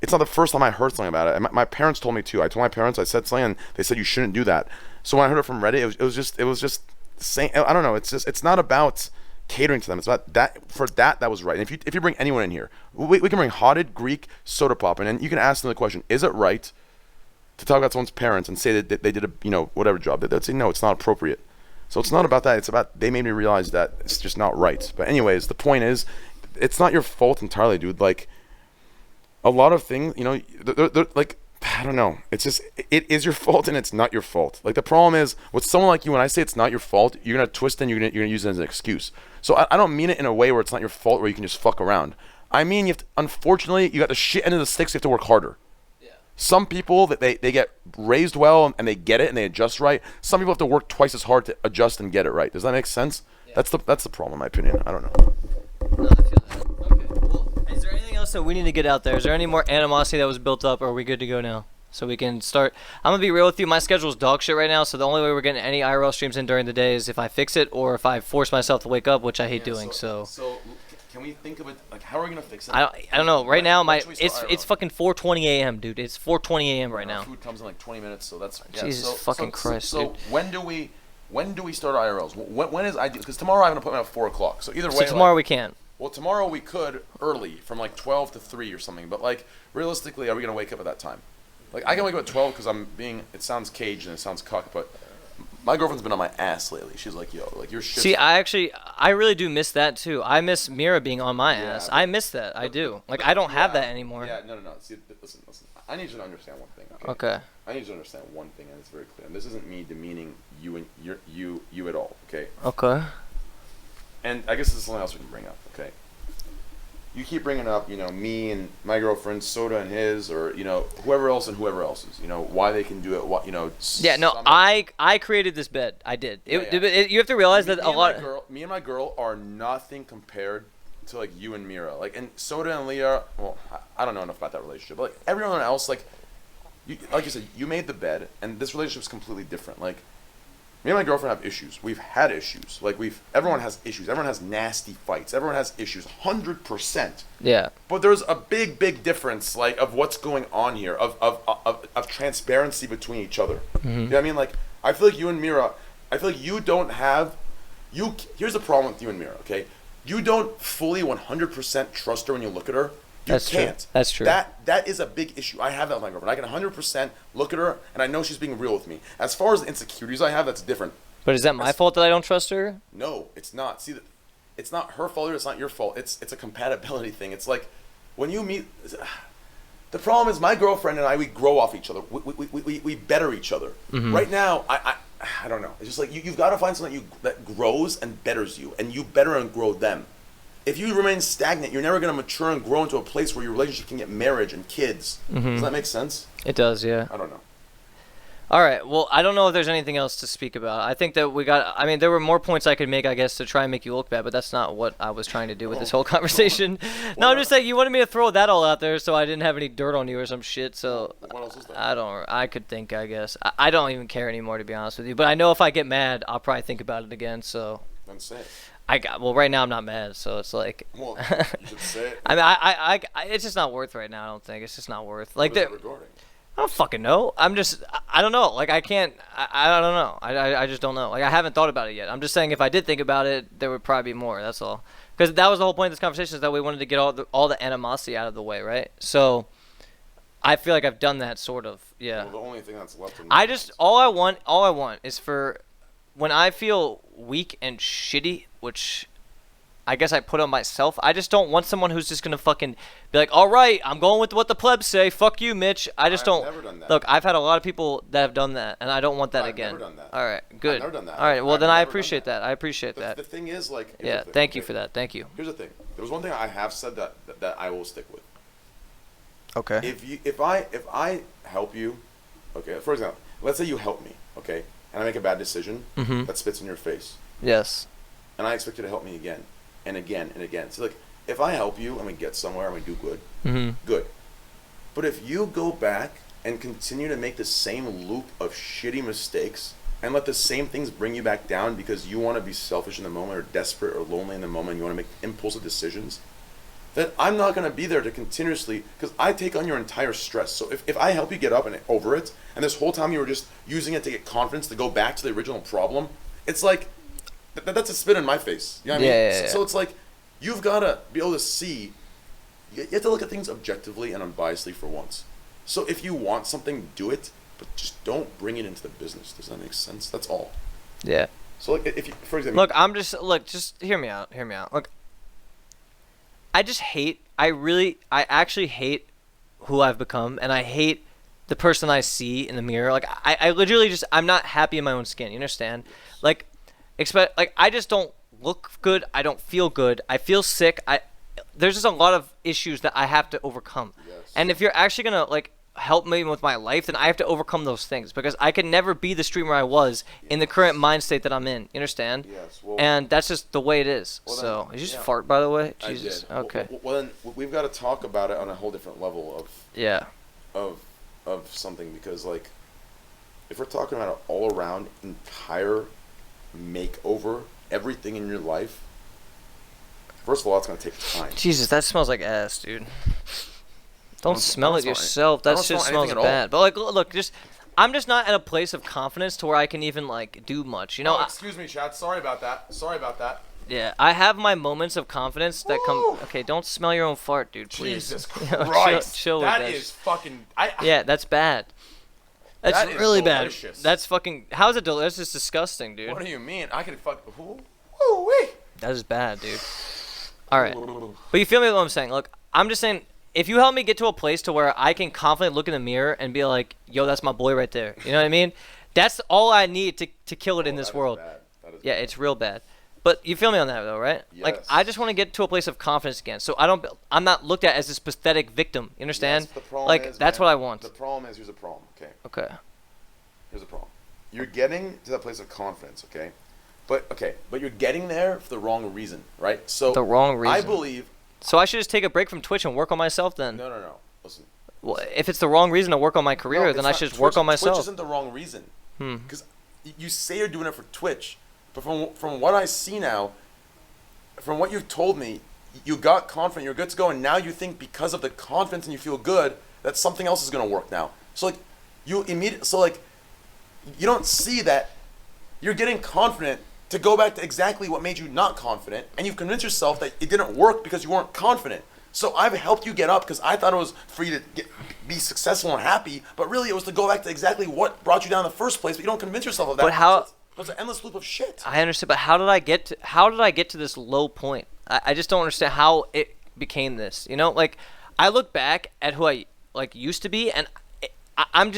it's not the first time I heard something about it. And my parents told me too. I told my parents I said something, and they said you shouldn't do that. So when I heard it from Reddit, it was just saying. I don't know. It's not about catering to them. It's about that. For that was right. And if you bring anyone in here, we can bring Hotted, Greek, Soda Pop, and you can ask them the question: is it right to talk about someone's parents and say that they did a whatever job? They'd say no, it's not appropriate. So it's not about that. It's about they made me realize that it's just not right. But anyways, the point is, it's not your fault entirely, dude. Like a lot of things, they're like I don't know. It's just it is your fault and it's not your fault. Like the problem is with someone like you, when I say it's not your fault, you're gonna twist and you're gonna use it as an excuse. So I don't mean it in a way where it's not your fault where you can just fuck around. I mean unfortunately you got the shit end of the sticks. You have to work harder. Some people that they get raised well and they get it and they adjust right. Some people have to work twice as hard to adjust and get it right. Does that make sense? Yeah. That's the problem in my opinion. I don't know. No, I feel that. Okay. Well, is there anything else that we need to get out there? Is there any more animosity that was built up, or are we good to go now? So we can start. I'm gonna be real with you. My schedule's dog shit right now. So the only way we're getting any IRL streams in during the day is if I fix it or if I force myself to wake up, which I hate doing. So. Can we think of it like how are we gonna fix it? I don't know. Right now, it's fucking 4:20 a.m., dude. It's 4:20 a.m. right now. Food comes in like 20 minutes, so that's Jesus fucking Christ, dude. So when do we start IRLs? When is ideal? Because tomorrow I have an appointment at 4 o'clock. So either way. So tomorrow we can't. Well, tomorrow we could early from like 12 to 3 or something. But like realistically, are we gonna wake up at that time? Like I can wake up at 12 because I'm being. It sounds caged and it sounds cuck, but. My girlfriend's been on my ass lately. She's like, yo, like your shit. See, I really do miss that too. I miss Mira being on my ass. I miss that. I do. Like, I don't have that anymore. Yeah, no. See, listen. I need you to understand one thing. Okay. I need you to understand one thing, and it's very clear. And this isn't me demeaning you and you at all. Okay. Okay. And I guess this is something else we can bring up. Okay. You keep bringing up, me and my girlfriend, Soda and his, or whoever else and whoever else's. Why they can do it. What Yeah, no, I created this bed. I did. You have to realize that a lot. Me and my girl are nothing compared to like you and Mira. Like and Soda and Leah. Well, I don't know enough about that relationship, but like everyone else, like you said, you made the bed, and this relationship is completely different. Like. Me and my girlfriend have issues. We've had issues. Like everyone has issues. Everyone has nasty fights. Everyone has issues. 100%. Yeah. But there's a big difference, like of what's going on here, of transparency between each other. Mm-hmm. You know what I mean? Like I feel like you and Mira. I feel like you don't have. Here's the problem with you and Mira. Okay, you don't fully 100% trust her when you look at her. That's can't. True. That's true. That is a big issue. I have that with my girlfriend. I can 100% look at her, and I know she's being real with me. As far as the insecurities I have, that's different. But is that my fault that I don't trust her? No, it's not. See, it's not her fault or it's not your fault. It's a compatibility thing. It's like when you meet. The problem is my girlfriend and I, we grow off each other. We better each other. Mm-hmm. Right now, I don't know. It's just like you've got to find something that grows and betters you, and you better and grow them. If you remain stagnant, you're never going to mature and grow into a place where your relationship can get marriage and kids. Mm-hmm. Does that make sense? It does, yeah. I don't know. All right. Well, I don't know if there's anything else to speak about. I think that there were more points I could make, I guess, to try and make you look bad, but that's not what I was trying to do with this whole conversation. No, I'm just saying you wanted me to throw that all out there so I didn't have any dirt on you or some shit. So what else is there? I could think, I guess. I don't even care anymore, to be honest with you. But I know if I get mad, I'll probably think about it again. So Then say it. Well, right now I'm not mad, so it's like. Well, you should say it. I mean, it's just not worth right now. I don't think it's just not worth. Like What is it regarding? I don't fucking know. I don't know. Like I can't. I don't know. I just don't know. Like I haven't thought about it yet. I'm just saying if I did think about it, there would probably be more. That's all. Because that was the whole point of this conversation, is that we wanted to get all the animosity out of the way, right? So. I feel like I've done that sort of, yeah. Well, the only thing that's left. All I want is for when I feel weak and shitty, which I guess I put on myself. I just don't want someone who's just gonna fucking be like, all right, I'm going with what the plebs say. Fuck you, Mitch. I've never done that. Look, I've had a lot of people that have done that, and I don't want that again. I've never done that. All right, good. I've never done that. All right, well then I appreciate that. I appreciate that. The thing is, like. Yeah, thank you for that. Thank you. Here's the thing. There was one thing I have said that I will stick with. Okay. If I help you, okay. For example, let's say you help me, okay, and I make a bad decision that spits in your face. Yes. And I expect you to help me again, and again, and again. So like, if I help you and we get somewhere and we do good, good. But if you go back and continue to make the same loop of shitty mistakes and let the same things bring you back down because you want to be selfish in the moment or desperate or lonely in the moment, and you want to make impulsive decisions, then I'm not going to be there to continuously, because I take on your entire stress. So if I help you get up and over it, and this whole time you were just using it to get confidence to go back to the original problem, it's like, that's a spit in my face. You know what I mean? Yeah. So it's like, you've got to be able to see, you have to look at things objectively and unbiasedly for once. So if you want something, do it, but just don't bring it into the business. Does that make sense? That's all. Yeah. So like, if you, for example... Just hear me out. Look, I actually hate who I've become, and I hate the person I see in the mirror. Like, I literally I'm not happy in my own skin, you understand? Like, I just don't look good, I don't feel good, I feel sick, there's just a lot of issues that I have to overcome. Yes. And if you're actually gonna, like, help me with my life, then I have to overcome those things, because I can never be the streamer I was in the current mind state that I'm in. You understand? Yes. Well, and that's just the way it is. Well, so then, you just fart, by the way. Jesus. I did. Okay. Well, then we've got to talk about it on a whole different level of something, because like, if we're talking about an all around entire makeover, everything in your life. First of all, it's gonna take time. Jesus, that smells like ass, dude. Don't smell it yourself. That shit smells bad. But like, look, I'm just not at a place of confidence to where I can even like do much. You know. Oh, excuse me, Chad. Sorry about that. Yeah, I have my moments of confidence that come. Okay, don't smell your own fart, dude. Please. Jesus Christ. chill with that that. is fucking. Yeah, that's bad. That's that really bad. That's fucking. How's it delicious? That's disgusting, dude. What do you mean? I could fuck. Woo-wee. That is bad, dude. All right, but you feel me? What I'm saying? Look, I'm just saying. If you help me get to a place to where I can confidently look in the mirror and be like, yo, that's my boy right there. You know what I mean? That's all I need to kill it in this world. Yeah, it's real bad. But you feel me on that though, right? Yes. Like, I just want to get to a place of confidence again. So I'm not looked at as this pathetic victim. You understand? Yes, the problem like, is, that's man, what I want. The problem is, here's the problem, okay? Okay. Here's the problem. You're getting to that place of confidence, okay? But you're getting there for the wrong reason, right? So the wrong reason. I believe. So I should just take a break from Twitch and work on myself then? No. Listen. Well, if it's the wrong reason to work on my career, then I should just work on myself. Twitch isn't the wrong reason. Because you say you're doing it for Twitch, but from what I see now, from what you've told me, you got confident, you're good to go, and now you think because of the confidence and you feel good that something else is gonna work now. So like, you don't see that you're getting confident to go back to exactly what made you not confident, and you've convinced yourself that it didn't work because you weren't confident. So I've helped you get up because I thought it was for you to be successful and happy, but really it was to go back to exactly what brought you down in the first place, but you don't convince yourself of that. But how? It's an endless loop of shit. I understand, but how did I get to this low point? I just don't understand how it became this. You know, like, I look back at who I like used to be, and I'm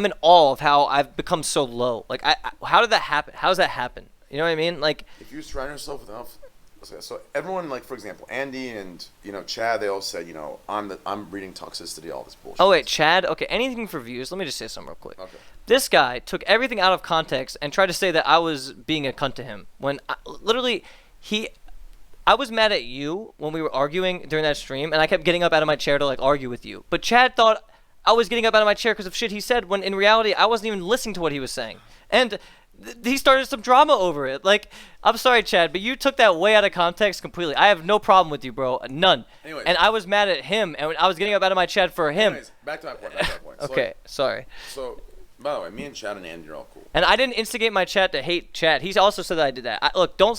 in awe of how I've become so low. Like, how did that happen? How does that happen? You know what I mean? Like, if you surround yourself with enough, so everyone, like, for example, Andy and Chad, they all said, I'm breeding toxicity, all this bullshit. Oh wait, Chad. Okay, anything for views. Let me just say something real quick. Okay. This guy took everything out of context and tried to say that I was being a cunt to him when I was mad at you when we were arguing during that stream, and I kept getting up out of my chair to like argue with you. But Chad thought I was getting up out of my chair because of shit he said, when in reality I wasn't even listening to what he was saying. And He started some drama over it. Like, I'm sorry, Chad, but you took that way out of context completely. I have no problem with you, bro. None. Anyways. And I was mad at him, and I was getting up out of my Chad for him. Anyways, back to my point. Okay, sorry. So, by the way, me and Chad and Andy are all cool. And I didn't instigate my Chad to hate Chad. He also said that I did that. Look, don't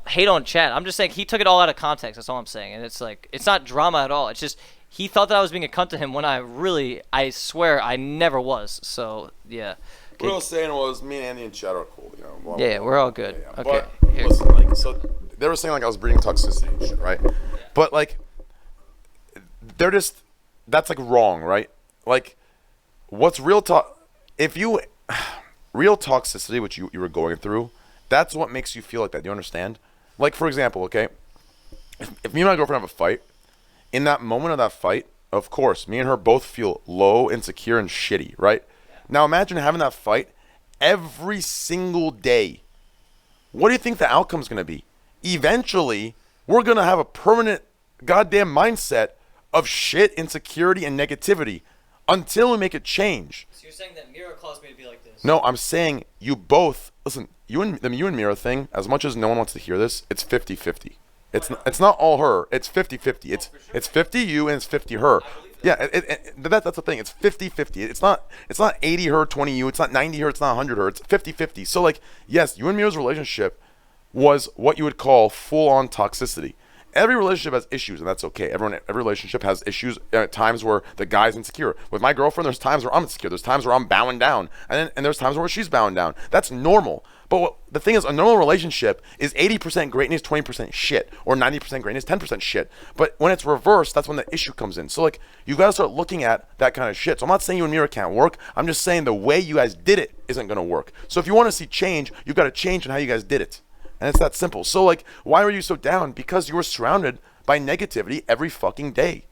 hate on Chad. I'm just saying he took it all out of context. That's all I'm saying. And it's like, it's not drama at all. It's just he thought that I was being a cunt to him when I swear I never was. So, yeah. What I was saying was, me and Andy and Chad are cool, you know. Blah, Yeah, blah, we're all blah, good. yeah. Okay. But Here. listen, like, so they were saying like I was breeding toxicity and shit, right? Yeah. But like, that's like wrong, right? Like, what's real real toxicity, which you were going through, that's what makes you feel like that. Do you understand? Like, for example, okay, if me and my girlfriend have a fight, in that moment of that fight, of course, me and her both feel low, insecure, and shitty, right? Now imagine having that fight every single day. What do you think the outcome's going to be? Eventually, we're going to have a permanent goddamn mindset of shit, insecurity, and negativity until we make a change. So you're saying that Mira caused me to be like this? No, I'm saying you both, listen, you and Mira thing, as much as no one wants to hear this, it's 50-50. It's not all her. It's 50-50. It's 50 you and it's 50 her. Yeah, that's the thing. It's 50-50. It's not 80 her, 20 you. It's not 90 her. It's not 100 her. It's 50-50. So like, yes, you and Mira's relationship was what you would call full-on toxicity. Every relationship has issues, and that's okay. Every relationship has issues at times where the guy's insecure. With my girlfriend, there's times where I'm insecure. There's times where I'm bowing down, and there's times where she's bowing down. That's normal. But the thing is, a normal relationship is 80% greatness, 20% shit, or 90% greatness, 10% shit. But when it's reversed, that's when the issue comes in. So like, you gotta start looking at that kind of shit. So I'm not saying you and Mira can't work. I'm just saying the way you guys did it isn't gonna work. So if you want to see change, you've got to change in how you guys did it. And it's that simple. So like, why were you so down? Because you were surrounded by negativity every fucking day.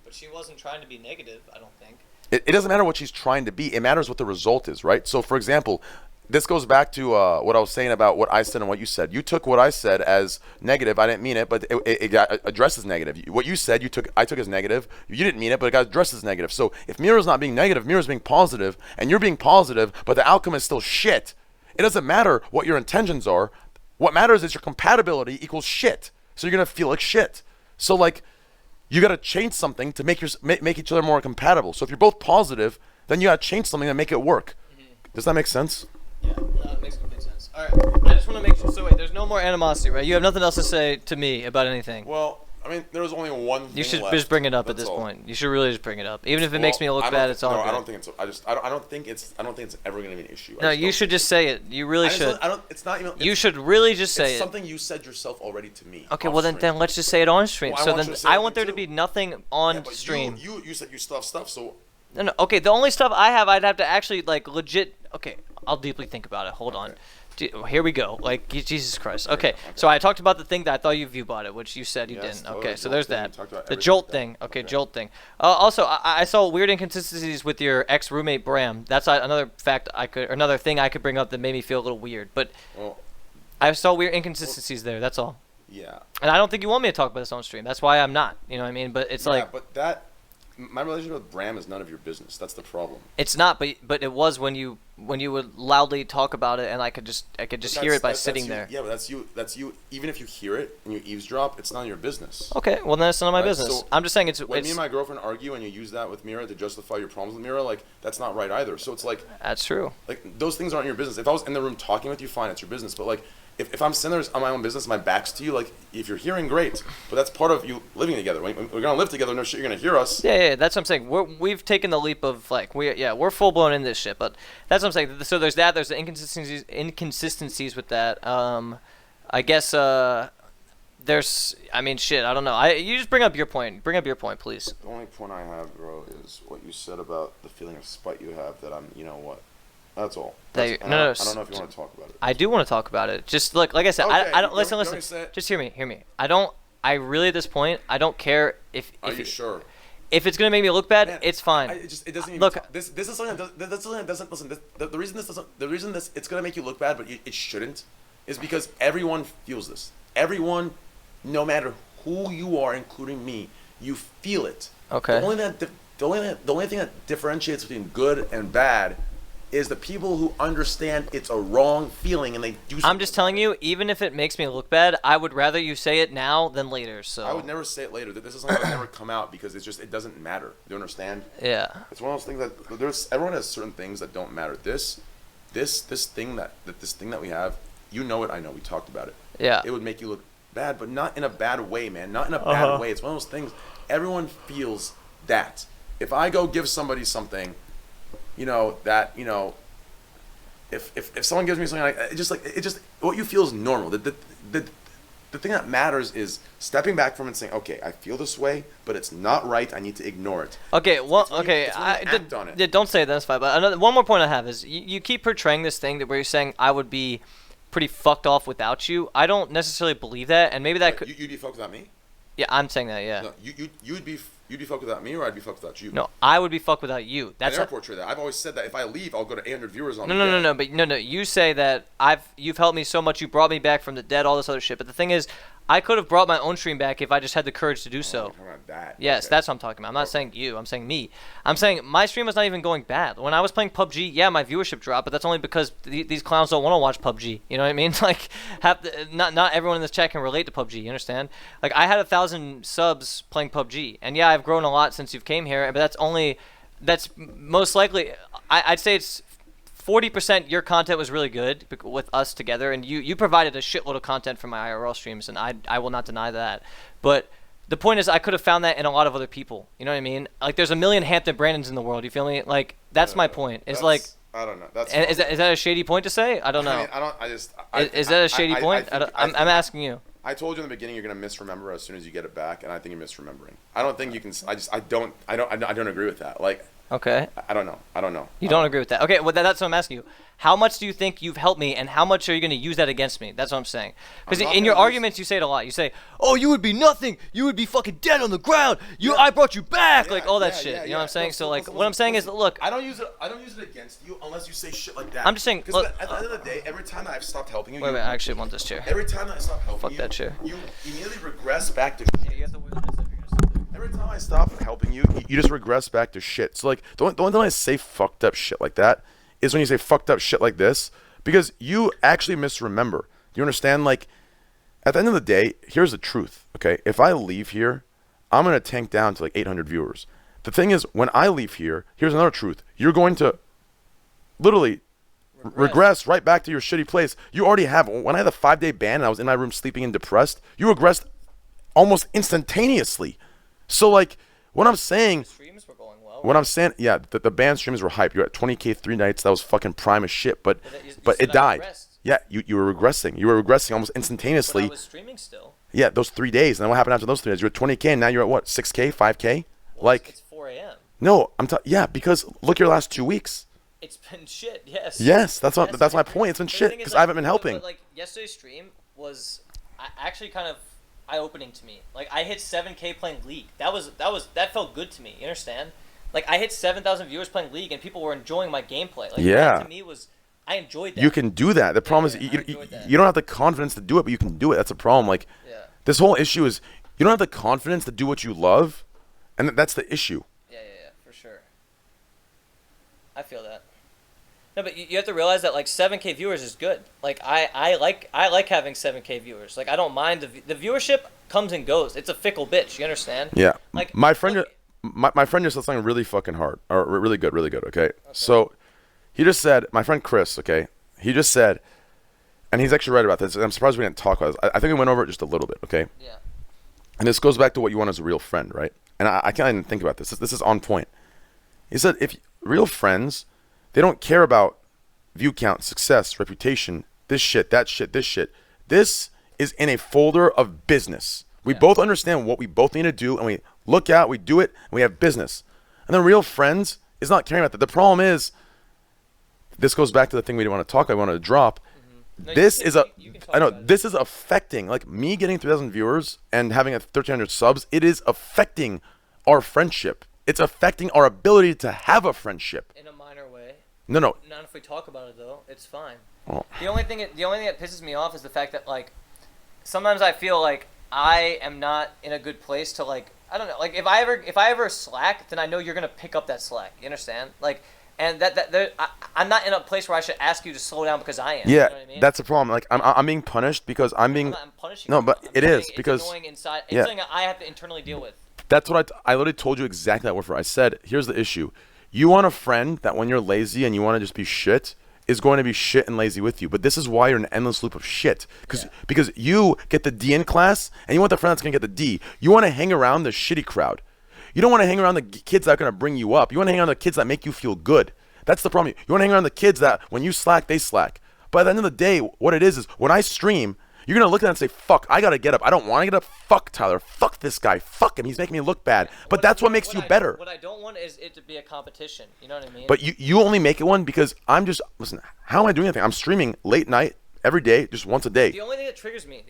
But she wasn't trying to be negative, I don't think. It doesn't matter what she's trying to be. It matters what the result is, right? So for example, this goes back to what I was saying about what I said and what you said. You took what I said as negative. I didn't mean it, but it got addressed as negative. What you said, I took as negative. You didn't mean it, but it got addressed as negative. So if Mira's not being negative, Mira's being positive, and you're being positive, but the outcome is still shit, it doesn't matter what your intentions are. What matters is your compatibility equals shit. So you're going to feel like shit. So like, you got to change something to make each other more compatible. So if you're both positive, then you got to change something to make it work. Mm-hmm. Does that make sense? Yeah, that makes complete sense. All right, I just want to make sure. So wait, there's no more animosity, right? You have nothing else to say to me about anything. Well, I mean, there was only one thing You should left. just bring it up at That's this all. point. You should really just bring it up, even if it makes me look bad. It's all good. I don't think it's. I don't think it's ever going to be an issue. No, you should just say it. You really should. It's not even. You should really just say it's it. something you said yourself already to me. Okay, well then let's just say it on stream. Well, so then I want there to be nothing on but stream. You said you still have stuff, so. No. Okay, the only stuff I have, I'd have to actually like legit. Okay, I'll deeply think about it. Hold on. Here we go. Like, Jesus Christ. Okay, so I talked about the thing that I thought you viewed about it, which you said you didn't. Okay, so there's that. The jolt thing. Okay, jolt thing. Also, I saw weird inconsistencies with your ex-roommate Bram. That's another another thing I could bring up that made me feel a little weird. But I saw weird inconsistencies there. That's all. Yeah. And I don't think you want me to talk about this on stream. That's why I'm not. You know what I mean? But it's like. But my relationship with Bram is none of your business. That's the problem. It's not, but it was when you would loudly talk about it, and I could just hear it by sitting there. Yeah, but that's you. Even if you hear it and you eavesdrop, it's none of your business. Okay, well then it's none of my business. So I'm just saying when me and my girlfriend argue and you use that with Mira to justify your problems with Mira, like that's not right either. So it's like that's true. Like those things aren't your business. If I was in the room talking with you, fine, it's your business. But like if I'm sitting there on my own business, my back's to you, like if you're hearing, great. But that's part of you living together. We're gonna live together. No shit, you're gonna hear us. Yeah, that's what I'm saying. We've taken the leap of like we're full blown in this shit. But that's what I'm saying. So there's that. There's the inconsistencies with that. I guess there's. I mean, shit. I don't know. You just bring up your point. Bring up your point, please. The only point I have, bro, is what you said about the feeling of spite you have. That I'm. You know what? That's all. I don't know if you want to talk about it. I do want to talk about it. Just look, like I said, okay, I don't listen. Just hear me. I really at this point, I don't care if. Are you sure? If it's gonna make me look bad, Man, it's fine. It doesn't even look. This is something that doesn't listen. The reason this it's gonna make you look bad, but it shouldn't, is because everyone feels this. Everyone, no matter who you are, including me, you feel it. Okay. The only thing that differentiates between good and bad is the people who understand it's a wrong feeling and they do something. I'm just telling you, even if it makes me look bad, I would rather you say it now than later. So I would never say it later. This is something that would never come out because it doesn't matter. Do you understand? Yeah. It's one of those things that everyone has certain things that don't matter. This thing that we have, you know it, I know. We talked about it. Yeah. It would make you look bad, but not in a bad way, man. Not in a bad way. It's one of those things. Everyone feels that. If I go give somebody something, if someone gives me something like it just what you feel is normal. The thing that matters is stepping back from it and saying, okay, I feel this way, but it's not right. I need to ignore it. Okay, well, Act on it. Yeah, don't say it, that's fine. But one more point I have is you keep portraying this thing where you're saying I would be pretty fucked off without you. I don't necessarily believe that, and maybe that could. You'd be fucked without me? Yeah, I'm saying that. Yeah. No, you'd be fucked without me, or I'd be fucked without you. No, I would be fucked without you. That's I never portray that. I've always said that if I leave, I'll go to 800 viewers on. No. But no. You say that you've helped me so much. You brought me back from the dead. All this other shit. But the thing is, I could have brought my own stream back if I just had the courage to do so. You're talking about that. Yes, Okay. that's what I'm talking about. I'm not saying you. I'm saying me. I'm saying my stream was not even going bad. When I was playing PUBG, yeah, my viewership dropped, but that's only because these clowns don't want to watch PUBG. You know what I mean? Like, not everyone in this chat can relate to PUBG. You understand? Like, I had 1,000 subs playing PUBG, and yeah, I've grown a lot since you've came here, but that's most likely. I'd say it's 40% your content was really good with us together, and you provided a shitload of content for my IRL streams, and I will not deny that. But the point is, I could have found that in a lot of other people. You know what I mean? Like, there's a million Hampton Brandons in the world. You feel me? Like, that's my point. It's like, I don't know. That's is that a shady point to say? I don't know. Is that a shady point? I'm asking you. I told you in the beginning you're gonna misremember as soon as you get it back, and I think you're misremembering. I don't think you can. I don't agree with that. Like. Okay. I don't know. You don't agree with that? Okay, well, that's what I'm asking you. How much do you think you've helped me, and how much are you going to use that against me? That's what I'm saying. Because in your arguments, you say it a lot. You say, "Oh, you would be nothing. You would be fucking dead on the ground. I brought you back." Like all that shit. You know what I'm saying? No, so like, what I'm saying is, look. I don't use it against you unless you say shit like that. I'm just saying. Because at the end of the day, every time that I've stopped helping you. Wait, I actually want this chair. Every time that I stop helping Fuck that chair. you immediately regress back to. Yeah, you have to wait on this if you're gonna sit there. Every time I stop helping you, you just regress back to shit. So like, the only time I say fucked up shit like that is when you say fucked up shit like this, because you actually misremember. Do you understand? Like, at the end of the day, here's the truth, okay? If I leave here, I'm gonna tank down to like 800 viewers. The thing is, when I leave here, here's another truth. You're going to literally regress right back to your shitty place. You already have. When I had a 5-day ban and I was in my room sleeping and depressed, you regressed almost instantaneously. So like, what I'm saying, Streams were going well. what I'm saying, yeah, the band streams were hype. You're at 20K 3 nights. That was fucking prime as shit. But said it I died. regressed. Yeah, you were regressing. You were regressing almost But instantaneously. I was streaming still. Yeah, those 3 days. And then what happened after those 3 days? You're at 20K and now you're at what? 6K, 5K? Well, Like, it's 4 a.m. no, yeah, because look your last 2 weeks. It's been shit. Yes. Yes, that's Yes, my point. It's been but the shit thing is, because like, I haven't been helping. But, like, yesterday's stream was actually kind of eye-opening to me. Like, I hit 7K playing League. That felt good to me. You understand? Like, I hit 7,000 viewers playing League, and people were enjoying my gameplay. Like, Yeah. that to me was, I enjoyed that. You can do that. The problem Yeah, is I enjoyed that. you don't have the confidence to do it, but you can do it. That's the problem. Like, Yeah. this whole issue is you don't have the confidence to do what you love, and that's the issue. Yeah, for sure. I feel that. No, but you have to realize that like 7K viewers is good. Like I like having 7K viewers. Like I don't mind the viewership comes and goes. It's a fickle bitch. You understand? Yeah. Like my friend, look, my friend just said something really fucking hard, or really good. Okay. So he just said, my friend Chris. Okay. He just said, and he's actually right about this. I'm surprised we didn't talk about this. I think we went over it just a little bit. Okay. Yeah. And this goes back to what you want as a real friend, right? And I can't even think about this. This is on point. He said, if real friends, they don't care about view count, success, reputation, this shit, that shit, this shit. This is in a folder of business. We both understand what we both need to do, and we look out, we do it, and we have business. And then real friends is not caring about that. The problem is, this goes back to the thing we didn't want to talk about, we wanted to drop. No, This you is can- a, you can talk I know, about it. this is affecting, like me getting 3,000 viewers and having 1,300 subs, it is affecting our friendship. It's affecting our ability to have a friendship. In a minor way. No. Not if we talk about it though. It's fine. Well, The only thing that pisses me off is the fact that like sometimes I feel like I am not in a good place to like I don't know, like if I ever slack, then I know you're gonna pick up that slack. You understand? Like And I'm not in a place where I should ask you to slow down because I am. Yeah, You know what I mean? that's the problem. Like I'm being punished because I'm punishing. No, but it is because it's annoying inside. It's something I have to internally deal with. That's what I literally told you exactly that word for. I said, here's the issue. You want a friend that when you're lazy and you want to just be shit is going to be shit and lazy with you. But this is why you're in an endless loop of shit. Because you get the D in class and you want the friend that's going to get the D. You want to hang around the shitty crowd. You don't want to hang around the kids that are going to bring you up. You want to hang around the kids that make you feel good. That's the problem. You want to hang around the kids that when you slack, they slack. But at the end of the day, what it is when I stream, you're going to look at it and say, fuck, I got to get up. I don't want to get up. Fuck Tyler. Fuck this guy. Fuck him. He's making me look bad. But that's what makes you better. What I don't want is it to be a competition. You know what I mean? But you only make it one because listen, how am I doing anything? I'm streaming late night every day, just once a day. The only thing that triggers me,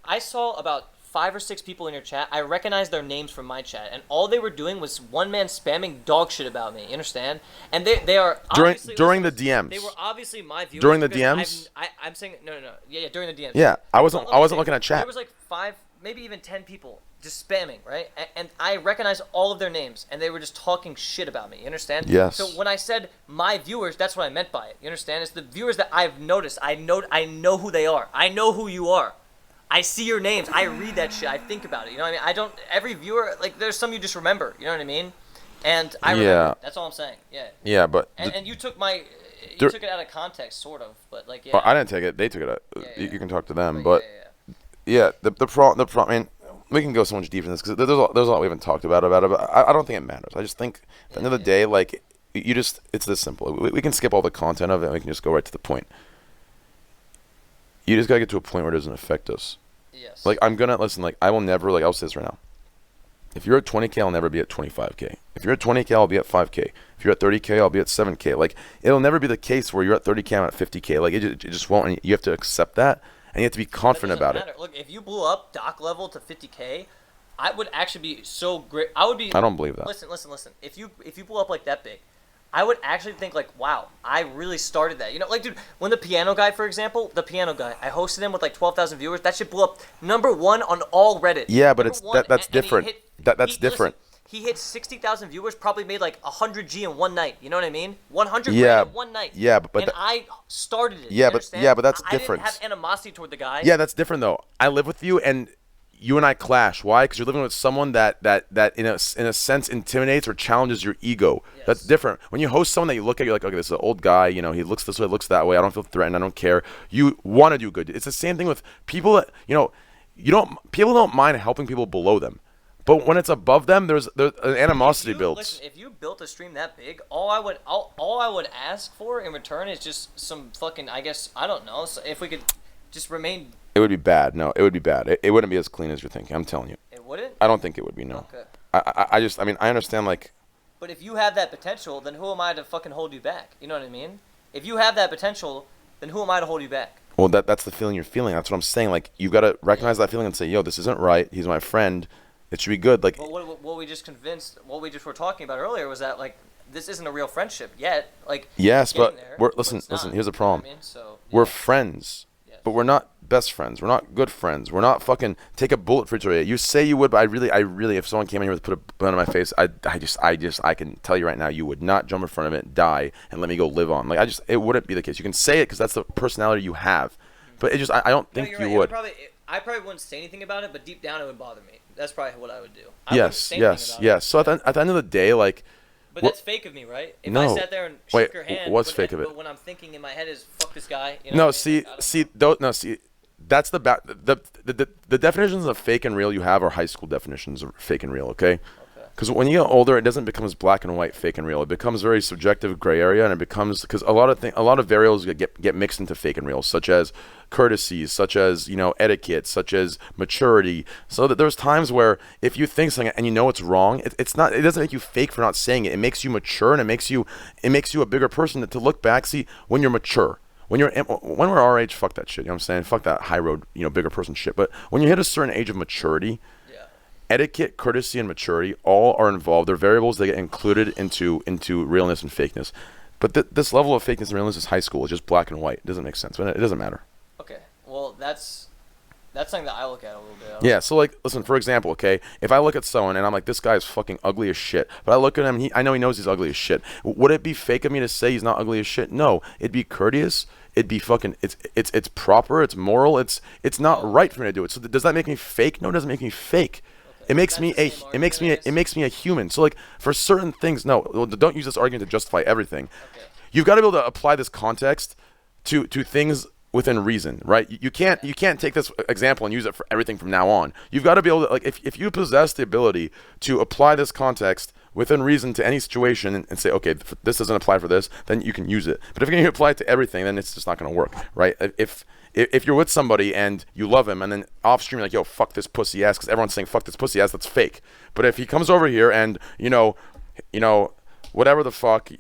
I saw about 5 or 6 people in your chat. I recognized their names from my chat, and all they were doing was one man spamming dog shit about me. You understand? And they are during the DMs. They were obviously my viewers. During the DMs. I'm saying no. Yeah, during the DMs. Yeah, I wasn't looking at chat. There was like 5, maybe even 10 people just spamming, right? And I recognized all of their names, and they were just talking shit about me. You understand? Yes. So when I said my viewers, that's what I meant by it. You understand? It's the viewers that I've noticed. I know who they are. I know who you are. I see your names. I read that shit. I think about it. You know what I mean? Every viewer, like, there's some you just remember. You know what I mean? And I remember. That's all I'm saying. Yeah. Yeah, but. And you took you took it out of context, sort of. But, like, yeah. Well, I didn't take it. They took it out. Yeah. You can talk to them. But the problem, I mean, we can go so much deeper in this because there's a lot we haven't talked about it. But I don't think it matters. I just think at the end of the day, like, it's this simple. We can skip all the content of it and we can just go right to the point. You just gotta get to a point where it doesn't affect us. Yes. Like, I'm gonna listen. Like, I will never. Like, I'll say this right now. If you're at 20K, I'll never be at 25K. If you're at 20K, I'll be at 5K. If you're at 30K, I'll be at 7K. Like, it'll never be the case where you're at 30K, I'm at 50K. Like, it just won't. And you have to accept that, and you have to be confident about it. Look, if you blew up doc level to 50K, I would actually be so great. I don't believe that. Listen. If you blew up like that big, I would actually think like, wow, I really started that. You know, like, dude, when the piano guy, for example, I hosted him with like 12,000 viewers. That shit blew up #1 on all Reddit. Yeah, but that's different. That's different. Listen, he hit 60,000 viewers, probably made like 100 G in one night. You know what I mean? 100 in one night. Yeah, but I started it. Yeah, but that's different. I didn't have animosity toward the guy. Yeah, that's different though. I live with you and you and I clash. Why? Because you're living with someone that in a sense intimidates or challenges your ego. Yes. That's different. When you host someone that you look at, you're like, okay, this is an old guy. You know, he looks this way, looks that way. I don't feel threatened. I don't care. You want to do good. It's the same thing with people that people don't mind helping people below them, but when it's above them, there's an animosity builds. Listen, if you built a stream that big, all I would ask for in return is just some fucking, I guess, I don't know, so if we could just remain. It would be bad. No, it would be bad. It wouldn't be as clean as you're thinking. I'm telling you. It wouldn't? I don't think it would be, no. Okay. I mean, I understand, like. But if you have that potential, then who am I to fucking hold you back? You know what I mean? If you have that potential, then who am I to hold you back? Well, that's the feeling you're feeling. That's what I'm saying. Like, you've got to recognize that feeling and say, yo, this isn't right. He's my friend. It should be good. Like. But what we just were talking about earlier was that, like, this isn't a real friendship yet. Like. Yes, but listen. Here's the problem. You know what I mean? So, yeah. We're friends, but we're not best friends. We're not good friends. We're not fucking take a bullet for each other. You say you would, but I really, if someone came in here to put a gun on my face, I can tell you right now, you would not jump in front of it, die, and let me go live on. Like, it wouldn't be the case. You can say it because that's the personality you have, but I don't think you would. I probably wouldn't say anything about it, but deep down it would bother me. That's probably what I would do. Yes. So at the end of the day, like. But that's fake of me, right? If I sat there and shook your hand, what's fake of it? But when I'm thinking in my head is fuck this guy. You No, know see, that's the definitions of fake and real you have are high school definitions of fake and real, okay? Because when you get older, it doesn't become as black and white, fake and real. It becomes very subjective, gray area, and it becomes because a lot of variables get mixed into fake and real, such as courtesies, such as etiquette, such as maturity. So that there's times where if you think something and you know it's wrong, it doesn't make you fake for not saying it. It makes you mature, and it makes you a bigger person to look back. See, when you're mature. When we're our age, fuck that shit. You know what I'm saying? Fuck that high road, bigger person shit. But when you hit a certain age of maturity, etiquette, courtesy, and maturity all are involved. They're variables that get included into realness and fakeness. But this level of fakeness and realness is high school. It's just black and white. It doesn't make sense. It doesn't matter. Okay. Well, that's that's something that I look at a little bit. Yeah, so like, listen, for example, okay, if I look at someone and I'm like, this guy is fucking ugly as shit, but I look at him, and I know he knows he's ugly as shit. Would it be fake of me to say he's not ugly as shit? No, it'd be courteous. It'd be fucking, it's proper, it's moral, it's not right for me to do it. So does that make me fake? No, it doesn't make me fake. Okay. It makes me a human. So like for certain things, no, don't use this argument to justify everything. Okay. You've got to be able to apply this context to things within reason, right? You can't take this example and use it for everything from now on. You've got to be able to, like, if you possess the ability to apply this context within reason to any situation and say, okay, this doesn't apply for this, then you can use it. But if you're going to apply it to everything, then it's just not going to work, right? If you're with somebody and you love him and then off stream you're like, yo, fuck this pussy ass, because everyone's saying fuck this pussy ass, that's fake. But if he comes over here and, you know, whatever the fuck,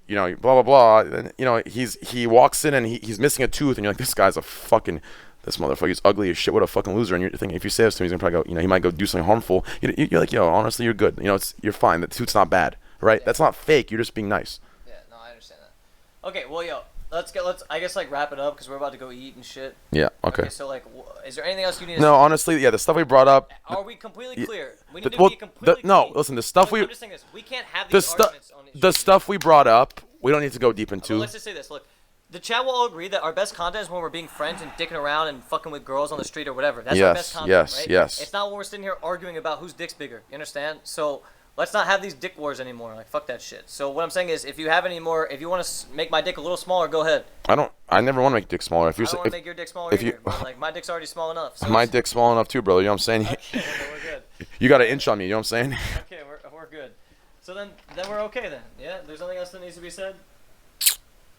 you know, blah, blah, blah, and, you know, he walks in and he's missing a tooth and you're like, this guy's a fucking, this motherfucker, he's ugly as shit, what a fucking loser. And you're thinking, if you say this to him, he's going to probably go, you know, he might go do something harmful. You're like, yo, honestly, you're good. You know, you're fine. The tooth's not bad, right? Yeah. That's not fake. You're just being nice. Yeah, no, I understand that. Okay, well, yo, let's I guess, like, wrap it up because we're about to go eat and shit. Yeah, okay. So, like, is there anything else you need to No, say? honestly, yeah, the stuff we brought up. Are we completely clear? We the- need well, to be completely no, clean. listen, the stuff I'm just saying this. We can't have the these arguments on the stuff we brought up, we don't need to go deep into. Well, let's just say this. Look, the chat will all agree that our best content is when we're being friends and dicking around and fucking with girls on the street or whatever. That's our best content, right? Yes. It's not when we're sitting here arguing about whose dick's bigger. You understand? So let's not have these dick wars anymore. Like, fuck that shit. So what I'm saying is, if you have any more, if you want to make my dick a little smaller, go ahead. I never want to make dick smaller. If I you don't want to make your dick smaller either. But, like, my dick's already small enough. So my dick's small enough too, brother. You know what I'm saying? Okay, well, we're good. You got an inch on me. You know what I'm saying? Okay, we're good. So then we're okay then. Yeah. There's nothing else that needs to be said.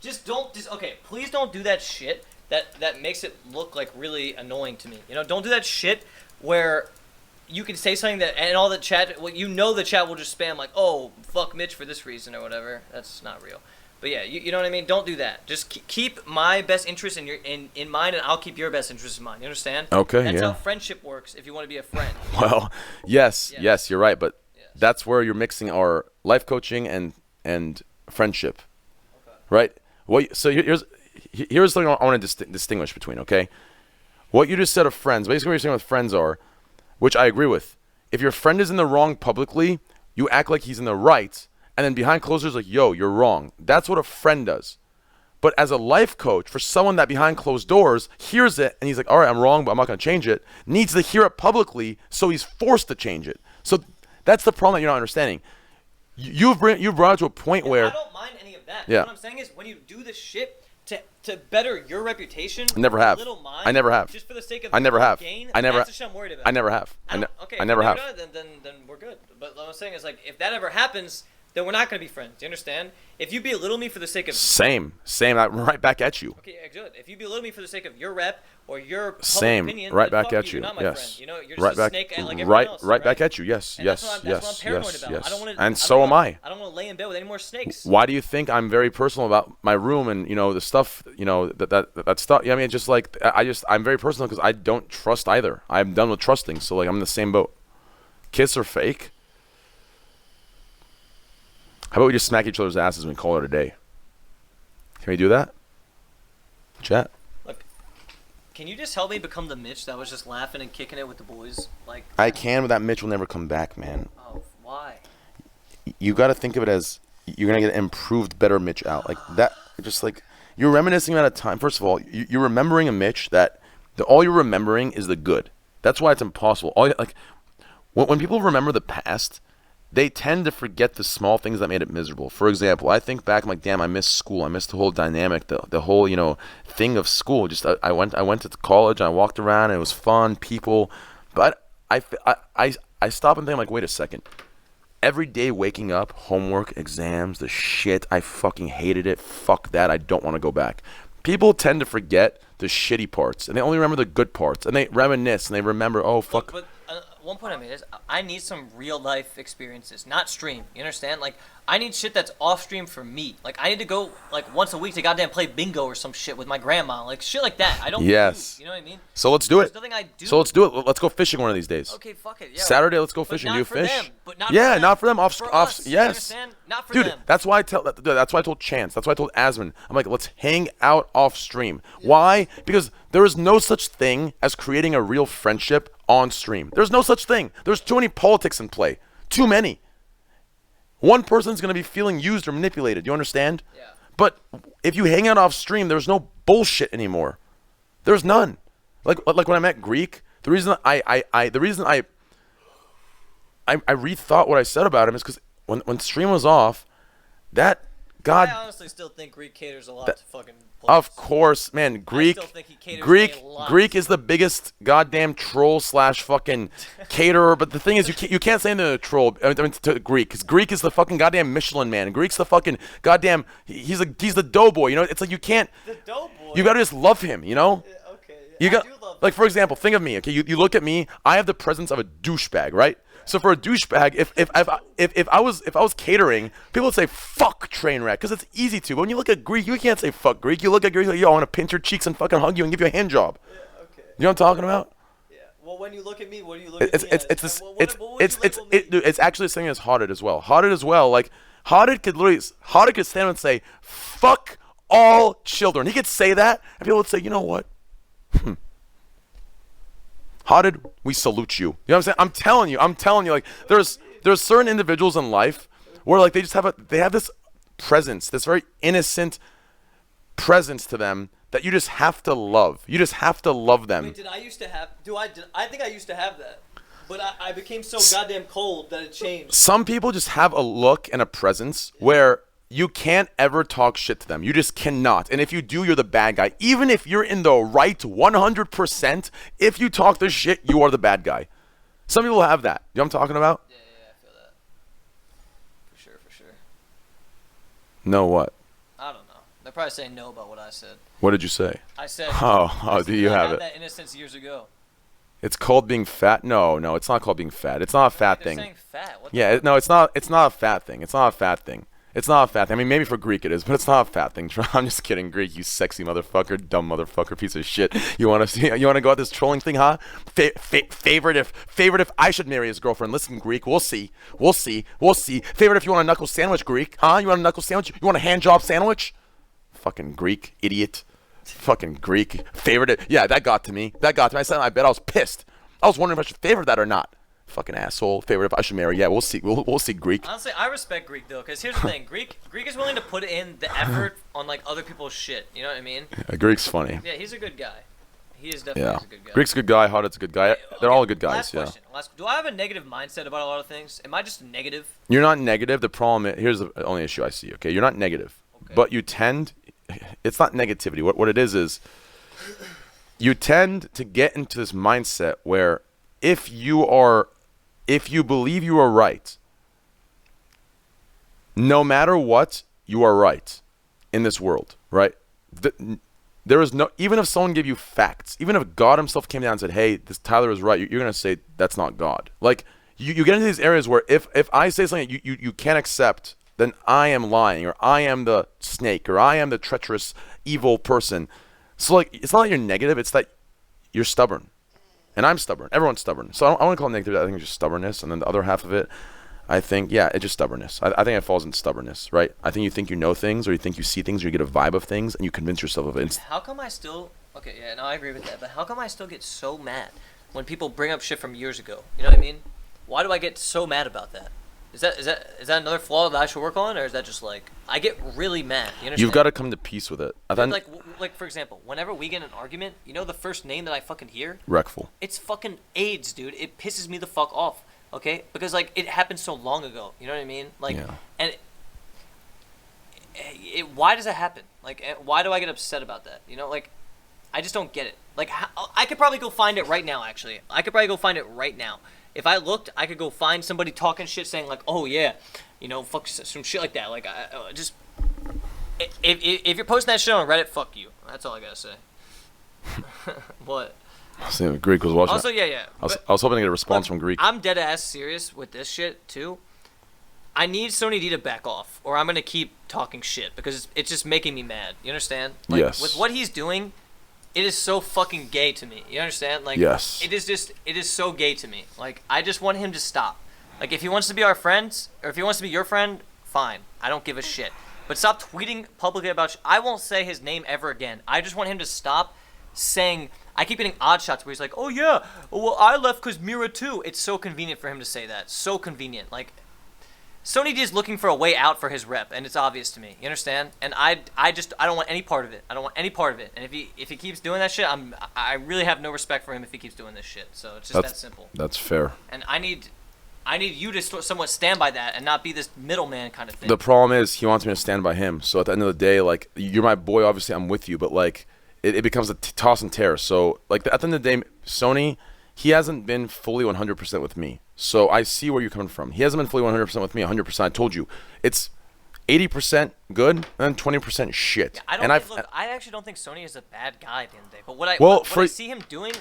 Okay, please don't do that shit that makes it look like really annoying to me. You know, don't do that shit where you can say something that and all the chat, well, you know, the chat will just spam like, oh, fuck Mitch for this reason or whatever. That's not real. But yeah, you know what I mean? Don't do that. Just keep my best interest in mind, and I'll keep your best interest in mind. You understand? Okay, That's yeah. how friendship works if you want to be a friend. Well, yes, you're right, but Yes. that's where you're mixing our life coaching and friendship, Okay. right? So here's something I want to distinguish between, okay? What you just said of friends, basically what you're saying with friends are, which I agree with. If your friend is in the wrong publicly, you act like he's in the right, and then behind closed doors, like, yo, you're wrong. That's what a friend does. But as a life coach, for someone that behind closed doors hears it, and he's like, all right, I'm wrong, but I'm not going to change it, needs to hear it publicly, so he's forced to change it. So that's the problem that you're not understanding. You've brought it to a point where... I don't mind any of that. Yeah. What I'm saying is, when you do this shit to better your reputation, Never have. belittle mine, I never have. Just for the sake of I never have. gain, I never- that's the shit I'm worried about. I never have. Okay, I never have. Then we're good. But what I'm saying is, like, if that ever happens, then we're not going to be friends. Do you understand? If you belittle me for the sake of... Same. I'm right back at you. Okay, yeah, good. If you belittle me for the sake of your rep or your public Same. opinion, Right then back fuck at you. You're not my Yes. friend. You know, you're just Right a back. snake like everyone Right. else. Right back at you. Yes. And Yes. that's Yes. what I'm paranoid Yes. about. Yes. I don't want to, And so am I. I don't want to lay in bed with any more snakes. Why do you think I'm very personal about my room and the stuff that stuff? I mean, just like I'm very personal because I don't trust either. I'm done with trusting. So like I'm in the same boat. Kiss or fake? How about we just smack each other's asses and we call it a day? Can we do that? Chat. Look, can you just help me become the Mitch that was just laughing and kicking it with the boys? Like, I can, but that Mitch will never come back, man. oh, why? You got to think of it as you're gonna get an improved, better Mitch out. Like that, just like you're reminiscing about a time. First of all, you're remembering a Mitch that all you're remembering is the good. That's why it's impossible. When people remember the past, they tend to forget the small things that made it miserable. For example, I think back, I'm like, damn, I miss school. I miss the whole dynamic, the whole thing of school. Just I went to college, and I walked around, and it was fun, people. But I stop and think, I'm like, wait a second. Every day waking up, homework, exams, the shit, I fucking hated it. Fuck that. I don't want to go back. People tend to forget the shitty parts, and they only remember the good parts, and they reminisce, and they remember, oh, fuck. But one point I made is I need some real life experiences, not stream. You understand? Like, I need shit that's off stream for me. Like I need to go like once a week to goddamn play bingo or some shit with my grandma. Like shit like that. I don't. Yes. You know what I mean? So let's do There's it. nothing I do. So let's do it. Let's go fishing one of these days. Okay, fuck it. Yeah. Saturday, let's go But fishing. not Do you for fish? them, but not Yeah, for them. not for them. For us, you Yes. understand? Not for Dude, them. that's why I told Chance. That's why I told Asman. I'm like, let's hang out off stream. Why? Because there is no such thing as creating a real friendship on stream. There's no such thing. There's too many politics in play. Too many. One person's going to be feeling used or manipulated. You understand? Yeah. But if you hang out off stream, there's no bullshit anymore. There's none. Like when I met Greek, the reason I rethought what I said about him is because when stream was off, that God. I honestly still think Greek caters a lot to fucking. Of course, man. Greek is the biggest goddamn troll / fucking caterer. But the thing is, you can't say anything to a troll. I mean to Greek, because Greek is the fucking goddamn Michelin man. Greek's the fucking goddamn. He's the doughboy. You know, it's like you can't. The doughboy. You gotta just love him. You know. Yeah, okay. Yeah, You got I do love like for example, think of me. Okay, you look at me. I have the presence of a douchebag, right? So for a douchebag, if I was catering, people would say fuck train wreck because it's easy to. But when you look at Greek, you can't say fuck Greek. You look at Greek like, yo, I want to pinch your cheeks and fucking hug you and give you a hand job. Yeah, okay. You know what I'm talking about? Yeah. Well, when you look at me, what do you look at me as? Dude, it's actually the same as Haunted as well. Haunted as well. Like Haunted could stand and say fuck all children. He could say that, and people would say, you know what? Haunted, we salute you. You know what I'm saying? I'm telling you, like there's certain individuals in life where like they have this presence, this very innocent presence to them that you just have to love. You just have to love them. Wait, I think I used to have that. But I became so goddamn cold that it changed. Some people just have a look and a presence where you can't ever talk shit to them. You just cannot. And if you do, you're the bad guy. Even if you're in the right 100%, if you talk this shit, you are the bad guy. Some people have that. You know what I'm talking about? Yeah, I feel that. For sure. No what? I don't know. They're probably saying no about what I said. What did you say? I said. Do you have it? I had that innocence years ago. It's called being fat? No, it's not called being fat. It's not a fat thing. They're saying fat. No, it's not a fat thing. It's not a fat thing. It's not a fat thing. I mean, maybe for Greek it is, but it's not a fat thing. I'm just kidding, Greek. You sexy motherfucker, dumb motherfucker, piece of shit. You want to go at this trolling thing, huh? Favorite if I should marry his girlfriend. Listen, Greek, we'll see. Favorite if you want a knuckle sandwich, Greek, huh? You want a knuckle sandwich? You want a hand job sandwich? Fucking Greek, idiot. Fucking Greek. Favorite it. Yeah, that got to me. I said, I bet I was pissed. I was wondering if I should favorite that or not. Fucking asshole. Favorite if I should marry. Yeah, we'll see. We'll see Greek. Honestly, I respect Greek though, because here's the thing: Greek is willing to put in the effort on like other people's shit. You know what I mean? Greek's funny. Yeah, he's a good guy. He is definitely a good guy. Greek's a good guy. Haunted a good guy. They're all good guys. Last question. Do I have a negative mindset about a lot of things? Am I just negative? You're not negative. The problem is, here's the only issue I see. Okay, you're not negative, but you tend. It's not negativity. What it is you tend to get into this mindset where if you believe you are right, no matter what, you are right in this world, right? There is no, even if someone gave you facts, even if God himself came down and said, hey, this Tyler is right, you're going to say that's not God. Like, you get into these areas where if I say something you can't accept, then I am lying, or I am the snake, or I am the treacherous, evil person. So, like, it's not that you're negative, it's that you're stubborn. And I'm stubborn. Everyone's stubborn. So I want to call it negative. I think it's just stubbornness. And then the other half of it, I think, it's just stubbornness. I think it falls into stubbornness, right? I think you know things, or you think you see things, or you get a vibe of things, and you convince yourself of it. How come I still... Okay, yeah, no, I agree with that. But how come I still get so mad when people bring up shit from years ago? You know what I mean? Why do I get so mad about that? Is that another flaw that I should work on, or is that just like I get really mad? You understand? You've got to come to peace with it. Like for example, whenever we get in an argument, you know the first name that I fucking hear? Wreckful. It's fucking AIDS, dude. It pisses me the fuck off. Okay, because like it happened so long ago. You know what I mean? Like, and why does that happen? Like, why do I get upset about that? You know, like I just don't get it. Like, I could probably go find it right now. Actually, I could probably go find it right now. If I looked, I could go find somebody talking shit, saying like, "Oh yeah, you know, fuck some shit like that." Like, just if you're posting that shit on Reddit, fuck you. That's all I gotta say. What? See, Greek was watching. Also, yeah. I was hoping to get a response from Greek. I'm dead ass serious with this shit too. I need Sony D to back off, or I'm gonna keep talking shit because it's just making me mad. You understand? Like, Yes. With what he's doing, it is so fucking gay to me. You understand? Like, Yes. it is so gay to me. Like, I just want him to stop. Like, if he wants to be our friends, or if he wants to be your friend, fine. I don't give a shit. But stop tweeting publicly about I won't say his name ever again. I just want him to stop saying. I keep getting odd shots where he's like, oh yeah, well I left because Mira too. It's so convenient for him to say that. So convenient. Like, Sony D is looking for a way out for his rep, and it's obvious to me. You understand? And I don't want any part of it. I don't want any part of it. And if he keeps doing that shit, I really have no respect for him if he keeps doing this shit. So it's just that simple. That's fair. And I need you to somewhat stand by that and not be this middleman kind of thing. The problem is he wants me to stand by him. So at the end of the day, like, you're my boy. Obviously, I'm with you, but like, it becomes a toss and tear. So like at the end of the day, Sony, he hasn't been fully 100% with me. So I see where you're coming from. He hasn't been fully 100% with me. 100%. I told you, it's 80% good and then 20% shit. Yeah, I actually don't think Sony is a bad guy at the end of the day. But what I see him doing,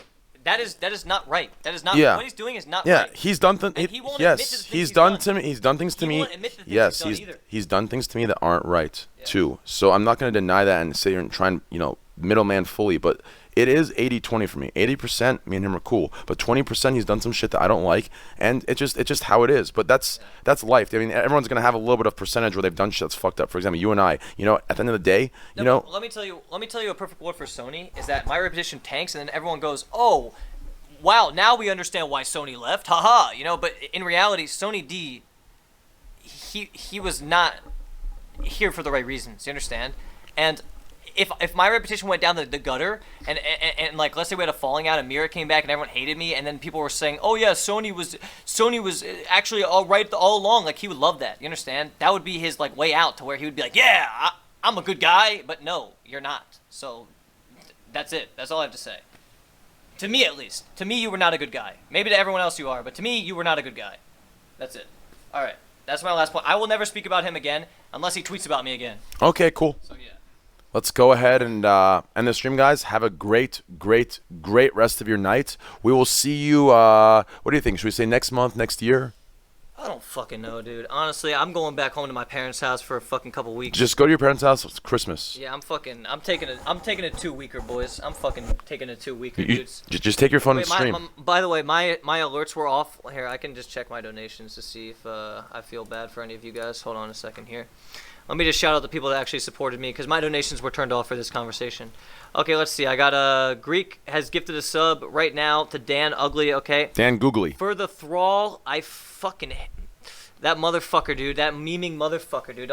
that is not right. That is not what he's doing is not right. Yeah, he's done things. He won't admit to the things he's done to me. He's done things to He me. won't admit to the things Yes, he's done either. he's done things to me that aren't right too. So I'm not going to deny that and sit here and try and middleman fully, but it is 80-20 for me. 80%, me and him are cool, but 20% he's done some shit that I don't like, and it's just how it is. But that's life. I mean, everyone's gonna have a little bit of percentage where they've done shit that's fucked up. For example, you and I, at the end of the day, let me tell you a perfect word for Sony is that my reputation tanks, and then everyone goes, oh, wow, now we understand why Sony left, haha. But in reality, Sony D, he was not here for the right reasons. You understand? And if my reputation went down the gutter and like, let's say we had a falling out and Mira came back and everyone hated me, and then people were saying, oh yeah, Sony was actually all right all along, like, he would love that. You understand? That would be his like way out, to where he would be like, yeah, I'm a good guy, but no, you're not. So that's it. That's all I have to say. To me, at least. To me, you were not a good guy. Maybe to everyone else you are, but to me, you were not a good guy. That's it. All right. That's my last point. I will never speak about him again unless he tweets about me again. Okay, cool. So yeah. Let's go ahead and end the stream, guys. Have a great rest of your night. We will see you, what do you think? Should we say next month, next year? I don't fucking know, dude. Honestly, I'm going back home to my parents' house for a fucking couple weeks. Just go to your parents' house. It's Christmas. Yeah, I'm taking a 2-weeker, boys. I'm fucking taking a 2-weeker, dudes. Just take your phone and stream. By the way, my alerts were off. Here, I can just check my donations to see if I feel bad for any of you guys. Hold on a second here. Let me just shout out the people that actually supported me, because my donations were turned off for this conversation. Okay, let's see. I got Greek has gifted a sub right now to Dan Ugly. Okay. Dan Googly. For the thrall, that motherfucker, dude. That memeing motherfucker, dude.